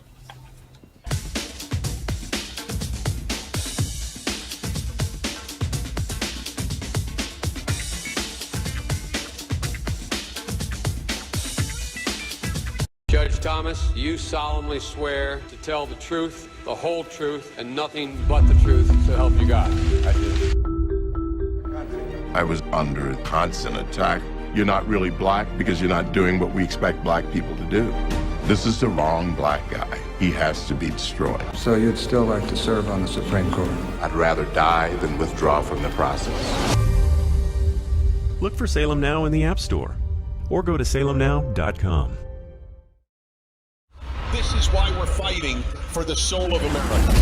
R: Judge Thomas, do you solemnly swear to tell the truth, the whole truth, and nothing but the truth, so help you God? I do.
S: I was under constant attack. You're not really black because you're not doing what we expect black people to do. This is the wrong black guy. he has to be destroyed.
T: So you'd still like to serve on the Supreme Court?
S: I'd rather die than withdraw from the process.
I: Look for Salem Now in the App Store or go to salemnow.com.
E: This is why we're fighting for the soul of America.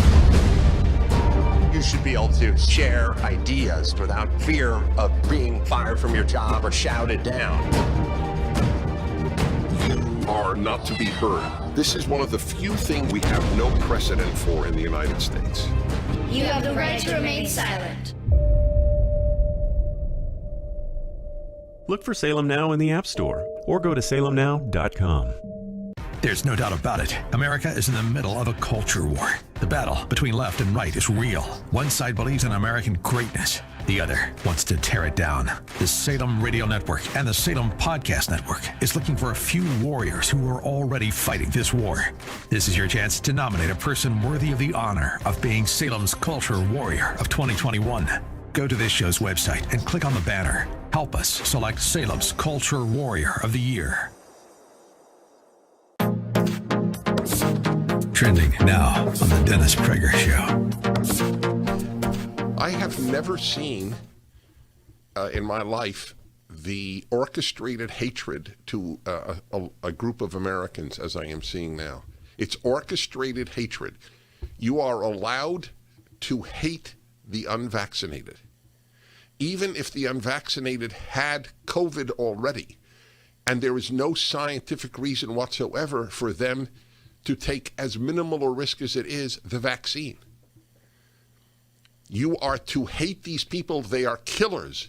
U: You should be able to share ideas without fear of being fired from your job or shouted down.
E: You are not to be heard. This is one of the few things we have no precedent for in the United States.
G: You have the right to remain silent.
I: Look for Salem Now in the App Store or go to salemnow.com.
D: There's no doubt about it. America is in the middle of a culture war. The battle between left and right is real. One side believes in American greatness. The other wants to tear it down. The Salem Radio Network and the Salem Podcast Network is looking for a few warriors who are already fighting this war. This is your chance to nominate a person worthy of the honor of being Salem's Culture Warrior of 2021. Go to this show's website and click on the banner. Help us select Salem's Culture Warrior of the Year. Trending now on the Dennis Prager Show.
E: I have never seen in my life the orchestrated hatred to a group of Americans as I am seeing now. It's orchestrated hatred. You are allowed to hate the unvaccinated. Even if the unvaccinated had COVID already, and there is no scientific reason whatsoever for them to take as minimal a risk as it is the vaccine. You are to hate these people. They are killers.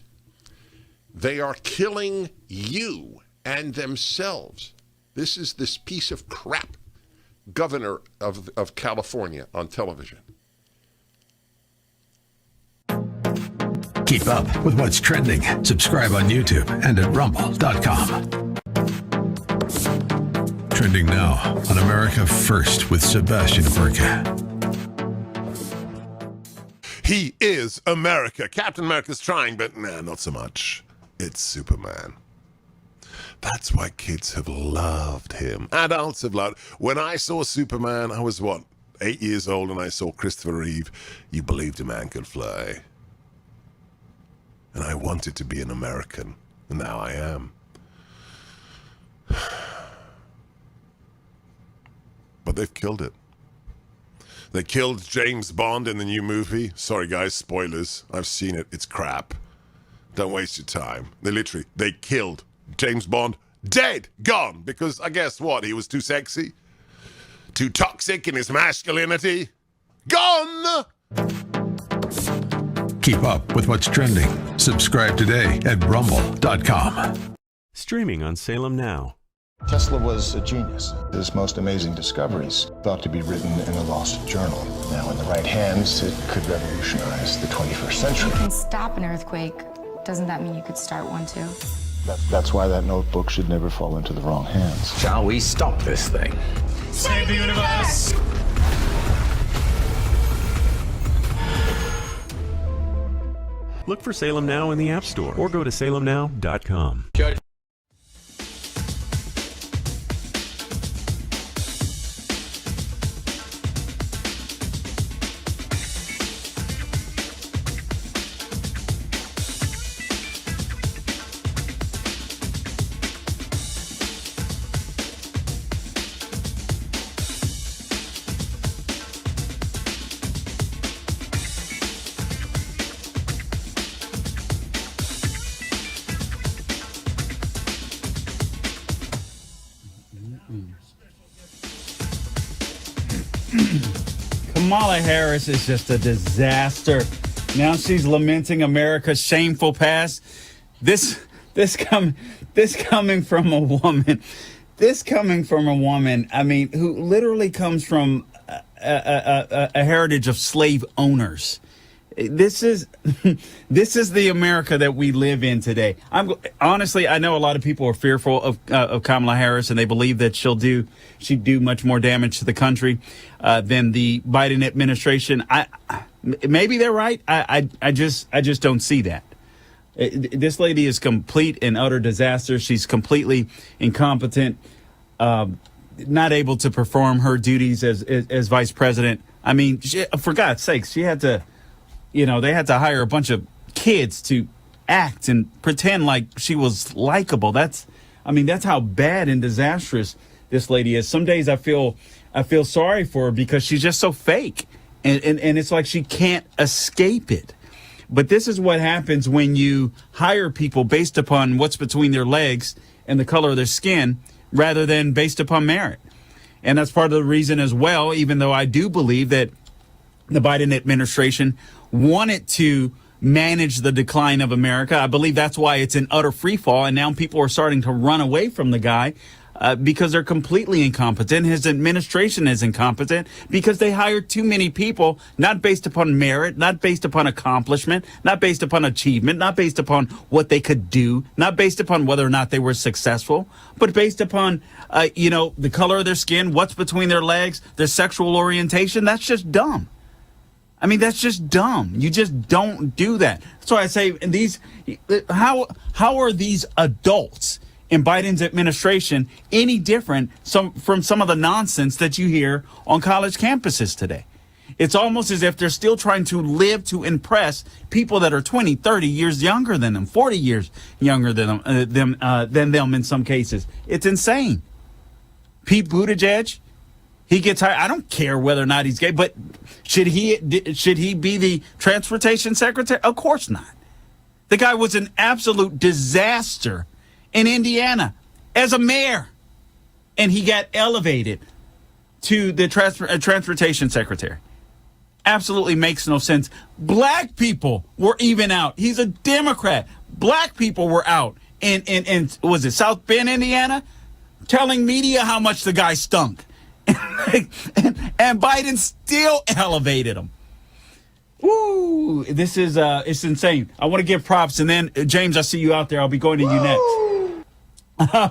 E: They are killing you and themselves. This is this piece of crap governor of California on television.
D: Keep up with what's trending. Subscribe on YouTube and at rumble.com. Trending now on America First with Sebastian Burka.
J: He is America. Captain America's trying, but nah, not so much. It's Superman. That's why kids have loved him. Adults have loved. When I saw Superman, I was 8 years old, and I saw Christopher Reeve. You believed a man could fly. And I wanted to be an American, and now I am. But they've killed it. They killed James Bond in the new movie. Sorry, guys, spoilers. I've seen it. It's crap. Don't waste your time. They killed James Bond. Dead. Gone. Because I guess what? He was too sexy? Too toxic in his masculinity? Gone!
D: Keep up with what's trending. Subscribe today at rumble.com.
I: Streaming on Salem Now.
P: Tesla was a genius. His most amazing discoveries thought to be written in a lost journal. Now, in the right hands, it could revolutionize the 21st century.
Q: You can stop an earthquake. Doesn't that mean you could start one too?
P: That's why that notebook should never fall into the wrong hands.
M: Shall we stop this thing?
K: Save the universe!
I: Look for Salem Now in the App Store or go to salemnow.com.
R: Judge.
A: Kamala Harris is just a disaster. Now she's lamenting America's shameful past. This coming from a woman. This coming from a woman, I mean, who literally comes from a heritage of slave owners. This is the America that we live in today. Honestly, I know a lot of people are fearful of Kamala Harris, and they believe that she'd do much more damage to the country than the Biden administration. Maybe they're right. I just don't see that. This lady is complete and utter disaster. She's completely incompetent. not able to perform her duties as vice president. I mean, for God's sakes, she had to, they had to hire a bunch of kids to act and pretend like she was likable. That's how bad and disastrous this lady is. Some days I feel sorry for her because she's just so fake, and it's like she can't escape it. But this is what happens when you hire people based upon what's between their legs and the color of their skin rather than based upon merit. And that's part of the reason as well, even though I do believe that the Biden administration wanted to manage the decline of America. I believe that's why it's in utter free fall. And now people are starting to run away from the guy because they're completely incompetent. His administration is incompetent because they hired too many people, not based upon merit, not based upon accomplishment, not based upon achievement, not based upon what they could do, not based upon whether or not they were successful, but based upon, the color of their skin, what's between their legs, their sexual orientation. That's just dumb. I mean, that's just dumb. You just don't do that. That's why I say how are these adults in Biden's administration any different from some of the nonsense that you hear on college campuses today? It's almost as if they're still trying to live to impress people that are 20, 30 years younger than them, 40 years younger than them in some cases. It's insane. Pete Buttigieg, he gets hired. I don't care whether or not he's gay, but should he be the transportation secretary? Of course not. The guy was an absolute disaster in Indiana as a mayor, and he got elevated to the transportation secretary. Absolutely makes no sense. Black people were even out. He's a Democrat. Black people were out in was it South Bend, Indiana, telling media how much the guy stunk. And Biden still elevated him. Woo! This is it's insane. I want to give props, and then James, I see you out there. I'll be going to you next. I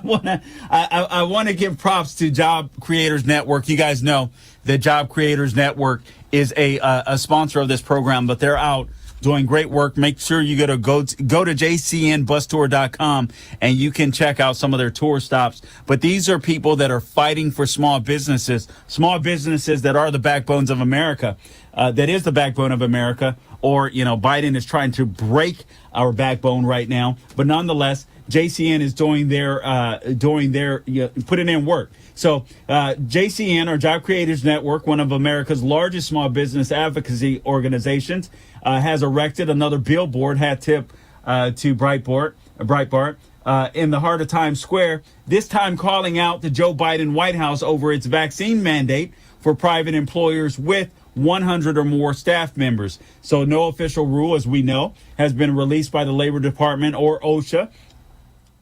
A: want to give props to Job Creators Network. You guys know that Job Creators Network is a sponsor of this program, but they're out doing great work. Make sure you go to jcnbustour.com and you can check out some of their tour stops. But these are people that are fighting for small businesses that are the backbones of America. That is the backbone of America. Or, Biden is trying to break our backbone right now. But nonetheless, JCN is doing their putting in work. So JCN, or Job Creators Network, one of America's largest small business advocacy organizations, has erected another billboard hat tip to Breitbart in the heart of Times Square, this time calling out the Joe Biden White House over its vaccine mandate for private employers with 100 or more staff members. So no official rule, as we know, has been released by the Labor Department or OSHA,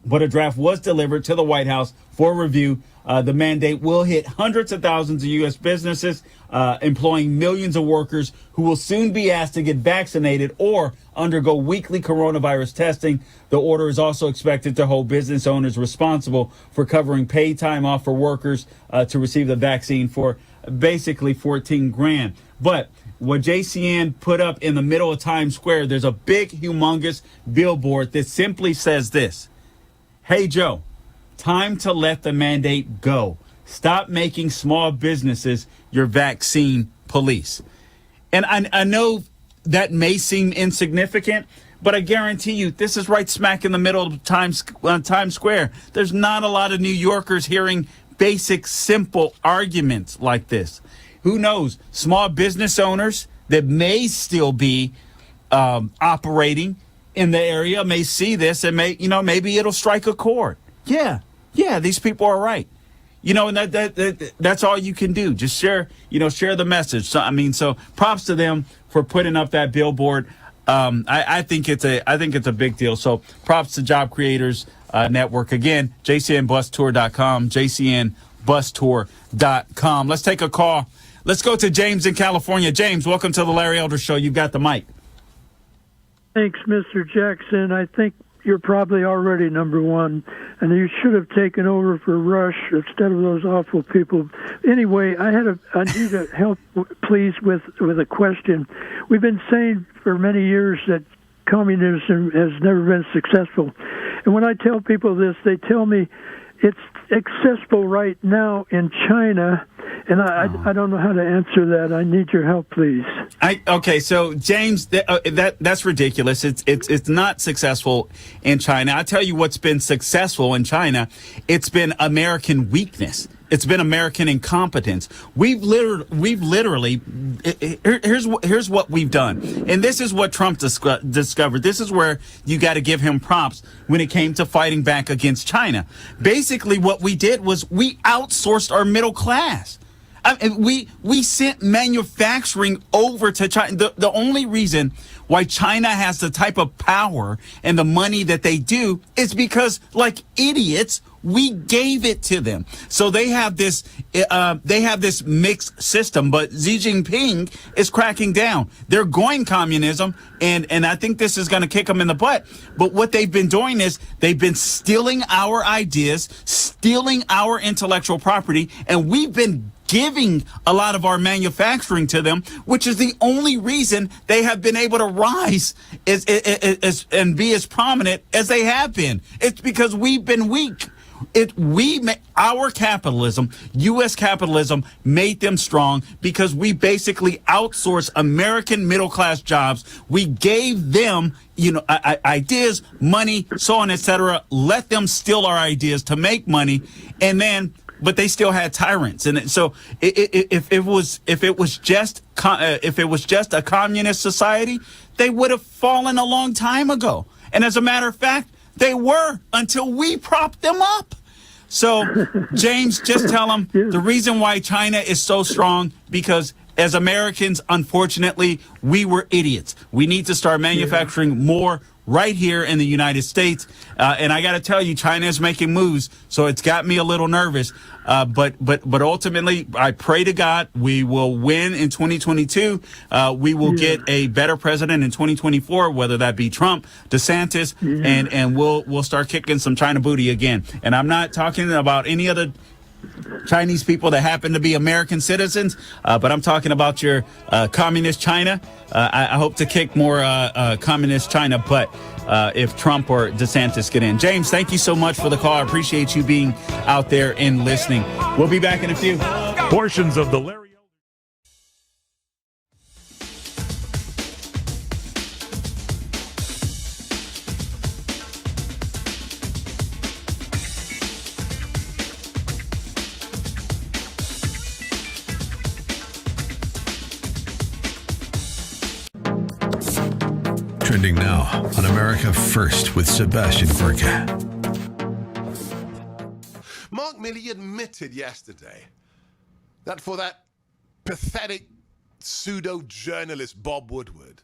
A: but a draft was delivered to the White House for review. The mandate will hit hundreds of thousands of U.S. businesses, employing millions of workers who will soon be asked to get vaccinated or undergo weekly coronavirus testing. The order is also expected to hold business owners responsible for covering paid time off for workers to receive the vaccine for basically $14,000. But what JCN put up in the middle of Times Square, there's a big, humongous billboard that simply says this: "Hey, Joe, time to let the mandate go. Stop making small businesses your vaccine police." And I know that may seem insignificant, but I guarantee you this is right smack in the middle of Times Square. There's not a lot of New Yorkers hearing basic, simple arguments like this. Who knows? Small business owners that may still be operating in the area may see this and maybe it'll strike a chord. Yeah, these people are right. And that's all you can do. Just share the message. So props to them for putting up that billboard. I think it's a big deal. So props to Job Creators Network. Again, jcnbustour.com, jcnbustour.com. Let's take a call. Let's go to James in California. James, welcome to the Larry Elder Show. You've got the mic.
L: Thanks, Mr. Jackson. I think you're probably already number one, and you should have taken over for Rush instead of those awful people. Anyway, I need to help, please, with a question. We've been saying for many years that communism has never been successful. And when I tell people this, they tell me, it's accessible right now in China, and I don't know how to answer that. I need your help, please.
A: Okay, so James, that's ridiculous. It's not successful in China. I'll tell you what's been successful in China. It's been American weakness. It's been American incompetence. We've literally here's what we've done. And this is what Trump discovered. This is where you got to give him props when it came to fighting back against China. Basically, what we did was we outsourced our middle class. We sent manufacturing over to China. The only reason why China has the type of power and the money that they do is because, like idiots, we gave it to them. So they have this mixed system, but Xi Jinping is cracking down. They're going communism, and I think this is going to kick them in the butt. But what they've been doing is they've been stealing our ideas, stealing our intellectual property, and we've been giving a lot of our manufacturing to them, which is the only reason they have been able to rise and be as prominent as they have been. It's because we've been weak. Our capitalism, U.S. capitalism, made them strong because we basically outsourced American middle class jobs. We gave them, ideas, money, so on, etc. Let them steal our ideas to make money, but they still had tyrants. And so if it was just a communist society, they would have fallen a long time ago. And as a matter of fact, they were, until we propped them up. So, James, just tell them the reason why China is so strong, because as Americans, unfortunately, we were idiots. We need to start manufacturing more right here in the United States. And I got to tell you, China is making moves, so it's got me a little nervous. But ultimately, I pray to God we will win in 2022. We will get a better president in 2024, whether that be Trump, DeSantis, and we'll start kicking some China booty again. And I'm not talking about any other Chinese people that happen to be American citizens, but I'm talking about your communist China. I hope to kick more communist China, but if Trump or DeSantis get in. James, thank you so much for the call. I appreciate you being out there and listening. We'll be back in a few.
I: Portions of the Larry
D: Trending now on America First with Sebastian Gorka.
J: Mark Milley admitted yesterday that for that pathetic pseudo-journalist Bob Woodward,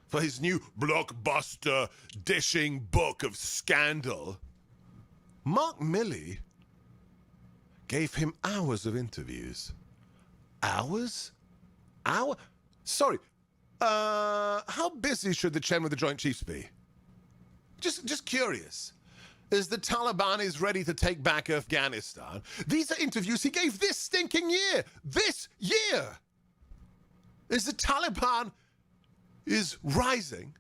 J: for his new blockbuster dishing book of scandal, Mark Milley gave him hours of interviews. Hours? Sorry. How busy should the chairman of the Joint Chiefs be? Just curious. As the Taliban is ready to take back Afghanistan, these are interviews he gave this stinking year. This year. As the Taliban is rising,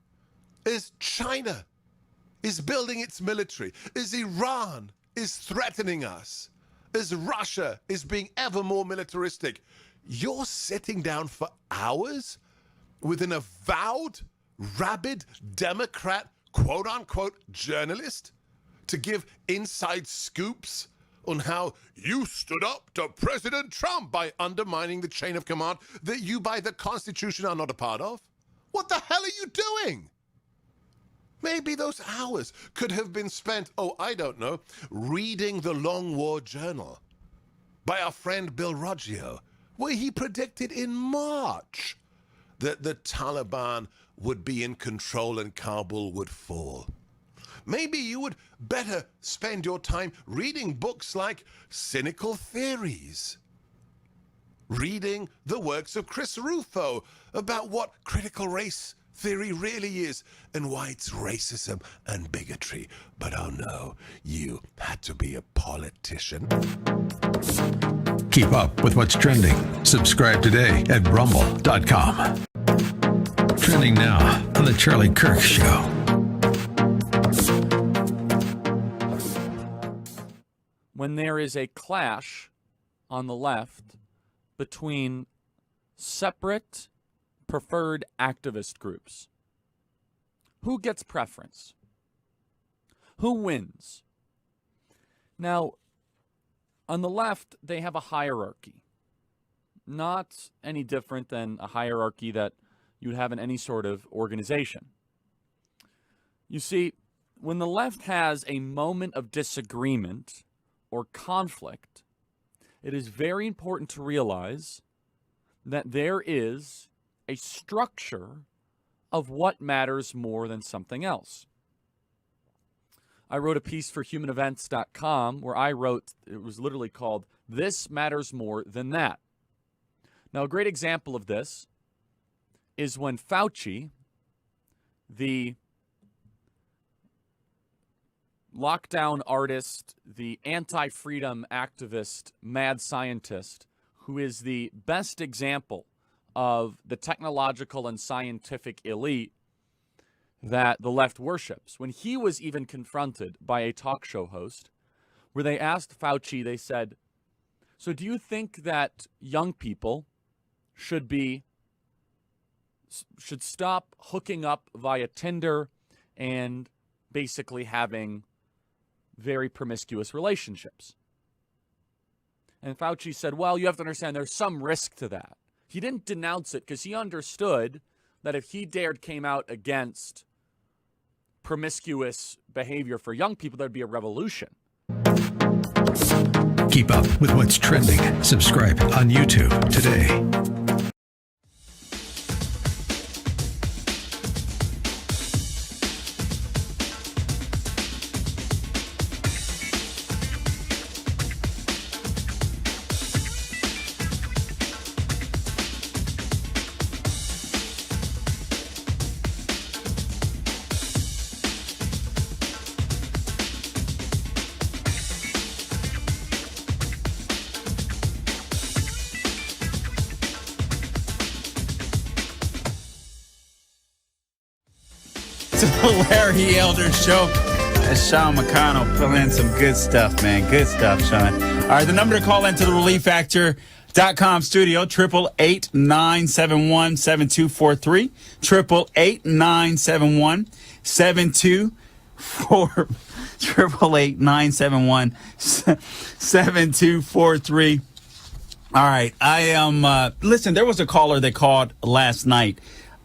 J: as China is building its military, as Iran is threatening us, as Russia is being ever more militaristic, you're sitting down for hours with an avowed, rabid Democrat, quote-unquote, journalist to give inside scoops on how you stood up to President Trump by undermining the chain of command that you, by the Constitution, are not a part of? What the hell are you doing? Maybe those hours could have been spent, reading the Long War Journal by our friend Bill Roggio, where he predicted in March that the Taliban would be in control and Kabul would fall. Maybe you would better spend your time reading books like Cynical Theories, reading the works of Chris Rufo about what critical race theory really is and why it's racism and bigotry. But oh no, you had to be a politician.
D: Keep up with what's trending. Subscribe today at rumble.com. Trending now on The Charlie Kirk Show.
O: when there is a clash on the left between separate preferred activist groups. Who gets preference? Who wins? Now, on the left, they have a hierarchy. Not any different than a hierarchy that you would have in any sort of organization. You see, when the left has a moment of disagreement or conflict, it is very important to realize that there is a structure of what matters more than something else. I wrote a piece for humanevents.com where I wrote, it was literally called, "This Matters More Than That." Now, a great example of this is when Fauci, the lockdown artist, the anti-freedom activist, mad scientist, who is the best example of the technological and scientific elite that the left worships. When he was even confronted by a talk show host where they asked Fauci, they said, "So do you think that young people should stop hooking up via Tinder and basically having very promiscuous relationships?" And Fauci said, "Well, you have to understand there's some risk to that." He didn't denounce it because he understood that if he came out against promiscuous behavior for young people, there'd be a revolution.
D: Keep up with what's trending. Subscribe on YouTube today.
A: Larry Elder Show. That's Sean McConnell pulling some good stuff, man. Good stuff, Sean. All right, the number to call into the ReliefFactor.com studio, 888-971-7243. 888-971-7243. All right, I am, listen, there was a caller that called last night,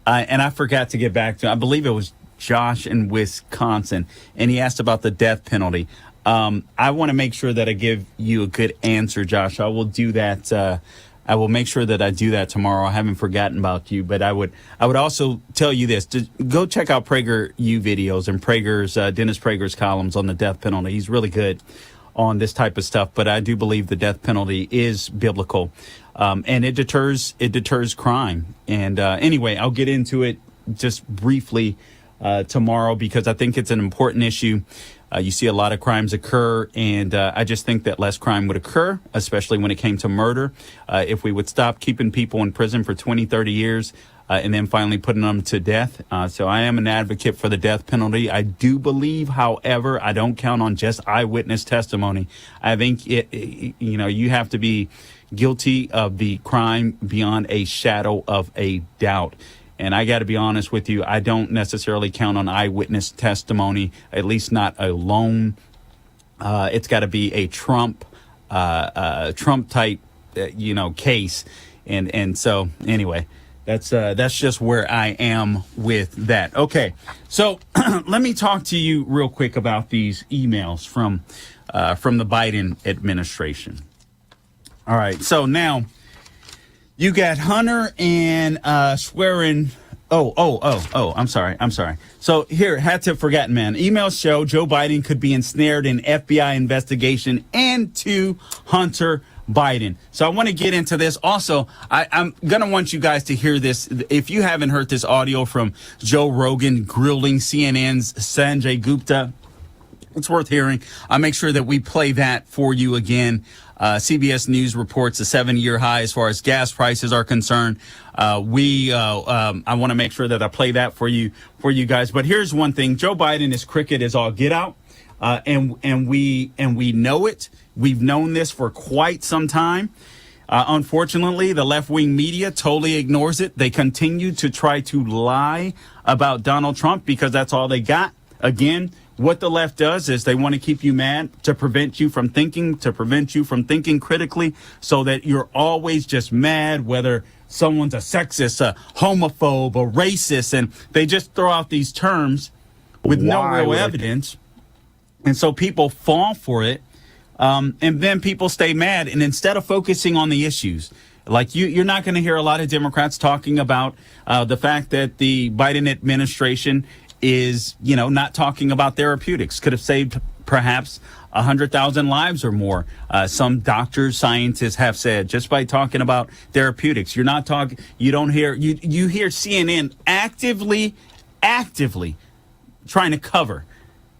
A: and I forgot to get back to him. I believe it was Josh in Wisconsin, and he asked about the death penalty. I want to make sure that I give you a good answer, Josh. I will do that. I will make sure that I do that tomorrow. I haven't forgotten about you, but I would also tell you this: to go check out PragerU videos and Dennis Prager's columns on the death penalty. He's really good on this type of stuff, but I do believe the death penalty is biblical, and it deters crime. And anyway, I'll get into it just briefly tomorrow because I think it's an important issue. You see a lot of crimes occur, and I just think that less crime would occur, especially when it came to murder. If we would stop keeping people in prison for 20, 30 years and then finally putting them to death. So I am an advocate for the death penalty. I do believe, however, I don't count on just eyewitness testimony. I think you have to be guilty of the crime beyond a shadow of a doubt. And I got to be honest with you, I don't necessarily count on eyewitness testimony, at least not alone. It's got to be a Trump type, case. And so anyway, that's just where I am with that. Okay, so let me talk to you real quick about these emails from the Biden administration. All right, so now. You got Hunter and swearing. I'm sorry. So here, had to have forgotten, man. Emails show Joe Biden could be ensnared in FBI investigation into Hunter Biden. So I want to get into this. Also, I'm going to want you guys to hear this. If you haven't heard this audio from Joe Rogan grilling CNN's Sanjay Gupta, it's worth hearing. I'll make sure that we play that for you again. CBS News reports a 7-year high as far as gas prices are concerned. I want to make sure that I play that for you guys. But here's one thing. Joe Biden is crooked as all get out. and we know it. We've known this for quite some time. Unfortunately, the left-wing media totally ignores it. They continue to try to lie about Donald Trump because that's all they got. Again, what the left does is they want to keep you mad to prevent you from thinking, critically, so that you're always just mad whether someone's a sexist, a homophobe, a racist, and they just throw out these terms with no real evidence. And so people fall for it. And then people stay mad. And instead of focusing on the issues, like you're not going to hear a lot of Democrats talking about the fact that the Biden administration is, not talking about therapeutics. Could have saved perhaps 100,000 lives or more. Some doctors, scientists have said just by talking about therapeutics. You're not talking. You don't hear. You hear CNN actively trying to cover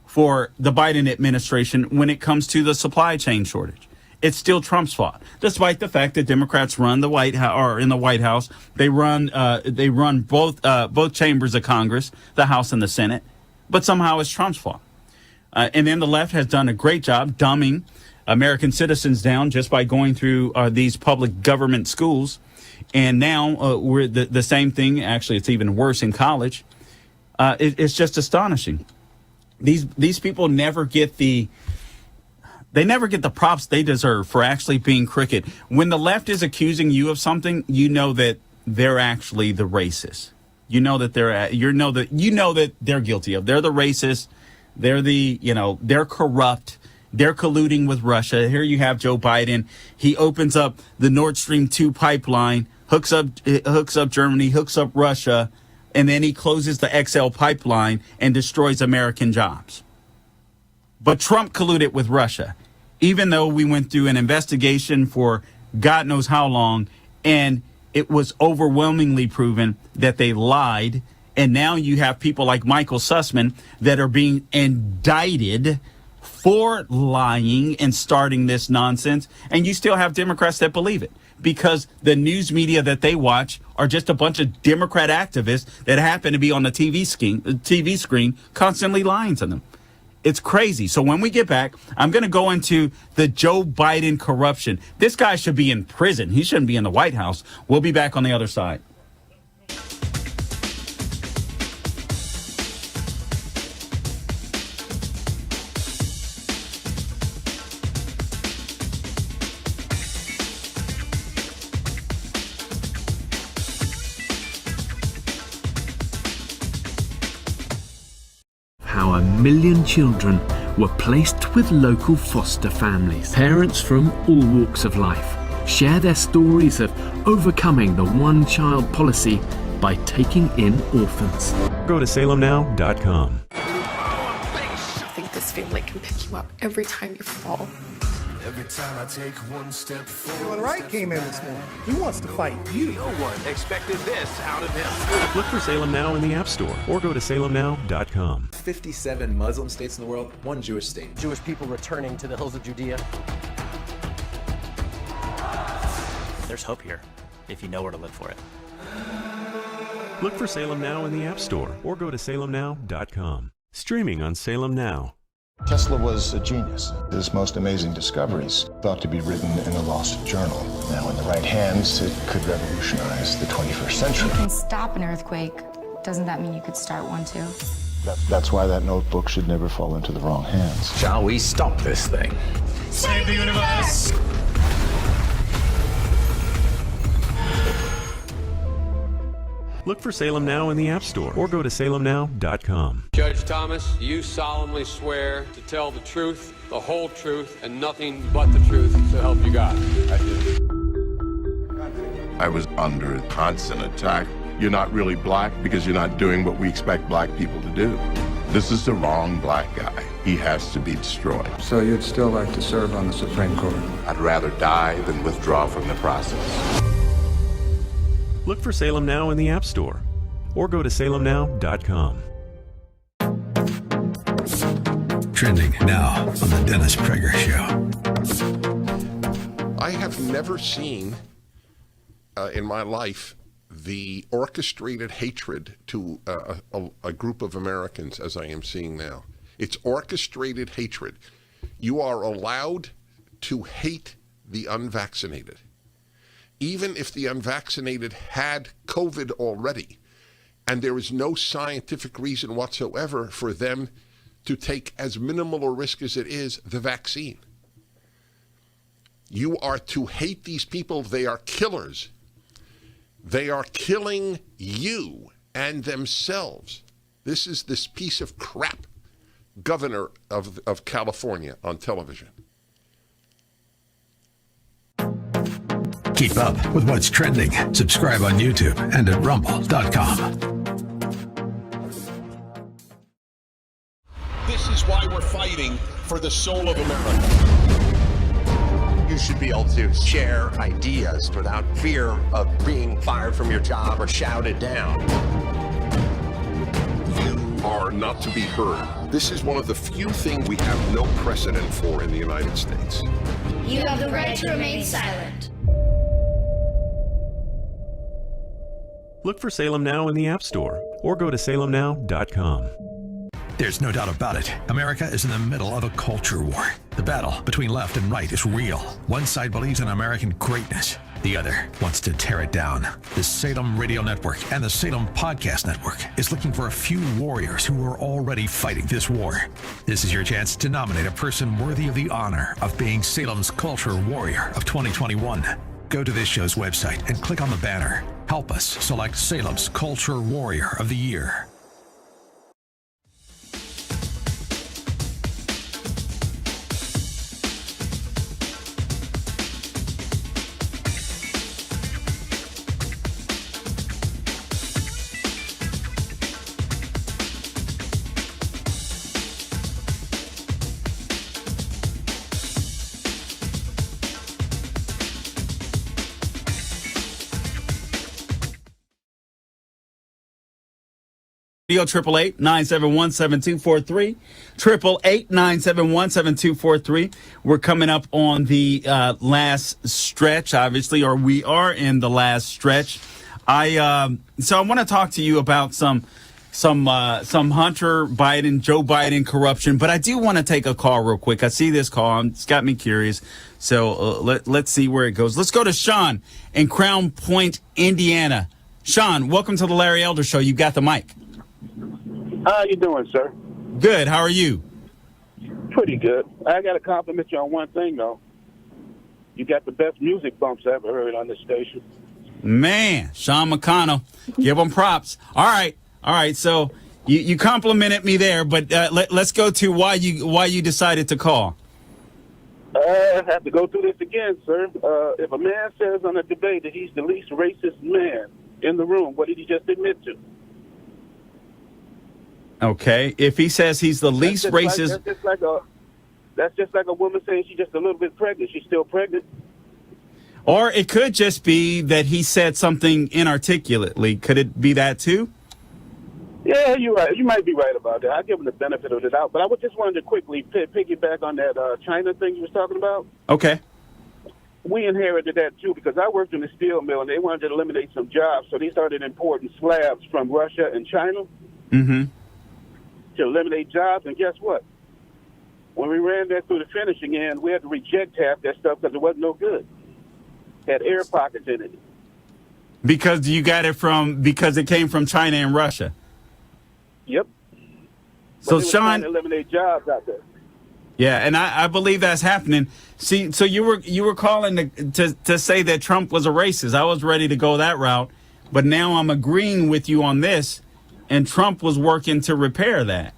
A: for the Biden administration when it comes to the supply chain shortage. It's still Trump's fault, despite the fact that Democrats run the White House, or in the White House. They run both chambers of Congress, the House and the Senate, but somehow it's Trump's fault. And then the left has done a great job dumbing American citizens down just by going through these public government schools. And now we're the same thing. Actually, it's even worse in college. It's just astonishing. These people never get the props they deserve for actually being crooked. When the left is accusing you of something, you know that they're actually the racist. You know that they're guilty of. They're the racist. They're they're corrupt. They're colluding with Russia. Here you have Joe Biden. He opens up the Nord Stream 2 pipeline, hooks up Germany, hooks up Russia, and then he closes the XL pipeline and destroys American jobs. But Trump colluded with Russia, even though we went through an investigation for God knows how long, and it was overwhelmingly proven that they lied. And now you have people like Michael Sussman that are being indicted for lying and starting this nonsense. And you still have Democrats that believe it because the news media that they watch are just a bunch of Democrat activists that happen to be on the TV screen constantly lying to them. It's crazy. So when we get back, I'm going to go into the Joe Biden corruption. This guy should be in prison. He shouldn't be in the White House. We'll be back on the other side.
N: How 1 million children were placed with local foster families. Parents from all walks of life share their stories of overcoming the one-child policy by taking in orphans.
I: Go to salemnow.com.
V: I think this family can pick you up every time you fall.
W: Every time I take one step forward. When Wright came in this morning, he wants to fight you. No one expected this out of him.
I: Look for Salem Now in the App Store or go to salemnow.com.
M: 57 Muslim states in the world, 1 Jewish state.
X: Jewish people returning to the hills of Judea. There's hope here, if you know where to look for it.
I: Look for Salem Now in the App Store or go to salemnow.com. Streaming on Salem Now.
P: Tesla was a genius. His most amazing discoveries thought to be written in a lost journal. Now, in the right hands, it could revolutionize the 21st century.
Q: You can stop an earthquake. Doesn't that mean you could start one too?
P: That's why that notebook should never fall into the wrong hands.
U: Shall we stop this thing?
K: Save the universe!
I: Look for Salem Now in the App Store or go to salemnow.com.
R: Judge Thomas, you solemnly swear to tell the truth, the whole truth, and nothing but the truth, so help you God. I do.
S: I was under constant attack. You're not really black because you're not doing what we expect black people to do. This is the wrong black guy. He has to be destroyed.
T: So you'd still like to serve on the Supreme Court?
S: I'd rather die than withdraw from the process.
I: Look for Salem Now in the App Store or go to salemnow.com.
D: Trending now on the Dennis Prager Show.
E: I have never seen in my life the orchestrated hatred to a group of Americans as I am seeing now. It's orchestrated hatred. You are allowed to hate the unvaccinated. Even if the unvaccinated had COVID already, and there is no scientific reason whatsoever for them to take as minimal a risk as it is the vaccine. You are to hate these people. They are killers. They are killing you and themselves. This is this piece of crap governor of California on television.
D: Keep up with what's trending. Subscribe on YouTube and at rumble.com.
E: This is why we're fighting for the soul of America.
U: You should be able to share ideas without fear of being fired from your job or shouted down.
E: You are not to be heard. This is one of the few things we have no precedent for in the United States.
G: You have the right to remain silent.
I: Look for Salem Now in the App Store or go to salemnow.com.
D: There's no doubt about it. America is in the middle of a culture war. The battle between left and right is real. One side believes in American greatness. The other wants to tear it down. The Salem Radio Network and the Salem Podcast Network is looking for a few warriors who are already fighting this war. This is your chance to nominate a person worthy of the honor of being Salem's Culture Warrior of 2021. Go to this show's website and click on the banner. Help us select Salem's Culture Warrior of the Year.
A: Radio 888-971-7243, 888-971-7243. We're coming up on the last stretch, obviously, or we are in the last stretch. So I want to talk to you about some Hunter Biden, Joe Biden corruption, but I do want to take a call real quick. I see this call. It's got me curious. So let's see where it goes. Let's go to Sean in Crown Point, Indiana. Sean, welcome to the Larry Elder Show. You got the mic.
B: How you doing, sir?
A: Good. How are you?
B: Pretty good. I got to compliment you on one thing, though. You got the best music bumps I ever heard on this station.
A: Man, Sean McConnell, give him props. All right. So you complimented me there, but let's go to why you decided to call.
B: I have to go through this again, sir. If a man says on a debate that he's the least racist man in the room, what did he just admit to?
A: Okay, if he says he's the least racist...
B: That's just like a woman saying she's just a little bit pregnant. She's still pregnant.
A: Or it could just be that he said something inarticulately. Could it be that too?
B: Yeah, you're right. You might be right about that. I'll give him the benefit of the doubt. But I just wanted to quickly piggyback on that China thing you was talking about.
A: Okay.
B: We inherited that too because I worked in a steel mill and they wanted to eliminate some jobs. So they started importing slabs from Russia and China.
A: Mm-hmm.
B: To eliminate jobs, and guess what? When we ran that through the finishing end, we had to reject half that stuff because it wasn't no good. It had air pockets in it.
A: Because it came from China and Russia.
B: Yep.
A: So Sean,
B: to eliminate jobs out there.
A: Yeah, and I believe that's happening. See, so you were calling to say that Trump was a racist. I was ready to go that route, but now I'm agreeing with you on this. And Trump was working to repair that.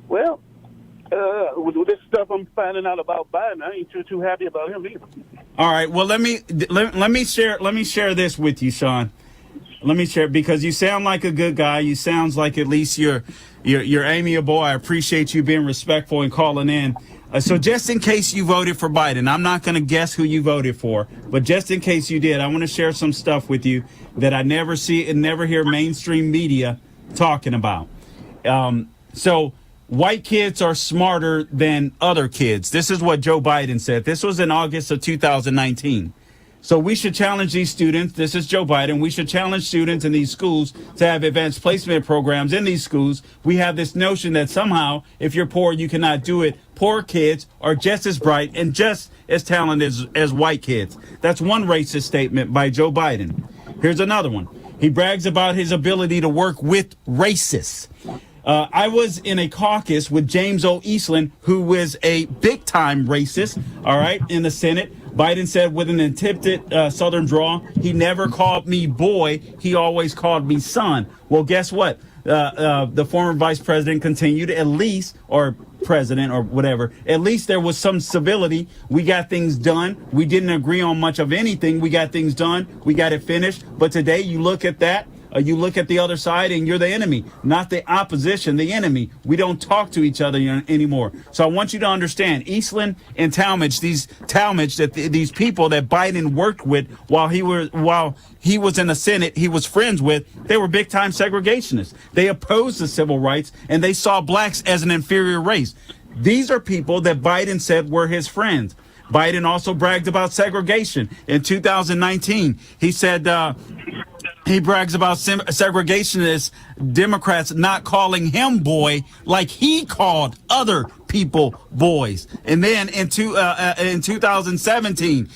B: Well, with this stuff I'm finding out about Biden, I ain't too happy about him either.
A: All right. Well, let me share this with you, Sean. Let me share because you sound like a good guy. You sounds like at least you're amiable. I appreciate you being respectful and calling in. So just in case you voted for Biden, I'm not going to guess who you voted for, but just in case you did, I want to share some stuff with you that I never see and never hear mainstream media talking about. So white kids are smarter than other kids. This is what Joe Biden said. This was in August of 2019. So we should challenge these students. This is Joe Biden. We should challenge students in these schools to have advanced placement programs in these schools. We have this notion that somehow, if you're poor, you cannot do it. Poor kids are just as bright and just as talented as white kids. That's one racist statement by Joe Biden. Here's another one. He brags about his ability to work with racists. I was in a caucus with James O. Eastland, who was a big-time racist, all right, in the Senate. Biden said with an attempted Southern drawl, he never called me boy. He always called me son. Well, guess what? The former vice president continued, at least, or president or whatever, at least there was some civility. We got things done. We didn't agree on much of anything. We got things done. We got it finished. But today you look at that. You look at the other side and you're the enemy, not the opposition, the enemy. We don't talk to each other anymore. So I want you to understand, Eastland and Talmadge, these people that Biden worked with while he was in the Senate, he was friends with, they were big time segregationists. They opposed the civil rights and they saw blacks as an inferior race. These are people that Biden said were his friends. Biden also bragged about segregation in 2019. He said, he brags about segregationist Democrats not calling him boy like he called other people boys. And then in 2017,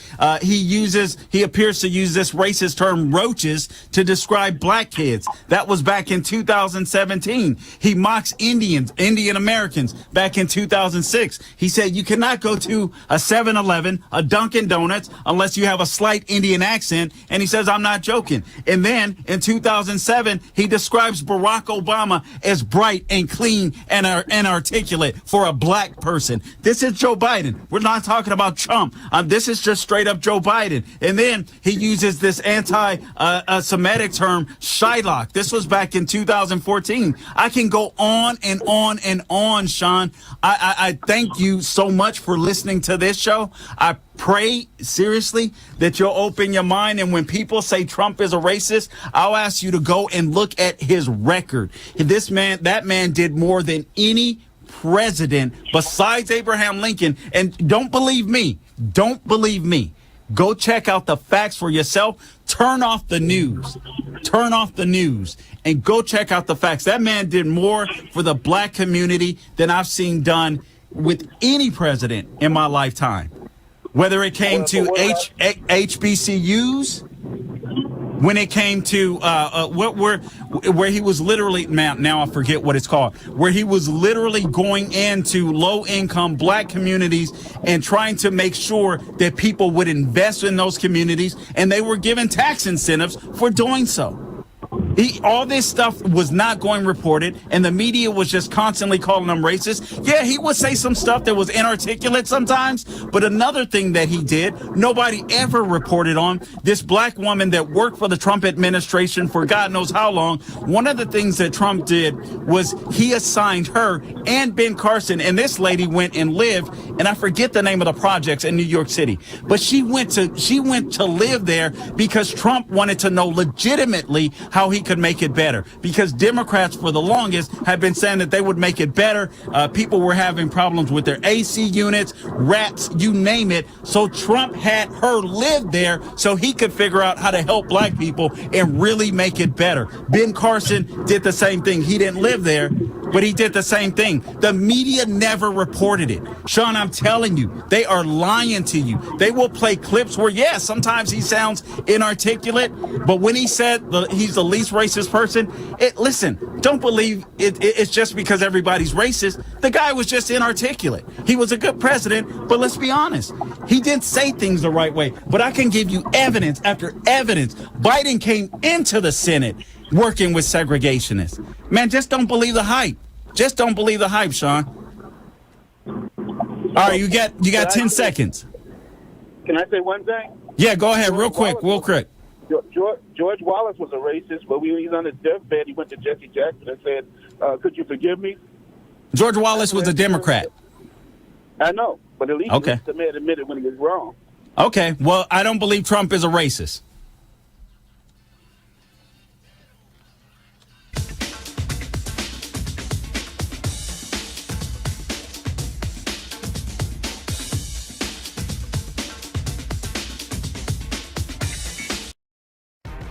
A: he appears to use this racist term roaches to describe black kids. That was back in 2017. He mocks Indian Americans back in 2006. He said you cannot go to a 7-Eleven, a Dunkin' Donuts, unless you have a slight Indian accent. And he says, I'm not joking. And then in 2007, he describes Barack Obama as bright and clean and articulate for a black person. This is Joe Biden. We're not talking about Trump. This is just straight up Joe Biden. And then he uses this anti-Semitic term, Shylock. This was back in 2014. I can go on and on and on, Sean. I thank you so much for listening to this show. I pray seriously that you'll open your mind, and when people say Trump is a racist, I'll ask you to go and look at his record. That man did more than any president besides Abraham Lincoln. And don't believe me. Go check out the facts for yourself. Turn off the news and go check out the facts. That man did more for the black community than I've seen done with any president in my lifetime. Whether it came to HBCUs, when it came to where he was literally, now I forget what it's called, where he was literally going into low-income black communities and trying to make sure that people would invest in those communities, and they were given tax incentives for doing so. All this stuff was not going reported, and the media was just constantly calling him racist. Yeah, he would say some stuff that was inarticulate sometimes, but another thing that he did, nobody ever reported on, this black woman that worked for the Trump administration for God knows how long. One of the things that Trump did was he assigned her and Ben Carson, and this lady went and lived, and I forget the name of the projects in New York City, but she went to live there because Trump wanted to know legitimately how he could make it better, because Democrats for the longest have been saying that they would make it better. People were having problems with their AC units, rats, you name it. So Trump had her live there so he could figure out how to help black people and really make it better. Ben Carson did the same thing. He didn't live there, but he did the same thing. The media never reported it. Sean, I'm telling you, they are lying to you. They will play clips where, yes, sometimes he sounds inarticulate, but when he said he's the least racist person, listen, don't believe it's just because everybody's racist. The guy was just inarticulate. He was a good president, but let's be honest, he didn't say things the right way. But I can give you evidence after evidence. Biden came into the Senate working with segregationists. Man, just don't believe the hype. Just don't believe the hype, Sean. All right, you got 10 seconds.
B: Can I say one thing?
A: Yeah, go ahead, real quick.
B: George Wallace was a racist, but when he was on his deathbed, he went to Jesse Jackson and said, could you forgive me?
A: George Wallace was a Democrat.
B: I know, but at least
A: okay.
B: The man admitted when he was wrong.
A: Okay, well, I don't believe Trump is a racist.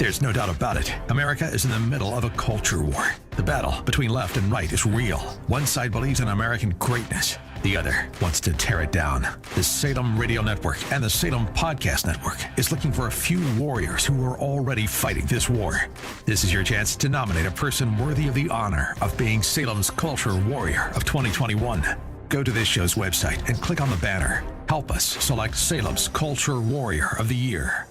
D: There's no doubt about it. America is in the middle of a culture war. The battle between left and right is real. One side believes in American greatness. The other wants to tear it down. The Salem Radio Network and the Salem Podcast Network is looking for a few warriors who are already fighting this war. This is your chance to nominate a person worthy of the honor of being Salem's Culture Warrior of 2021. Go to this show's website and click on the banner. Help us select Salem's Culture Warrior of the Year.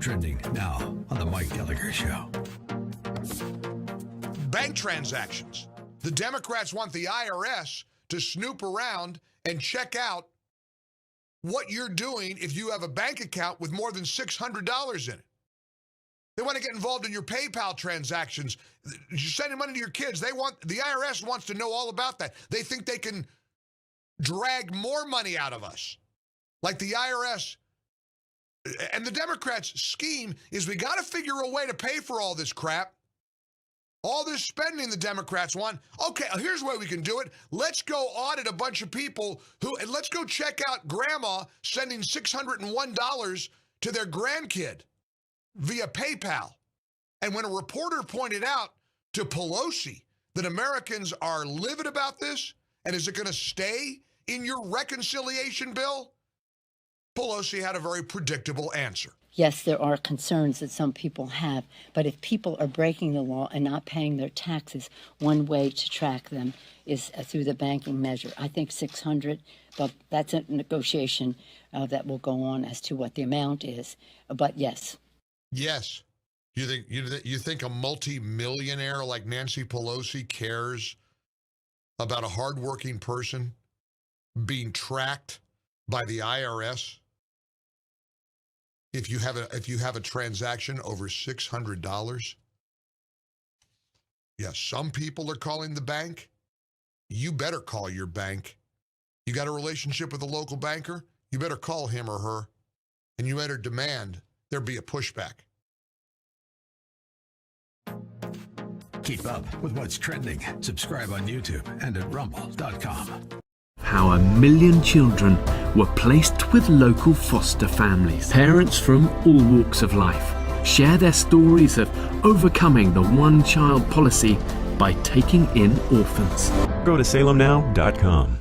D: Trending now on the Mike Gallagher Show.
C: Bank transactions. The Democrats want the IRS to snoop around and check out what you're doing if you have a bank account with more than $600 in it. They want to get involved in your PayPal transactions. You're sending money to your kids. The IRS wants to know all about that. They think they can drag more money out of us. Like the IRS. And the Democrats' scheme is we got to figure a way to pay for all this crap. All this spending the Democrats want. Okay, here's where we can do it. Let's go audit a bunch of people and let's go check out grandma sending $601 to their grandkid via PayPal. And when a reporter pointed out to Pelosi that Americans are livid about this, and is it going to stay in your reconciliation bill? Pelosi had a very predictable answer.
F: Yes, there are concerns that some people have, but if people are breaking the law and not paying their taxes, one way to track them is through the banking measure. I think 600, but that's a negotiation that will go on as to what the amount is. But yes.
C: Yes. You think a multi-millionaire like Nancy Pelosi cares about a hardworking person being tracked by the IRS? If you have a transaction over $600, yes, some people are calling the bank. You better call your bank. You got a relationship with a local banker? You better call him or her, and you better demand there be a pushback.
D: Keep up with what's trending. Subscribe on YouTube and at rumble.com.
N: How 1 million children were placed with local foster families. Parents from all walks of life share their stories of overcoming the one-child policy by taking in orphans.
I: Go to salemnow.com.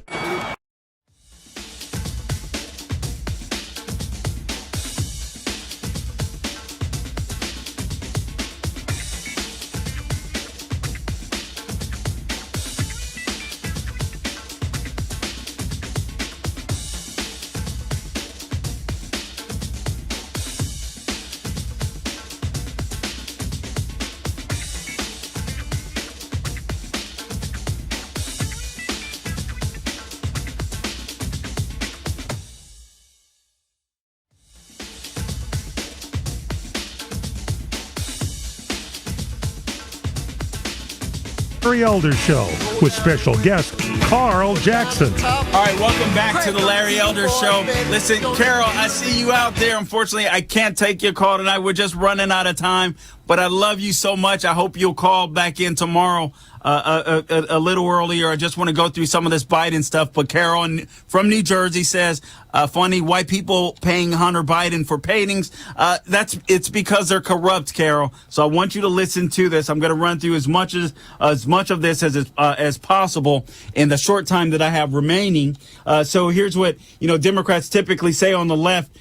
H: Larry Elder Show with special guest Carl Jackson.
A: All right, welcome back to the Larry Elder Show. Listen, Carol, I see you out there. Unfortunately, I can't take your call tonight. We're just running out of time, but I love you so much. I hope you'll call back in tomorrow a little earlier. I just want to go through some of this Biden stuff. But Carol from New Jersey says, funny, white people paying Hunter Biden for paintings. It's because they're corrupt, Carol. So I want you to listen to this. I'm going to run through as much of this as possible in the short time that I have remaining. So here's what, Democrats typically say on the left.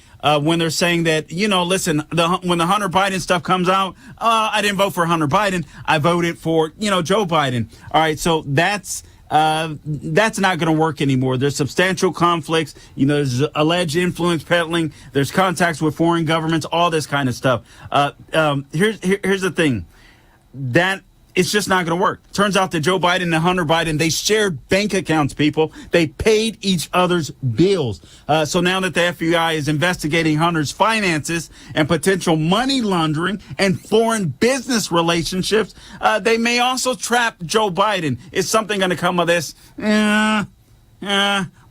A: When they're saying that, listen, when the Hunter Biden stuff comes out, I didn't vote for Hunter Biden. I voted for, Joe Biden. All right. So that's not going to work anymore. There's substantial conflicts. There's alleged influence peddling. There's contacts with foreign governments, all this kind of stuff. Here's the thing. That it's just not going to work. Turns out that Joe Biden and Hunter Biden, they shared bank accounts, people. They paid each other's bills. So now that the FBI is investigating Hunter's finances and potential money laundering and foreign business relationships, they may also trap Joe Biden. Is something going to come of this?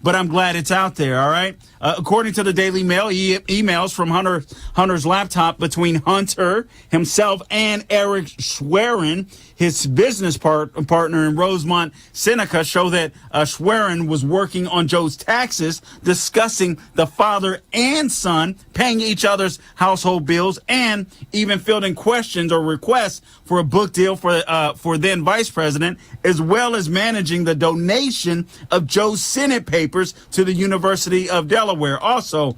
A: But I'm glad it's out there, all right? According to the Daily Mail, emails from Hunter's laptop between Hunter himself and Eric Schwerin, his business partner in Rosemont Seneca show that Schwerin was working on Joe's taxes, discussing the father and son paying each other's household bills, and even fielding questions or requests for a book deal for then vice president, as well as managing the donation of Joe's Senate papers to the University of Delaware. Also,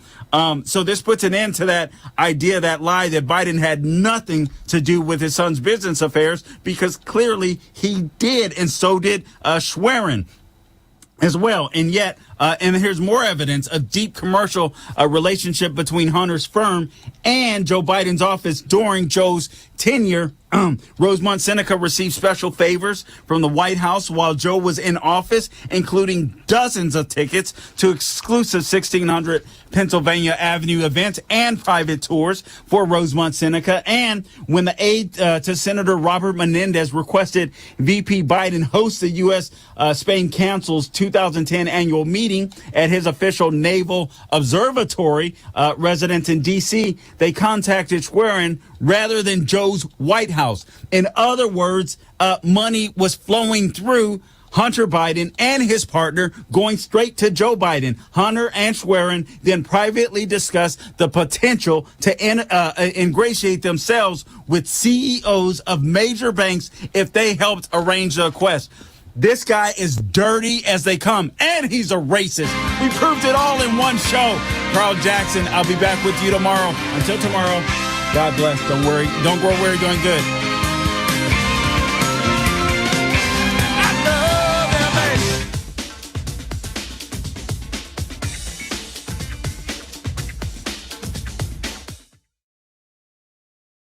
A: so this puts an end to that idea, that lie that Biden had nothing to do with his son's business affairs, because clearly he did, and so did Schwerin as well. And yet, and here's more evidence of deep commercial relationship between Hunter's firm and Joe Biden's office during Joe's tenure. Rosemont Seneca received special favors from the White House while Joe was in office, including dozens of tickets to exclusive 1600 Pennsylvania Avenue events and private tours for Rosemont Seneca. And when the aide to Senator Robert Menendez requested VP Biden host the U.S. Spain Council's 2010 annual meeting at his official Naval Observatory residence in D.C., they contacted Schwerin rather than Joe's White House. In other words, money was flowing through Hunter Biden and his partner, going straight to Joe Biden. Hunter and Schwerin then privately discussed the potential to ingratiate themselves with CEOs of major banks if they helped arrange the request. This guy is dirty as they come, and he's a racist. We proved it all in one show. Carl Jackson, I'll be back with you tomorrow. Until tomorrow, God bless. Don't worry. Don't grow weary doing good.